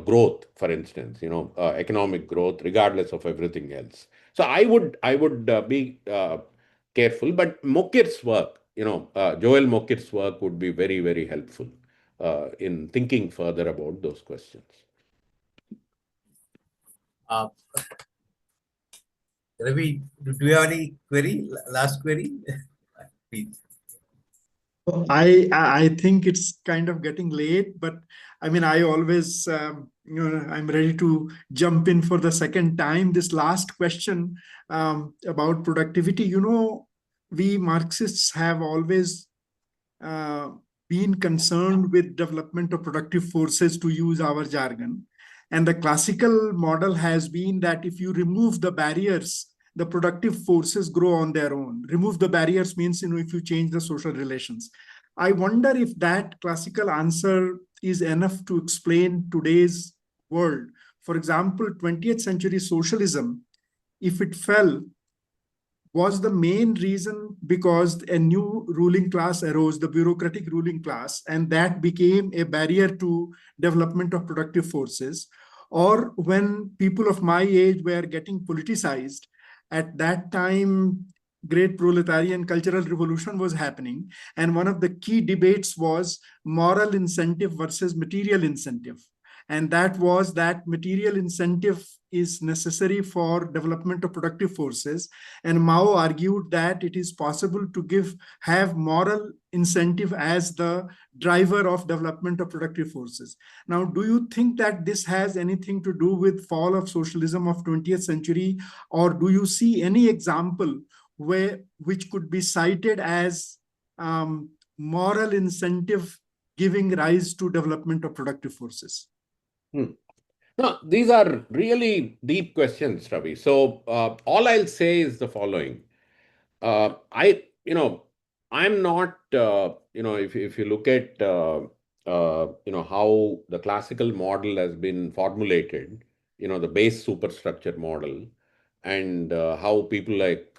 growth, for instance, economic growth, regardless of everything else. So I would be careful, but Mokir's work, Joel Mokir's work would be very, very helpful in thinking further about those questions. Ravi, do you have any query? Last query? Please. I think it's kind of getting late, but I mean, I always, I'm ready to jump in for the second time. This last question about productivity, we Marxists have always uh, been concerned with development of productive forces, to use our jargon. And the classical model has been that if you remove the barriers, the productive forces grow on their own. Remove the barriers means, if you change the social relations. I wonder if that classical answer is enough to explain today's world. For example, 20th century socialism, if it fell, was the main reason because a new ruling class arose, the bureaucratic ruling class, and that became a barrier to development of productive forces. Or when people of my age were getting politicized, at that time, great proletarian cultural revolution was happening. And one of the key debates was moral incentive versus material incentive. And that was that material incentive is necessary for development of productive forces, and Mao argued that it is possible to have moral incentive as the driver of development of productive forces. Now, do you think that this has anything to do with fall of socialism of 20th century, or do you see any example which could be cited as moral incentive giving rise to development of productive forces? Hmm. No, these are really deep questions, Ravi. So all I'll say is the following. I'm not, if you look at, how the classical model has been formulated, the base superstructure model, and how people like,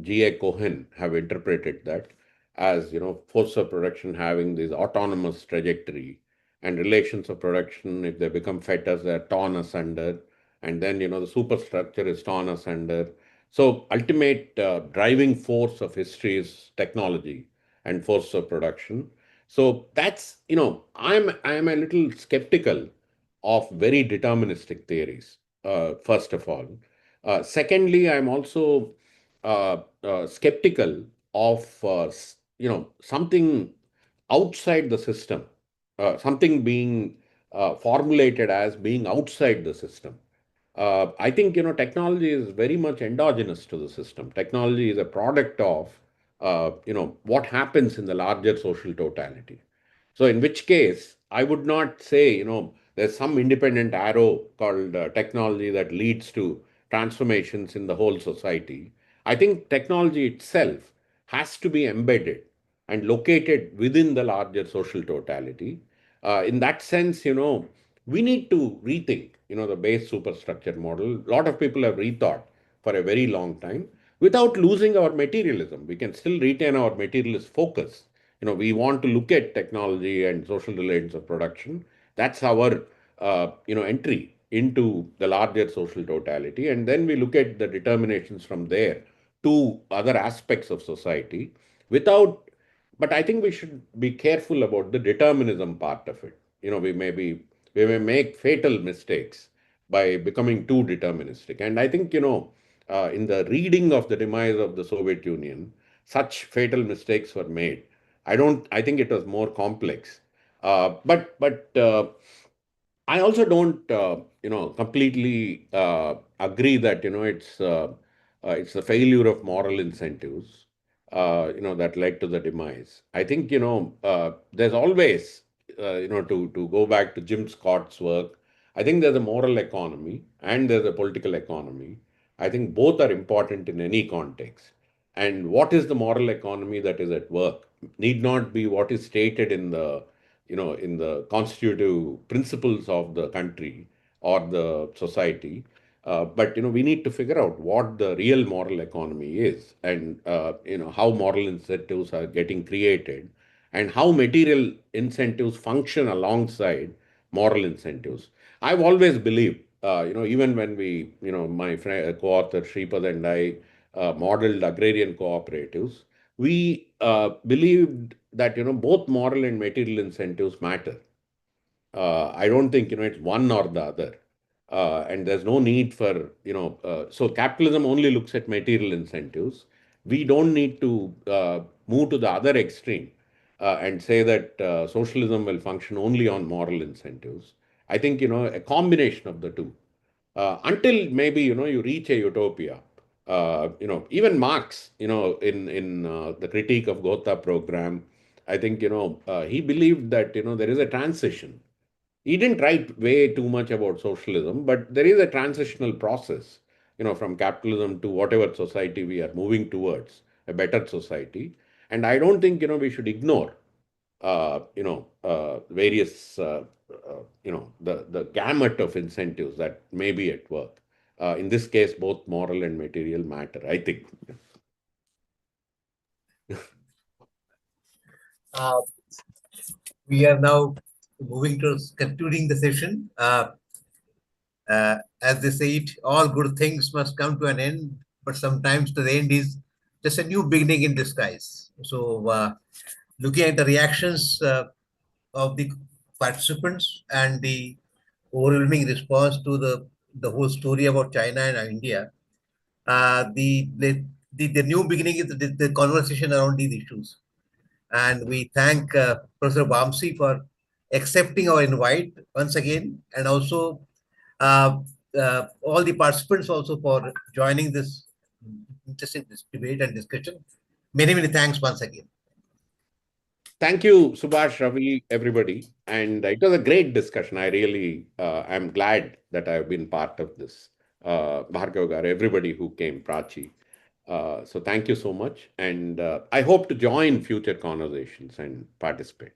G.A. Cohen have interpreted that as, force of production having this autonomous trajectory, and relations of production, if they become fetters, they're torn asunder, and then, the superstructure is torn asunder. So ultimate driving force of history is technology and force of production. So that's, I'm a little skeptical of very deterministic theories, first of all. Secondly, I'm also skeptical of, something outside the system, something being formulated as being outside the system. I think, technology is very much endogenous to the system. Technology is a product of what happens in the larger social totality. So in which case, I would not say, there's some independent arrow called technology that leads to transformations in the whole society. I think technology itself has to be embedded and located within the larger social totality. In that sense, we need to rethink, the base superstructure model. A lot of people have rethought for a very long time without losing our materialism. We can still retain our materialist focus. We want to look at technology and social relations of production. That's our, entry into the larger social totality. And then we look at the determinations from there to other aspects of society without, but I think we should be careful about the determinism part of it. We may make fatal mistakes by becoming too deterministic. And I think, in the reading of the demise of the Soviet Union, such fatal mistakes were made. I think it was more complex. But I also don't, completely agree that, it's the failure of moral incentives, that led to the demise. I think, there's always, to go back to Jim Scott's work, I think there's a moral economy and there's a political economy. I think both are important in any context. And what is the moral economy that is at work need not be what is stated in the, in the constitutive principles of the country or the society. But we need to figure out what the real moral economy is, and how moral incentives are getting created, and how material incentives function alongside moral incentives. I've always believed, even when we, my friend, co-author Shripad and I modeled agrarian cooperatives, we believed that both moral and material incentives matter. I don't think it's one or the other, and there's no need for so capitalism only looks at material incentives. We don't need to move to the other extreme and say that socialism will function only on moral incentives. I think, a combination of the two. Until maybe, you reach a utopia. Even Marx, in the critique of Gotha program, I think, he believed that, there is a transition. He didn't write way too much about socialism, but there is a transitional process, from capitalism to whatever society we are moving towards, a better society. And I don't think, we should ignore, various, the gamut of incentives that may be at work. In this case, both moral and material matter, I think. Uh, we are now moving to concluding the session. As they say it, all good things must come to an end, but sometimes the end is just a new beginning in disguise. So, looking at the reactions of the participants and the overwhelming response to the whole story about China and India, the new beginning is the conversation around these issues. And we thank Professor Vamsi for accepting our invite once again, and also uh, all the participants also for joining this interesting debate and discussion. Many, many thanks once again. Thank you, Subhash, Ravi, everybody. And it was a great discussion. I really am glad that I've been part of this. Bhargav Gar, everybody who came, Prachi. So thank you so much. And I hope to join future conversations and participate.